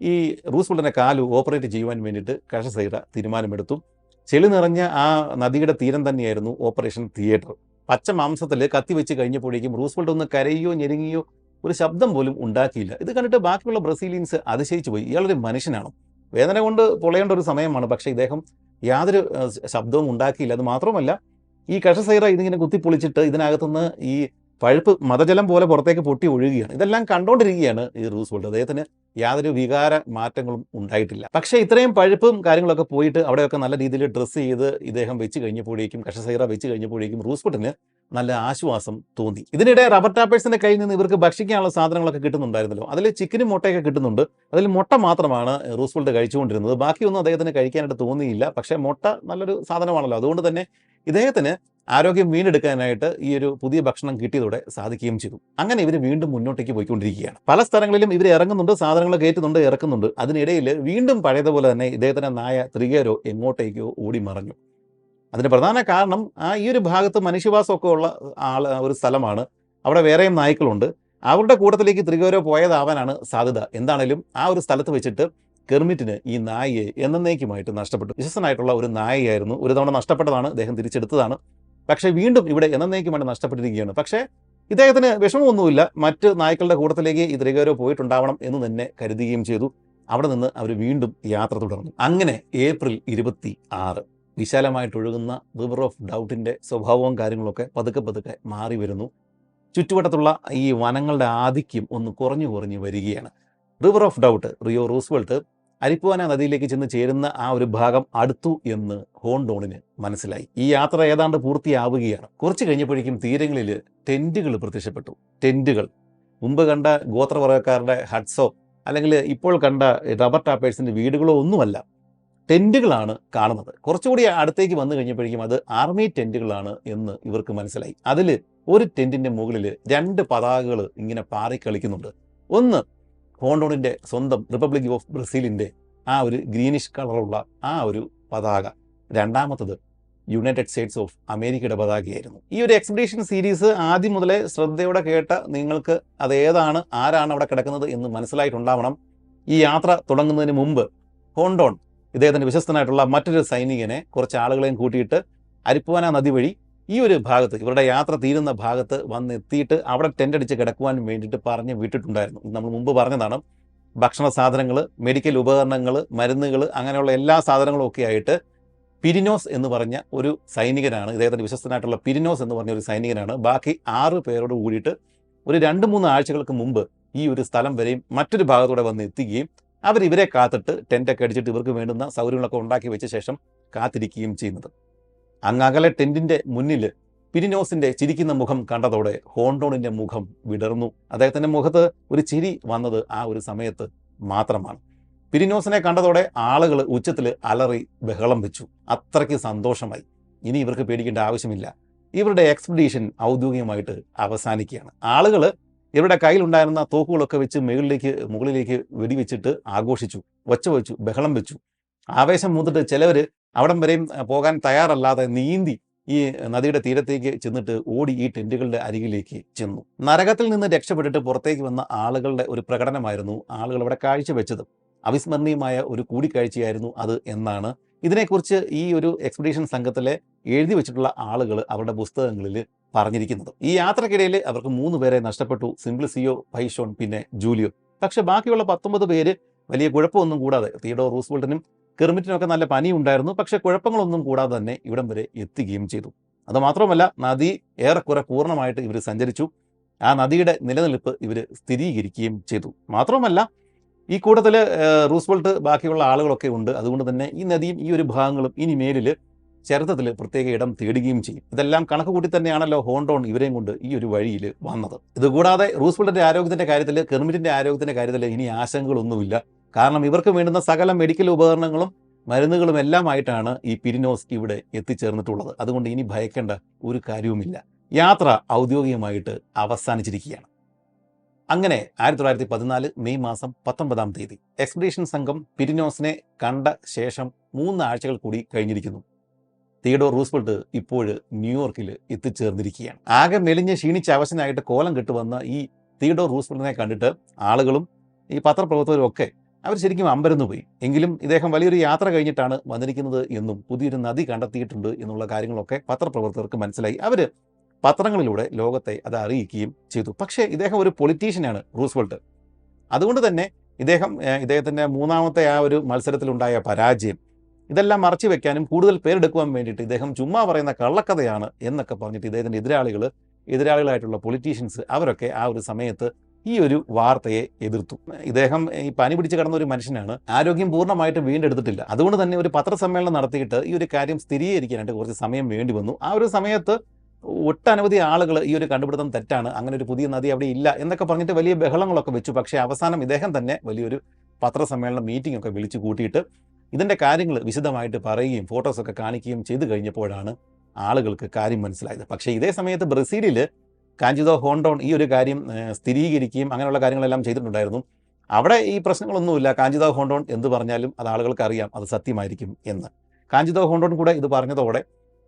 ഈ റൂസ്വെൽറ്റിൻ്റെ കാല് ഓപ്പറേറ്റ് ചെയ്യുവാൻ വേണ്ടിയിട്ട് കഷസൈറ തീരുമാനമെടുത്തു. ചെളി നിറഞ്ഞ ആ നദിയുടെ തീരം തന്നെയായിരുന്നു ഓപ്പറേഷൻ തിയേറ്റർ. പച്ച മാംസത്തിൽ കത്തിവെച്ച് കഴിഞ്ഞപ്പോഴേക്കും റൂസ്വെൽറ്റ് ഒന്ന് കരയുകയോ ഞെരുങ്ങിയോ ഒരു ശബ്ദം പോലും ഉണ്ടാക്കിയില്ല. ഇത് കണ്ടിട്ട് ബാക്കിയുള്ള ബ്രസീലിയൻസ് അതിശയിച്ചു പോയി. ഇയാളൊരു മനുഷ്യനാണോ? വേദന കൊണ്ട് പൊളയേണ്ട ഒരു സമയമാണ്, പക്ഷേ ഇദ്ദേഹം യാതൊരു ശബ്ദവും ഉണ്ടാക്കിയില്ല. അത് മാത്രമല്ല, ഈ കഷസൈറ ഇതിങ്ങനെ കുത്തിപ്പൊളിച്ചിട്ട് ഇതിനകത്തുനിന്ന് ഈ പഴുപ്പ് മതജലം പോലെ പുറത്തേക്ക് പൊട്ടി ഒഴുകുകയാണ്. ഇതെല്ലാം കണ്ടുകൊണ്ടിരിക്കുകയാണ് ഈ റൂസ്വെൽറ്റ്. അദ്ദേഹത്തിന് യാതൊരു വികാര മാറ്റങ്ങളും ഉണ്ടായിട്ടില്ല. പക്ഷേ ഇത്രയും പഴുപ്പും കാര്യങ്ങളൊക്കെ പോയിട്ട് അവിടെയൊക്കെ നല്ല രീതിയിൽ ഡ്രസ്സ് ചെയ്ത് ഇദ്ദേഹം വെച്ച് കഴിഞ്ഞപ്പോഴേക്കും കഷസൈറ വെച്ച് കഴിഞ്ഞപ്പോഴേക്കും റൂസ്വെൽറ്റിന് നല്ല ആശ്വാസം തോന്നി. ഇതിനിടെ റബ്ബർ ടാപ്പേഴ്സിന്റെ കയ്യിൽ നിന്ന് ഇവർക്ക് ഭക്ഷിക്കാനുള്ള സാധനങ്ങളൊക്കെ കിട്ടുന്നുണ്ടായിരുന്നല്ലോ. അതിൽ ചിക്കനും മുട്ടയൊക്കെ കിട്ടുന്നുണ്ട്. അതിൽ മുട്ട മാത്രമാണ് റൂസ്വെൽറ്റ് കഴിച്ചുകൊണ്ടിരുന്നത്. ബാക്കിയൊന്നും അദ്ദേഹത്തിന് കഴിക്കാനായിട്ട് തോന്നിയില്ല. പക്ഷേ മുട്ട നല്ലൊരു സാധനമാണല്ലോ. അതുകൊണ്ട് തന്നെ ഇദ്ദേഹത്തിന് ആരോഗ്യം വീണ്ടെടുക്കാനായിട്ട് ഈ ഒരു പുതിയ ഭക്ഷണം കിട്ടിയതോടെ സാധിക്കുകയും ചെയ്തു. അങ്ങനെ ഇവർ വീണ്ടും മുന്നോട്ടേക്ക് പോയിക്കൊണ്ടിരിക്കുകയാണ്. പല സ്ഥലങ്ങളിലും ഇവർ ഇറങ്ങുന്നുണ്ട്, സാധനങ്ങൾ കയറ്റുന്നുണ്ട്, ഇറക്കുന്നുണ്ട്. അതിനിടയിൽ വീണ്ടും പഴയതുപോലെ തന്നെ ഇദ്ദേഹത്തിൻ്റെ നായ ത്രിഗേരോ എങ്ങോട്ടേക്കോ ഓടി മറഞ്ഞു. അതിന് പ്രധാന കാരണം ഈ ഒരു ഭാഗത്ത് മനുഷ്യവാസമൊക്കെ ഉള്ള ഒരു സ്ഥലമാണ്. അവിടെ വേറെയും നായ്ക്കളുണ്ട്. അവരുടെ കൂട്ടത്തിലേക്ക് ത്രിഗേരോ പോയതാവാനാണ് സാധ്യത. എന്താണേലും ആ ഒരു സ്ഥലത്ത് വെച്ചിട്ട് കെർമിറ്റിന് ഈ നായയെ എന്നേക്കുമായിട്ട് നഷ്ടപ്പെട്ടു. വിശ്വസനായിട്ടുള്ള ഒരു നായയായിരുന്നു. ഒരു തവണ നഷ്ടപ്പെട്ടതാണ്, അദ്ദേഹം തിരിച്ചെടുത്തതാണ്. പക്ഷേ വീണ്ടും ഇവിടെ എന്നേക്കുമായിട്ട് നഷ്ടപ്പെട്ടിരിക്കുകയാണ്. പക്ഷേ ഇദ്ദേഹത്തിന് വിഷമമൊന്നുമില്ല. മറ്റ് നായ്ക്കളുടെ കൂട്ടത്തിലേക്ക് ഈ ത്രിഗേരോ പോയിട്ടുണ്ടാവണം എന്ന് തന്നെ കരുതുകയും ചെയ്തു. അവിടെ നിന്ന് അവർ വീണ്ടും യാത്ര തുടർന്നു. അങ്ങനെ ഏപ്രിൽ 26 വിശാലമായിട്ടൊഴുകുന്ന റിവർ ഓഫ് ഡൗട്ടിൻ്റെ സ്വഭാവവും കാര്യങ്ങളൊക്കെ പതുക്കെ മാറി വരുന്നു. ചുറ്റുവട്ടത്തുള്ള ഈ വനങ്ങളുടെ ആധിക്യം ഒന്ന് കുറഞ്ഞു വരികയാണ്. River of doubt Rio Roosevelt Aripuana നദിയിലേക്ക് ചെന്ന് ചേരുന്ന ആ ഒരു ഭാഗം അടുത്തു എന്ന് ഹോണ്ടോണിന് മനസ്സിലായി. ഈ യാത്ര ഏതാണ്ട് പൂർത്തിയാവുകയാണ്. കുറച്ച് കഴിഞ്ഞപ്പോഴേക്കും തീരങ്ങളിൽ ടെൻറ്റുകൾ പ്രത്യക്ഷപ്പെട്ടു. ടെൻറ്റുകൾ മുമ്പ് കണ്ട ഗോത്രവർഗ്ഗക്കാരുടെ ഹട്ട്സോ അല്ലെങ്കിൽ ഇപ്പോൾ കണ്ട റബ്ബർ ടാപ്പേഴ്സിൻ്റെ വീടുകളോ ഒന്നുമല്ല, ടെൻറ്റുകളാണ് കാണുന്നത്. കുറച്ചുകൂടി അടുത്തേക്ക് വന്നു കഴിഞ്ഞപ്പോഴേക്കും അത് ആർമി ടെൻറ്റുകളാണ് എന്ന് ഇവർക്ക് മനസ്സിലായി. അതിൽ ഒരു ടെൻറ്റിൻ്റെ മുകളിൽ 2 പതാകകൾ ഇങ്ങനെ പാറിക്കളിക്കുന്നുണ്ട്. ഒന്ന് ഹോണ്ടോണിൻ്റെ സ്വന്തം റിപ്പബ്ലിക് ഓഫ് ബ്രസീലിൻ്റെ ആ ഒരു ഗ്രീനിഷ് കളറുള്ള ആ ഒരു പതാക. രണ്ടാമത്തത് യുണൈറ്റഡ് സ്റ്റേറ്റ്സ് ഓഫ് അമേരിക്കയുടെ പതാകയായിരുന്നു. ഈ ഒരു എക്സ്പെഡീഷൻ സീരീസ് ആദ്യം മുതലേ ശ്രദ്ധയോടെ കേട്ട നിങ്ങൾക്ക് അതേതാണ്, ആരാണ് അവിടെ കിടക്കുന്നത് എന്ന് മനസ്സിലായിട്ടുണ്ടാവണം. ഈ യാത്ര തുടങ്ങുന്നതിന് മുമ്പ് ഹോണ്ടോൺ ഇദ്ദേഹത്തിൻ്റെ വിശ്വസ്തനായിട്ടുള്ള മറ്റൊരു സൈനികനെ കുറച്ച് ആളുകളെയും കൂട്ടിയിട്ട് അരിപ്പുവാന നദി വഴി ഈ ഒരു ഭാഗത്ത് ഇവരുടെ യാത്ര തീരുന്ന ഭാഗത്ത് വന്നെത്തിയിട്ട് അവിടെ ടെൻ്റ് അടിച്ച് കിടക്കുവാൻ വേണ്ടിയിട്ട് പറഞ്ഞ് വിട്ടിട്ടുണ്ടായിരുന്നു. നമ്മൾ മുമ്പ് പറഞ്ഞതാണ്. ഭക്ഷണ സാധനങ്ങൾ, മെഡിക്കൽ ഉപകരണങ്ങൾ, മരുന്നുകൾ, അങ്ങനെയുള്ള എല്ലാ സാധനങ്ങളും ഒക്കെ ആയിട്ട് പിരിനോസ് എന്ന് പറഞ്ഞ ഒരു സൈനികനാണ്, ഇദ്ദേഹത്തിൻ്റെ വിശ്വസ്തനായിട്ടുള്ള പിരിനോസ് എന്ന് പറഞ്ഞ ഒരു സൈനികനാണ് ബാക്കി 6 പേരോട് കൂടിയിട്ട് ഒരു 2-3 ആഴ്ചകൾക്ക് മുമ്പ് ഈ ഒരു സ്ഥലം വരെയും മറ്റൊരു ഭാഗത്തൂടെ വന്ന് എത്തുകയും ഇവരെ കാത്തിട്ട് ടെൻ്റൊക്കെ അടിച്ചിട്ട് ഇവർക്ക് വേണ്ടുന്ന സൗകര്യങ്ങളൊക്കെ ഉണ്ടാക്കി വെച്ച ശേഷം കാത്തിരിക്കുകയും ചെയ്യുന്നത്. അങ്ങകലെ ടെൻറ്റിൻ്റെ മുന്നിൽ പിരിനോസിന്റെ ചിരിക്കുന്ന മുഖം കണ്ടതോടെ ഹോണ്ടോണിന്റെ മുഖം വിടർന്നു. അദ്ദേഹത്തിന്റെ മുഖത്ത് ഒരു ചിരി വന്നത് ആ ഒരു സമയത്ത് മാത്രമാണ്. പിരിനോസിനെ കണ്ടതോടെ ആളുകൾ ഉച്ചത്തിൽ അലറി ബഹളം വെച്ചു. അത്രയ്ക്ക് സന്തോഷമായി. ഇനി ഇവർക്ക് പേടിക്കേണ്ട ആവശ്യമില്ല. ഇവരുടെ എക്സ്പെഡീഷൻ ഔദ്യോഗികമായിട്ട് അവസാനിക്കുകയാണ്. ആളുകൾ ഇവരുടെ കയ്യിലുണ്ടായിരുന്ന തോക്കുകളൊക്കെ വെച്ച് മുകളിലേക്ക് വെടിവെച്ചിട്ട് ആഘോഷിച്ചു, ഒച്ച വെച്ചു, ബഹളം വെച്ചു. ആവേശം മൂത്തിട്ട് ചിലവർ അവിടം വരെയും പോകാൻ തയ്യാറല്ലാതെ നീന്തി ഈ നദിയുടെ തീരത്തേക്ക് ചെന്നിട്ട് ഓടി ഈ ടെന്റുകളുടെ അരികിലേക്ക് ചെന്നു. നരകത്തിൽ നിന്ന് രക്ഷപ്പെട്ടിട്ട് പുറത്തേക്ക് വന്ന ആളുകളുടെ ഒരു പ്രകടനമായിരുന്നു ആളുകൾ അവിടെ കാഴ്ചവെച്ചത്. അവിസ്മരണീയമായ ഒരു കൂടിക്കാഴ്ചയായിരുന്നു അത് എന്നാണ് ഇതിനെക്കുറിച്ച് ഈ ഒരു എക്സ്പെഡീഷൻ സംഘത്തിലെ എഴുതി വെച്ചിട്ടുള്ള ആളുകൾ അവരുടെ പുസ്തകങ്ങളിൽ പറഞ്ഞിരിക്കുന്നത്. ഈ യാത്രക്കിടയിൽ അവർക്ക് 3 പേരെ നഷ്ടപ്പെട്ടു, സിംപ്ലിസിയോ, പൈഷോൺ, പിന്നെ ജൂലിയോ. പക്ഷെ ബാക്കിയുള്ള 19 പേര് വലിയ കുഴപ്പമൊന്നും കൂടാതെ, തിയഡോർ റൂസ്വെൽറ്റിനും കെർമിറ്റിനൊക്കെ നല്ല പനി ഉണ്ടായിരുന്നു, പക്ഷെ കുഴപ്പങ്ങളൊന്നും കൂടാതെ തന്നെ ഇവിടം വരെ എത്തുകയും ചെയ്തു. അതുമാത്രമല്ല, നദി ഏറെക്കുറെ പൂർണ്ണമായിട്ട് ഇവർ സഞ്ചരിച്ചു. ആ നദിയുടെ നിലനിൽപ്പ് ഇവർ സ്ഥിരീകരിക്കുകയും ചെയ്തു. മാത്രമല്ല, ഈ കൂട്ടത്തിൽ റൂസ്വെൽറ്റ് ബാക്കിയുള്ള ആളുകളൊക്കെ ഉണ്ട്. അതുകൊണ്ട് തന്നെ ഈ നദിയും ഈ ഒരു ഭാഗങ്ങളും ഇനി മേലിൽ ചരിത്രത്തിൽ പ്രത്യേക ഇടം തേടുകയും ചെയ്യും. ഇതെല്ലാം കണക്ക് കൂട്ടി തന്നെയാണല്ലോ ഹോണ്ടോൺ ഇവരെയും കൊണ്ട് ഈ ഒരു വഴിയിൽ വന്നത്. ഇതുകൂടാതെ റൂസ്വെൽറ്റിന്റെ ആരോഗ്യത്തിന്റെ കാര്യത്തിൽ, കെർമിറ്റിന്റെ ആരോഗ്യത്തിന്റെ കാര്യത്തിൽ ഇനി ആശങ്കകളൊന്നുമില്ല. കാരണം ഇവർക്ക് വേണ്ടുന്ന സകല മെഡിക്കൽ ഉപകരണങ്ങളും മരുന്നുകളും എല്ലാമായിട്ടാണ് ഈ പിരിനോസ് ഇവിടെ എത്തിച്ചേർന്നിട്ടുള്ളത്. അതുകൊണ്ട് ഇനി ഭയക്കേണ്ട ഒരു കാര്യവുമില്ല. യാത്ര ഔദ്യോഗികമായിട്ട് അവസാനിച്ചിരിക്കുകയാണ്. അങ്ങനെ 1914 മെയ് മാസം 19-ാം തീയതി എക്സ്പെഡീഷൻ സംഘം പിരിനോസിനെ കണ്ട ശേഷം 3 ആഴ്ചകൾ കൂടി കഴിഞ്ഞിരിക്കുന്നു. തിയഡോർ റൂസ്വെൽറ്റ് ഇപ്പോൾ ന്യൂയോർക്കിൽ എത്തിച്ചേർന്നിരിക്കുകയാണ്. ആകെ മെലിഞ്ഞ് ക്ഷീണിച്ച് അവശനായിട്ട് കോലം കെട്ടുവന്ന ഈ തിയഡോർ റൂസ്വെൽറ്റിനെ കണ്ടിട്ട് ആളുകളും ഈ പത്രപ്രവർത്തകരും ഒക്കെ അവർ ശരിക്കും അമ്പരന്നു പോയി. എങ്കിലും ഇദ്ദേഹം വലിയൊരു യാത്ര കഴിഞ്ഞിട്ടാണ് വന്നിരിക്കുന്നത് എന്നും പുതിയൊരു നദി കണ്ടെത്തിയിട്ടുണ്ട് എന്നുള്ള കാര്യങ്ങളൊക്കെ പത്രപ്രവർത്തകർക്ക് മനസ്സിലായി. അവർ പത്രങ്ങളിലൂടെ ലോകത്തെ അത് അറിയിക്കുകയും ചെയ്തു. പക്ഷേ ഇദ്ദേഹം ഒരു പൊളിറ്റീഷ്യനാണ് റൂസ്വെൽറ്റ്. അതുകൊണ്ട് തന്നെ ഇദ്ദേഹത്തിൻ്റെ 3ാമത്തെ ആ ഒരു മത്സരത്തിലുണ്ടായ പരാജയം ഇതെല്ലാം മറച്ചു വെക്കാനും കൂടുതൽ പേരെടുക്കുവാൻ വേണ്ടിയിട്ട് ഇദ്ദേഹം ചുമ്മാ പറയുന്ന കള്ളക്കഥയാണ് എന്നൊക്കെ പറഞ്ഞിട്ട് ഇദ്ദേഹത്തിൻ്റെ എതിരാളികളായിട്ടുള്ള പൊളിറ്റീഷ്യൻസ് അവരൊക്കെ ആ ഒരു സമയത്ത് ഈ ഒരു വാർത്തയെ എതിർത്തു. ഇദ്ദേഹം ഈ പനി പിടിച്ച് കിടന്ന ഒരു മനുഷ്യനാണ്, ആരോഗ്യം പൂർണ്ണമായിട്ട് വീണ്ടെടുത്തിട്ടില്ല. അതുകൊണ്ട് തന്നെ ഒരു പത്രസമ്മേളനം നടത്തിയിട്ട് ഈ ഒരു കാര്യം സ്ഥിരീകരിക്കാനായിട്ട് കുറച്ച് സമയം വേണ്ടി വന്നു. ആ ഒരു സമയത്ത് ഒട്ടനവധി ആളുകൾ ഈ ഒരു കണ്ടുപിടുത്തം തെറ്റാണ്, അങ്ങനെ ഒരു പുതിയ നദി അവിടെ ഇല്ല എന്നൊക്കെ പറഞ്ഞിട്ട് വലിയ ബഹളങ്ങളൊക്കെ വെച്ചു. പക്ഷേ അവസാനം ഇദ്ദേഹം തന്നെ വലിയൊരു പത്രസമ്മേളനം മീറ്റിംഗ് ഒക്കെ വിളിച്ചു കൂട്ടിയിട്ട് ഇതിൻ്റെ കാര്യങ്ങൾ വിശദമായിട്ട് പറയുകയും ഫോട്ടോസൊക്കെ കാണിക്കുകയും ചെയ്തു കഴിഞ്ഞപ്പോഴാണ് ആളുകൾക്ക് കാര്യം മനസ്സിലായത്. പക്ഷേ ഇതേ സമയത്ത് ബ്രസീലിൽ കാഞ്ചിതോ ഹോണ്ടോൺ ഈ ഒരു കാര്യം സ്ഥിരീകരിക്കുകയും അങ്ങനെയുള്ള കാര്യങ്ങളെല്ലാം ചെയ്തിട്ടുണ്ടായിരുന്നു. അവിടെ ഈ പ്രശ്നങ്ങളൊന്നുമില്ല. കാഞ്ചിതോ ഹോണ്ടോൺ എന്ത് പറഞ്ഞാലും അത് ആളുകൾക്ക് അറിയാം, അത് സത്യമായിരിക്കും എന്ന്. കാഞ്ചിതോ ഹോണ്ടോൺ കൂടെ ഇത് പറഞ്ഞതോടെ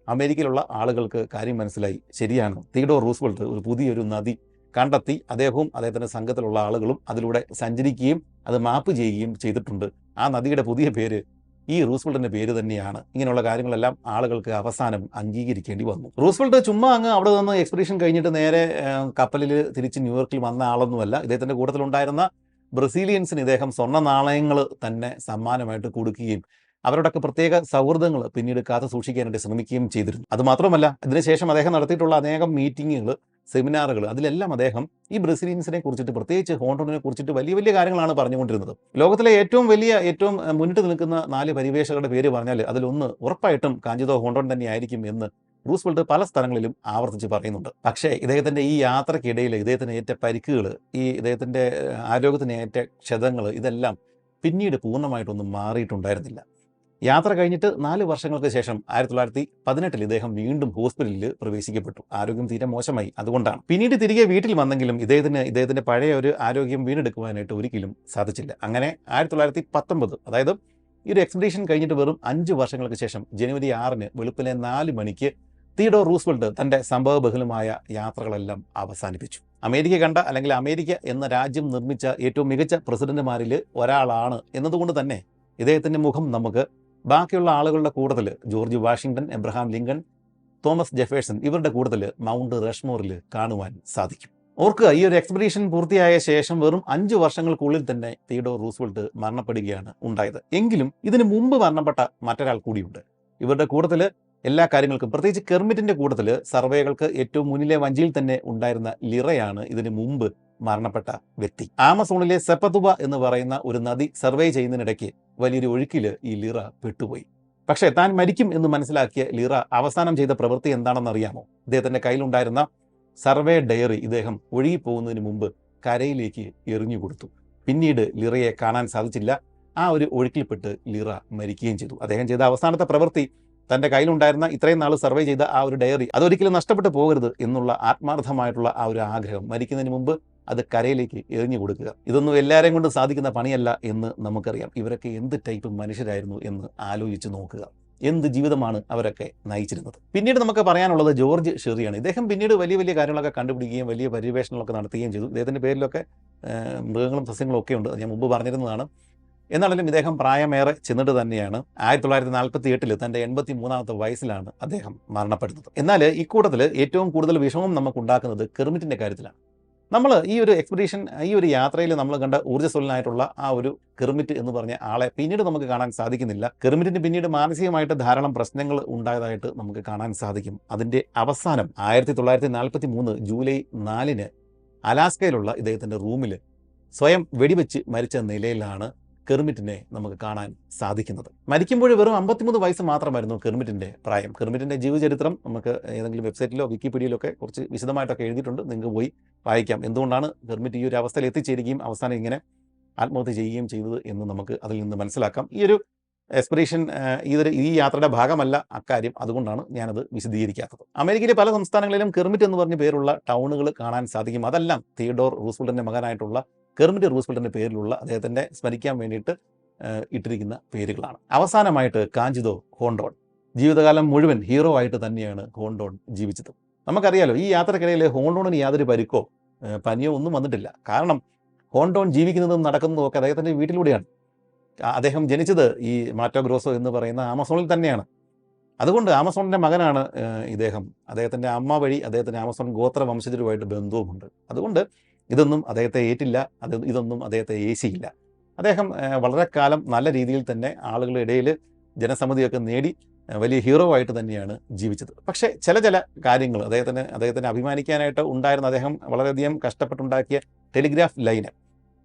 അമേരിക്കയിലുള്ള ആളുകൾക്ക് കാര്യം മനസ്സിലായി. ശരിയാണ്, തിയഡോർ റൂസ്വെൽറ്റ് ഒരു പുതിയൊരു നദി കണ്ടെത്തി. അദ്ദേഹവും അദ്ദേഹത്തിൻ്റെ സംഘത്തിലുള്ള ആളുകളും അതിലൂടെ സഞ്ചരിക്കുകയും അത് മാപ്പ് ചെയ്യുകയും ചെയ്തിട്ടുണ്ട്. ആ നദിയുടെ പുതിയ പേര് ഈ റൂസ്വെൽറ്റിൻ്റെ പേര് തന്നെയാണ്. ഇങ്ങനെയുള്ള കാര്യങ്ങളെല്ലാം ആളുകൾക്ക് അവസാനം അംഗീകരിക്കേണ്ടി വന്നു. റൂസ്വെൽറ്റ് ചുമ്മാ അങ്ങ് അവിടെ നിന്ന് എക്സ്പെഡീഷൻ കഴിഞ്ഞിട്ട് നേരെ കപ്പലിൽ തിരിച്ച് ന്യൂയോർക്കിൽ വന്ന ആളൊന്നുമല്ല. ഇദ്ദേഹത്തിൻ്റെ കൂട്ടത്തിലുണ്ടായിരുന്ന ബ്രസീലിയൻസിന് ഇദ്ദേഹം സ്വർണ്ണ നാണയങ്ങൾ തന്നെ സമ്മാനമായിട്ട് കൊടുക്കുകയും അവരോടൊക്കെ പ്രത്യേക സൗഹൃദങ്ങൾ പിന്നീട് കാത്തു സൂക്ഷിക്കാനായിട്ട് ശ്രമിക്കുകയും ചെയ്തിരുന്നു. അതുമാത്രമല്ല, അതിനുശേഷം അദ്ദേഹം നടത്തിയിട്ടുള്ള അനേകം മീറ്റിങ്ങുകൾ, സെമിനാറുകൾ, അതിലെല്ലാം അദ്ദേഹം ഈ ബ്രസീലിയൻസിനെ കുറിച്ചിട്ട്, പ്രത്യേകിച്ച് ഹോണ്ടോണിനെ കുറിച്ചിട്ട് വലിയ വലിയ കാര്യങ്ങളാണ് പറഞ്ഞുകൊണ്ടിരുന്നത്. ലോകത്തിലെ ഏറ്റവും മുന്നിട്ട് നിൽക്കുന്ന 4 പരിവേഷകരുടെ പേര് പറഞ്ഞാൽ അതിലൊന്ന് ഉറപ്പായിട്ടും കാഞ്ചിതോ ഹോണ്ടോൺ തന്നെയായിരിക്കും എന്ന് റൂസ്വെൽറ്റ് പല സ്ഥലങ്ങളിലും ആവർത്തിച്ച് പറയുന്നുണ്ട്. പക്ഷേ ഇദ്ദേഹത്തിൻ്റെ ഈ യാത്രക്കിടയിൽ ഇദ്ദേഹത്തിന് ഏറ്റ പരിക്കുകൾ, ഇദ്ദേഹത്തിൻ്റെ ആരോഗ്യത്തിന് ഏറ്റ ക്ഷതങ്ങൾ, ഇതെല്ലാം പിന്നീട് പൂർണ്ണമായിട്ടൊന്നും മാറിയിട്ടുണ്ടായിരുന്നില്ല. യാത്ര കഴിഞ്ഞിട്ട് 4 വർഷങ്ങൾക്ക് ശേഷം 1918 ഇദ്ദേഹം വീണ്ടും ഹോസ്പിറ്റലിൽ പ്രവേശിക്കപ്പെട്ടു. ആരോഗ്യം തീരെ മോശമായി. അതുകൊണ്ടാണ് പിന്നീട് തിരികെ വീട്ടിൽ വന്നെങ്കിലും ഇദ്ദേഹത്തിന്റെ പഴയ ഒരു ആരോഗ്യം വീണ്ടെടുക്കുവാനായിട്ട് ഒരിക്കലും സാധിച്ചില്ല. അങ്ങനെ 1919, അതായത് ഈ ഒരു എക്സ്പെഡീഷൻ കഴിഞ്ഞിട്ട് വെറും 5 വർഷങ്ങൾക്ക് ശേഷം ജനുവരി 6-ന് വെളുപ്പിനെ 4 മണിക്ക് തിയഡോർ റൂസ്വെൽറ്റ് തൻ്റെ സംഭവബഹുലമായ യാത്രകളെല്ലാം അവസാനിപ്പിച്ചു. അമേരിക്ക കണ്ട, അല്ലെങ്കിൽ അമേരിക്ക എന്ന രാജ്യം നിർമ്മിച്ച ഏറ്റവും മികച്ച പ്രസിഡന്റുമാരിൽ ഒരാളാണ് എന്നതുകൊണ്ട് തന്നെ ഇദ്ദേഹത്തിൻ്റെ മുഖം നമുക്ക് ബാക്കിയുള്ള ആളുകളുടെ കൂട്ടത്തിൽ George Washington, Abraham Lincoln, Thomas Jefferson ഇവരുടെ കൂട്ടത്തിൽ മൗണ്ട് റഷ്മോറിൽ കാണുവാൻ സാധിക്കും. ഓർക്കുക, ഈ ഒരു എക്സ്പെഡീഷൻ പൂർത്തിയായ ശേഷം വെറും 5 വർഷങ്ങൾക്കുള്ളിൽ തന്നെ തിയഡോർ റൂസ്വെൽറ്റ് മരണപ്പെടുകയാണ് ഉണ്ടായത്. എങ്കിലും ഇതിനു മുമ്പ് മരണപ്പെട്ട മറ്റൊരാൾ കൂടിയുണ്ട്. ഇവരുടെ കൂട്ടത്തിൽ എല്ലാ കാര്യങ്ങൾക്കും, പ്രത്യേകിച്ച് കെർമിറ്റിന്റെ കൂട്ടത്തിൽ സർവേകൾക്ക് ഏറ്റവും മുന്നിലെ വഞ്ചിയിൽ തന്നെ ഉണ്ടായിരുന്ന ലിറയാണ് ഇതിനു മുമ്പ് മരണപ്പെട്ട വ്യക്തി. ആമസോണിലെ സെപ്പതുബ എന്ന് പറയുന്ന ഒരു നദി സർവേ ചെയ്യുന്നതിനിടയ്ക്ക് വലിയൊരു ഒഴുക്കിൽ ഈ ലിറ പെട്ടുപോയി. പക്ഷേ താൻ മരിക്കും എന്ന് മനസ്സിലാക്കിയ ലിറ അവസാനം ചെയ്ത പ്രവൃത്തി എന്താണെന്നറിയാമോ? ഇദ്ദേഹത്തിൻ്റെ കയ്യിലുണ്ടായിരുന്ന സർവേ ഡയറി ഇദ്ദേഹം ഒഴുകിപ്പോകുന്നതിന് മുമ്പ് കരയിലേക്ക് എറിഞ്ഞു കൊടുത്തു. പിന്നീട് ലിറയെ കാണാൻ സാധിച്ചില്ല. ആ ഒരു ഒഴുക്കിൽപ്പെട്ട് ലിറ മരിക്കുകയും ചെയ്തു. അദ്ദേഹം ചെയ്ത അവസാനത്തെ പ്രവൃത്തി തൻ്റെ കയ്യിലുണ്ടായിരുന്ന ഇത്രയും നാൾ സർവേ ചെയ്ത ആ ഒരു ഡയറി അതൊരിക്കലും നഷ്ടപ്പെട്ടു പോകരുത് എന്നുള്ള ആത്മാർത്ഥമായിട്ടുള്ള ആ ഒരു ആഗ്രഹം മരിക്കുന്നതിന് മുമ്പ് അത് കരയിലേക്ക് എറിഞ്ഞു കൊടുക്കുക. ഇതൊന്നും എല്ലാവരെയും കൊണ്ട് സാധിക്കുന്ന പണിയല്ല എന്ന് നമുക്കറിയാം. ഇവരൊക്കെ എന്ത് ടൈപ്പ് മനുഷ്യരായിരുന്നു എന്ന് ആലോചിച്ച് നോക്കുക. എന്ത് ജീവിതമാണ് അവരൊക്കെ നയിച്ചിരുന്നത്. പിന്നീട് നമുക്ക് പറയാനുള്ളത് ജോർജ് ഷെറിയാണ്. ഇദ്ദേഹം പിന്നീട് വലിയ വലിയ കാര്യങ്ങളൊക്കെ കണ്ടുപിടിക്കുകയും വലിയ പര്യവേഷണങ്ങളൊക്കെ നടത്തുകയും ചെയ്തു. ഇദ്ദേഹത്തിൻ്റെ പേരിലൊക്കെ മൃഗങ്ങളും സസ്യങ്ങളും ഒക്കെ ഉണ്ട്. ഞാൻ മുമ്പ് പറഞ്ഞിരുന്നതാണ്. എന്നാലും ഇദ്ദേഹം പ്രായമേറെ ചെന്നിട്ട് തന്നെയാണ് 1948 തൻ്റെ 83ാമത്തെ വയസ്സിലാണ് അദ്ദേഹം മരണപ്പെടുന്നത്. എന്നാൽ ഇക്കൂട്ടത്തിൽ ഏറ്റവും കൂടുതൽ വിഷമം നമുക്കുണ്ടാക്കുന്നത് കെർമിറ്റിൻ്റെ കാര്യത്തിലാണ്. നമ്മൾ ഈ ഒരു എക്സ്പെഡീഷൻ, ഈ ഒരു യാത്രയിൽ നമ്മൾ കണ്ട ഊർജ്ജസ്വലനായിട്ടുള്ള ആ ഒരു കെർമിറ്റ് എന്ന് പറഞ്ഞ ആളെ പിന്നീട് നമുക്ക് കാണാൻ സാധിക്കുന്നില്ല. കെർമിറ്റിന് പിന്നീട് മാനസികമായിട്ട് ധാരാളം പ്രശ്നങ്ങൾ ഉണ്ടായതായിട്ട് നമുക്ക് കാണാൻ സാധിക്കും. അതിൻ്റെ അവസാനം 1943 ജൂലൈ 4 അലാസ്കയിലുള്ള ഇദ്ദേഹത്തിൻ്റെ റൂമിൽ സ്വയം വെടിവെച്ച് മരിച്ച നിലയിലാണ് കെർമിറ്റിനെ നമുക്ക് കാണാൻ സാധിക്കുന്നത്. മരിക്കുമ്പോൾ വെറും 53 വയസ്സ് മാത്രമായിരുന്നു കെർമിറ്റിൻ്റെ പ്രായം. കെർമിറ്റിൻ്റെ ജീവചരിത്രം നമുക്ക് ഏതെങ്കിലും വെബ്സൈറ്റിലോ വിക്കിപീഡിയയിലോ ഒക്കെ കുറച്ച് വിശദമായിട്ടൊക്കെ എഴുതിയിട്ടുണ്ട്. നിങ്ങൾക്ക് പോയി വായിക്കാം. എന്തുകൊണ്ടാണ് കെർമിറ്റ് ഈ ഒരു അവസ്ഥയിൽ എത്തിച്ചേരുകയും അവസാനം ഇങ്ങനെ ആത്മഹത്യ ചെയ്യുകയും ചെയ്തത് എന്ന് നമുക്ക് അതിൽ നിന്ന് മനസ്സിലാക്കാം. ഈ ഒരു എക്സ്പെഡീഷൻ ഈ യാത്രയുടെ ഭാഗമല്ല അക്കാര്യം. അതുകൊണ്ടാണ് ഞാനത് വിശദീകരിക്കാത്തത്. അമേരിക്കയിലെ പല സംസ്ഥാനങ്ങളിലും കെർമിറ്റ് എന്ന് പറഞ്ഞ പേരുള്ള ടൗണുകൾ കാണാൻ സാധിക്കും. അതെല്ലാം തിയഡോർ റൂസ്വെൽറ്റിൻ്റെ മകനായിട്ടുള്ള കെർമിറ്റ് റൂസ്വെൽറ്റിൻ്റെ പേരിലുള്ള അദ്ദേഹത്തിൻ്റെ സ്മരിക്കാൻ വേണ്ടിയിട്ട് ഇട്ടിരിക്കുന്ന പേരുകളാണ്. അവസാനമായിട്ട് കാഞ്ചിതോ ഹോണ്ടോൺ. ജീവിതകാലം മുഴുവൻ ഹീറോ ആയിട്ട് തന്നെയാണ് ഹോണ്ടോൺ ജീവിച്ചത്. നമുക്കറിയാലോ, ഈ യാത്രക്കിടയിൽ ഹോണ്ടോണിന് യാതൊരു പരിക്കോ പനിയോ ഒന്നും വന്നിട്ടില്ല. കാരണം ഹോണ്ടോൺ ജീവിക്കുന്നതും നടക്കുന്നതും ഒക്കെ അദ്ദേഹത്തിൻ്റെ വീട്ടിലൂടെയാണ്. അദ്ദേഹം ജനിച്ചത് ഈ മാറ്റോ ഗ്രോസോ എന്ന് പറയുന്ന ആമസോണിൽ തന്നെയാണ്. അതുകൊണ്ട് ആമസോണിൻ്റെ മകനാണ് ഇദ്ദേഹം. അദ്ദേഹത്തിൻ്റെ അമ്മ വഴി അദ്ദേഹത്തിന് ആമസോൺ ഗോത്ര വംശജരുമായിട്ട് ബന്ധവുമുണ്ട്. അതുകൊണ്ട് ഇതൊന്നും അദ്ദേഹത്തെ ഏറ്റില്ല, ഇതൊന്നും അദ്ദേഹത്തെ ഏശിയില്ല. അദ്ദേഹം വളരെ കാലം നല്ല രീതിയിൽ തന്നെ ആളുകളുടെ ഇടയിൽ ജനസമ്മതിയൊക്കെ നേടി വലിയ ഹീറോ ആയിട്ട് തന്നെയാണ് ജീവിച്ചത്. പക്ഷേ ചില കാര്യങ്ങൾ അദ്ദേഹത്തിന് അഭിമാനിക്കാനായിട്ട് ഉണ്ടായിരുന്ന അദ്ദേഹം വളരെയധികം കഷ്ടപ്പെട്ടുണ്ടാക്കിയ ടെലിഗ്രാഫ് ലൈന്,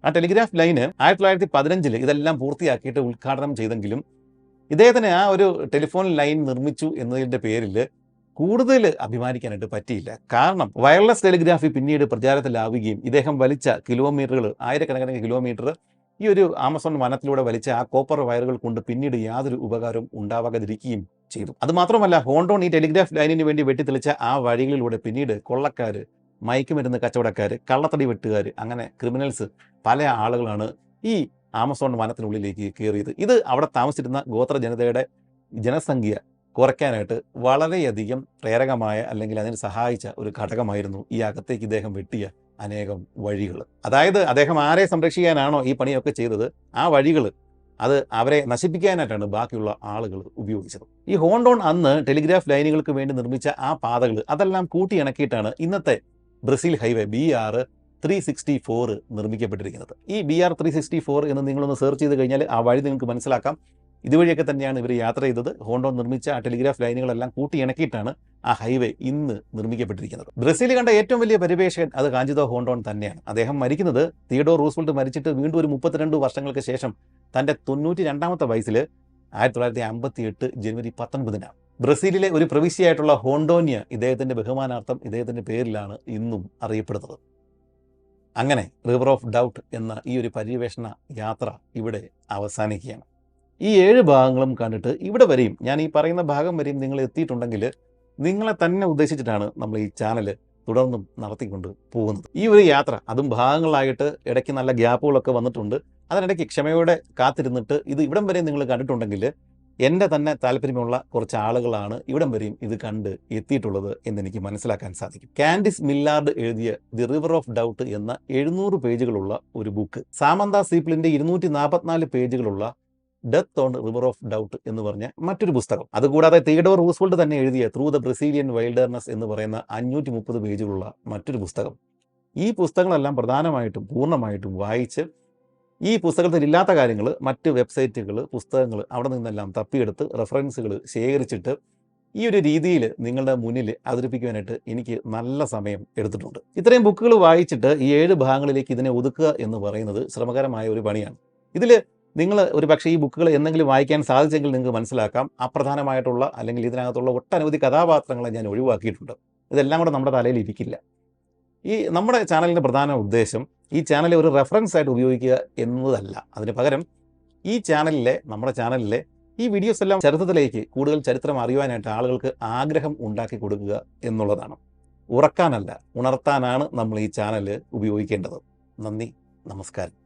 ആ ടെലിഗ്രാഫ് ലൈന് 1915 ഇതെല്ലാം പൂർത്തിയാക്കിയിട്ട് ഉദ്ഘാടനം ചെയ്തെങ്കിലും ഇദ്ദേഹത്തിന് ആ ഒരു ടെലിഫോൺ ലൈൻ നിർമ്മിച്ചു എന്നതിൻ്റെ പേരിൽ കൂടുതൽ അഭിമാനിക്കാനായിട്ട് പറ്റിയില്ല. കാരണം വയർലെസ് ടെലിഗ്രാഫി പിന്നീട് പ്രചാരത്തിലാവുകയും ഇദ്ദേഹം വലിച്ച കിലോമീറ്ററുകൾ, ആയിരക്കണക്കിന് കിലോമീറ്റർ ഈ ഒരു ആമസോൺ വനത്തിലൂടെ വലിച്ച ആ കോപ്പർ വയറുകൾ കൊണ്ട് പിന്നീട് യാതൊരു ഉപകാരവും ഉണ്ടാവാതിരിക്കുകയും ചെയ്തു. അതുമാത്രമല്ല, ഹോണ്ടോൺ ഈ ടെലിഗ്രാഫ് ലൈനിന് വേണ്ടി വെട്ടിത്തെളിച്ച ആ വഴികളിലൂടെ പിന്നീട് കൊള്ളക്കാർ, മയക്കുമരുന്ന് കച്ചവടക്കാർ, കള്ളത്തടി വെട്ടുകാർ, അങ്ങനെ ക്രിമിനൽസ് പല ആളുകളാണ് ഈ ആമസോൺ വനത്തിനുള്ളിലേക്ക് കയറിയത്. ഇത് അവിടെ താമസിച്ചിരുന്ന ഗോത്ര ജനതയുടെ ജനസംഖ്യ കുറയ്ക്കാനായിട്ട് വളരെയധികം പ്രേരകമായ അല്ലെങ്കിൽ അതിന് സഹായിച്ച ഒരു ഘടകമായിരുന്നു ഈ അകത്തേക്ക് ഇദ്ദേഹം വെട്ടിയ അനേകം വഴികൾ. അതായത് അദ്ദേഹം ആരെ സംരക്ഷിക്കാനാണോ ഈ പണിയൊക്കെ ചെയ്തത്, ആ വഴികൾ അത് അവരെ നശിപ്പിക്കാനായിട്ടാണ് ബാക്കിയുള്ള ആളുകൾ ഉപയോഗിച്ചത്. ഈ ഹോണ്ടോൺ അന്ന് ടെലിഗ്രാഫ് ലൈനുകൾക്ക് വേണ്ടി നിർമ്മിച്ച ആ പാതകൾ അതെല്ലാം കൂട്ടിയിണക്കിയിട്ടാണ് ഇന്നത്തെ ബ്രസീൽ ഹൈവേ BR 364 നിർമ്മിക്കപ്പെട്ടിരിക്കുന്നത്. ഈ BR 364 എന്ന് നിങ്ങളൊന്ന് സെർച്ച് ചെയ്ത് കഴിഞ്ഞാൽ ആ വഴി നിങ്ങൾക്ക് മനസ്സിലാക്കാം. ഇതുവഴിയൊക്കെ തന്നെയാണ് ഇവർ യാത്ര ചെയ്തത്. ഹോണ്ടോൺ നിർമ്മിച്ച ആ ടെലിഗ്രാഫ് ലൈനുകളെല്ലാം കൂട്ടിയിണക്കിയിട്ടാണ് ആ ഹൈവേ ഇന്ന് നിർമ്മിക്കപ്പെട്ടിരിക്കുന്നത്. ബ്രസീൽ കണ്ട ഏറ്റവും വലിയ പരിവേഷകൻ അത് കാഞ്ചിതോ ഹോണ്ടോൺ തന്നെയാണ്. അദ്ദേഹം മരിക്കുന്നത് തിയഡോർ റൂസ്വെൽറ്റ് മരിച്ചിട്ട് വീണ്ടും ഒരു 32 വർഷങ്ങൾക്ക് ശേഷം തൻ്റെ 92ാമത്തെ വയസ്സിൽ 1958 ജനുവരി 19 ബ്രസീലിലെ ഒരു പ്രവിശ്യയായിട്ടുള്ള ഹോണ്ടോന്യ ഇദ്ദേഹത്തിൻ്റെ ബഹുമാനാർത്ഥം ഇദ്ദേഹത്തിൻ്റെ പേരിലാണ് ഇന്നും അറിയപ്പെടുന്നത്. അങ്ങനെ റിവർ ഓഫ് ഡൗട്ട് എന്ന ഈ ഒരു പര്യവേഷണ യാത്ര ഇവിടെ അവസാനിക്കുകയാണ്. ഈ 7 ഭാഗങ്ങളും കണ്ടിട്ട് ഇവിടെ വരെയും, ഞാൻ ഈ പറയുന്ന ഭാഗം വരെയും നിങ്ങൾ എത്തിയിട്ടുണ്ടെങ്കിൽ നിങ്ങളെ തന്നെ ഉദ്ദേശിച്ചിട്ടാണ് നമ്മൾ ഈ ചാനൽ തുടർന്നും നടത്തിക്കൊണ്ട് പോകുന്നത്. ഈ ഒരു യാത്ര അതും ഭാഗങ്ങളായിട്ട് ഇടയ്ക്ക് നല്ല ഗ്യാപ്പുകളൊക്കെ വന്നിട്ടുണ്ട്. അതിനിടയ്ക്ക് ക്ഷമയോടെ കാത്തിരുന്നിട്ട് ഇത് ഇവിടം വരെ നിങ്ങൾ കണ്ടിട്ടുണ്ടെങ്കിൽ എൻ്റെ തന്നെ താല്പര്യമുള്ള കുറച്ച് ആളുകളാണ് ഇവിടം വരെയും ഇത് കണ്ട് എത്തിയിട്ടുള്ളത് എന്നെനിക്ക് മനസ്സിലാക്കാൻ സാധിക്കും. കാൻഡിസ് മില്ലാർഡ് എഴുതിയ ദി റിവർ ഓഫ് ഡൗട്ട് എന്ന 700 പേജുകളുള്ള ഒരു ബുക്ക്, സാമന്ത സീപ്പിളിൻ്റെ 244 പേജുകളുള്ള death on river of doubt എന്ന് പറഞ്ഞ മറ്റൊരു പുസ്തകം, അതുകൂടാതെ തിയഡോർ റൂസ്വെൽറ്റ് തന്നെ എഴുതിയ ത്രൂ ദ ബ്രസീലിയൻ വൈൽഡർനെസ് എന്ന് പറയുന്ന 530 പേജുകളുള്ള മറ്റൊരു പുസ്തകം. ഈ പുസ്തകങ്ങളെല്ലാം പ്രധാനമായിട്ടും പൂർണ്ണമായിട്ടും വായിച്ച് ഈ പുസ്തകത്തിൽ ഇല്ലാത്ത കാര്യങ്ങൾ മറ്റ് വെബ്സൈറ്റുകൾ, പുസ്തകങ്ങൾ അവിടെ നിന്നെല്ലാം തപ്പിയെടുത്ത് റെഫറൻസുകൾ ശേഖരിച്ചിട്ട് ഈ ഒരു രീതിയിൽ നിങ്ങളുടെ മുന്നിൽ അവതരിപ്പിക്കുവാനായിട്ട് എനിക്ക് നല്ല സമയം എടുത്തിട്ടുണ്ട്. ഇത്രയും ബുക്കുകൾ വായിച്ചിട്ട് ഈ 7 ഭാഗങ്ങളിലേക്ക് ഇതിനെ ഒതുക്കുക എന്ന് പറയുന്നത് ശ്രമകരമായ ഒരു പണിയാണ്. ഇതിൽ നിങ്ങൾ ഒരു പക്ഷേ ഈ ബുക്കുകൾ എന്തെങ്കിലും വായിക്കാൻ സാധിച്ചെങ്കിൽ നിങ്ങൾക്ക് മനസ്സിലാക്കാം അപ്രധാനമായിട്ടുള്ള അല്ലെങ്കിൽ ഇതിനകത്തുള്ള ഒട്ടനവധി കഥാപാത്രങ്ങളെ ഞാൻ ഒഴിവാക്കിയിട്ടുണ്ട്. ഇതെല്ലാം കൂടെ നമ്മുടെ തലയിൽ ഇരിക്കില്ല. ഈ നമ്മുടെ ചാനലിൻ്റെ പ്രധാന ഉദ്ദേശം ഈ ചാനൽ ഒരു റെഫറൻസ് ആയിട്ട് ഉപയോഗിക്കുക എന്നതല്ല. അതിന് പകരം ഈ നമ്മുടെ ചാനലിലെ ഈ വീഡിയോസ് എല്ലാം ചരിത്രത്തിലേക്ക് കൂടുതൽ ചരിത്രം അറിയുവാനായിട്ട് ആളുകൾക്ക് ആഗ്രഹം ഉണ്ടാക്കി കൊടുക്കുക എന്നുള്ളതാണ്. ഉറക്കാനല്ല, ഉണർത്താനാണ് നമ്മൾ ഈ ചാനൽ ഉപയോഗിക്കേണ്ടത്. നന്ദി, നമസ്കാരം.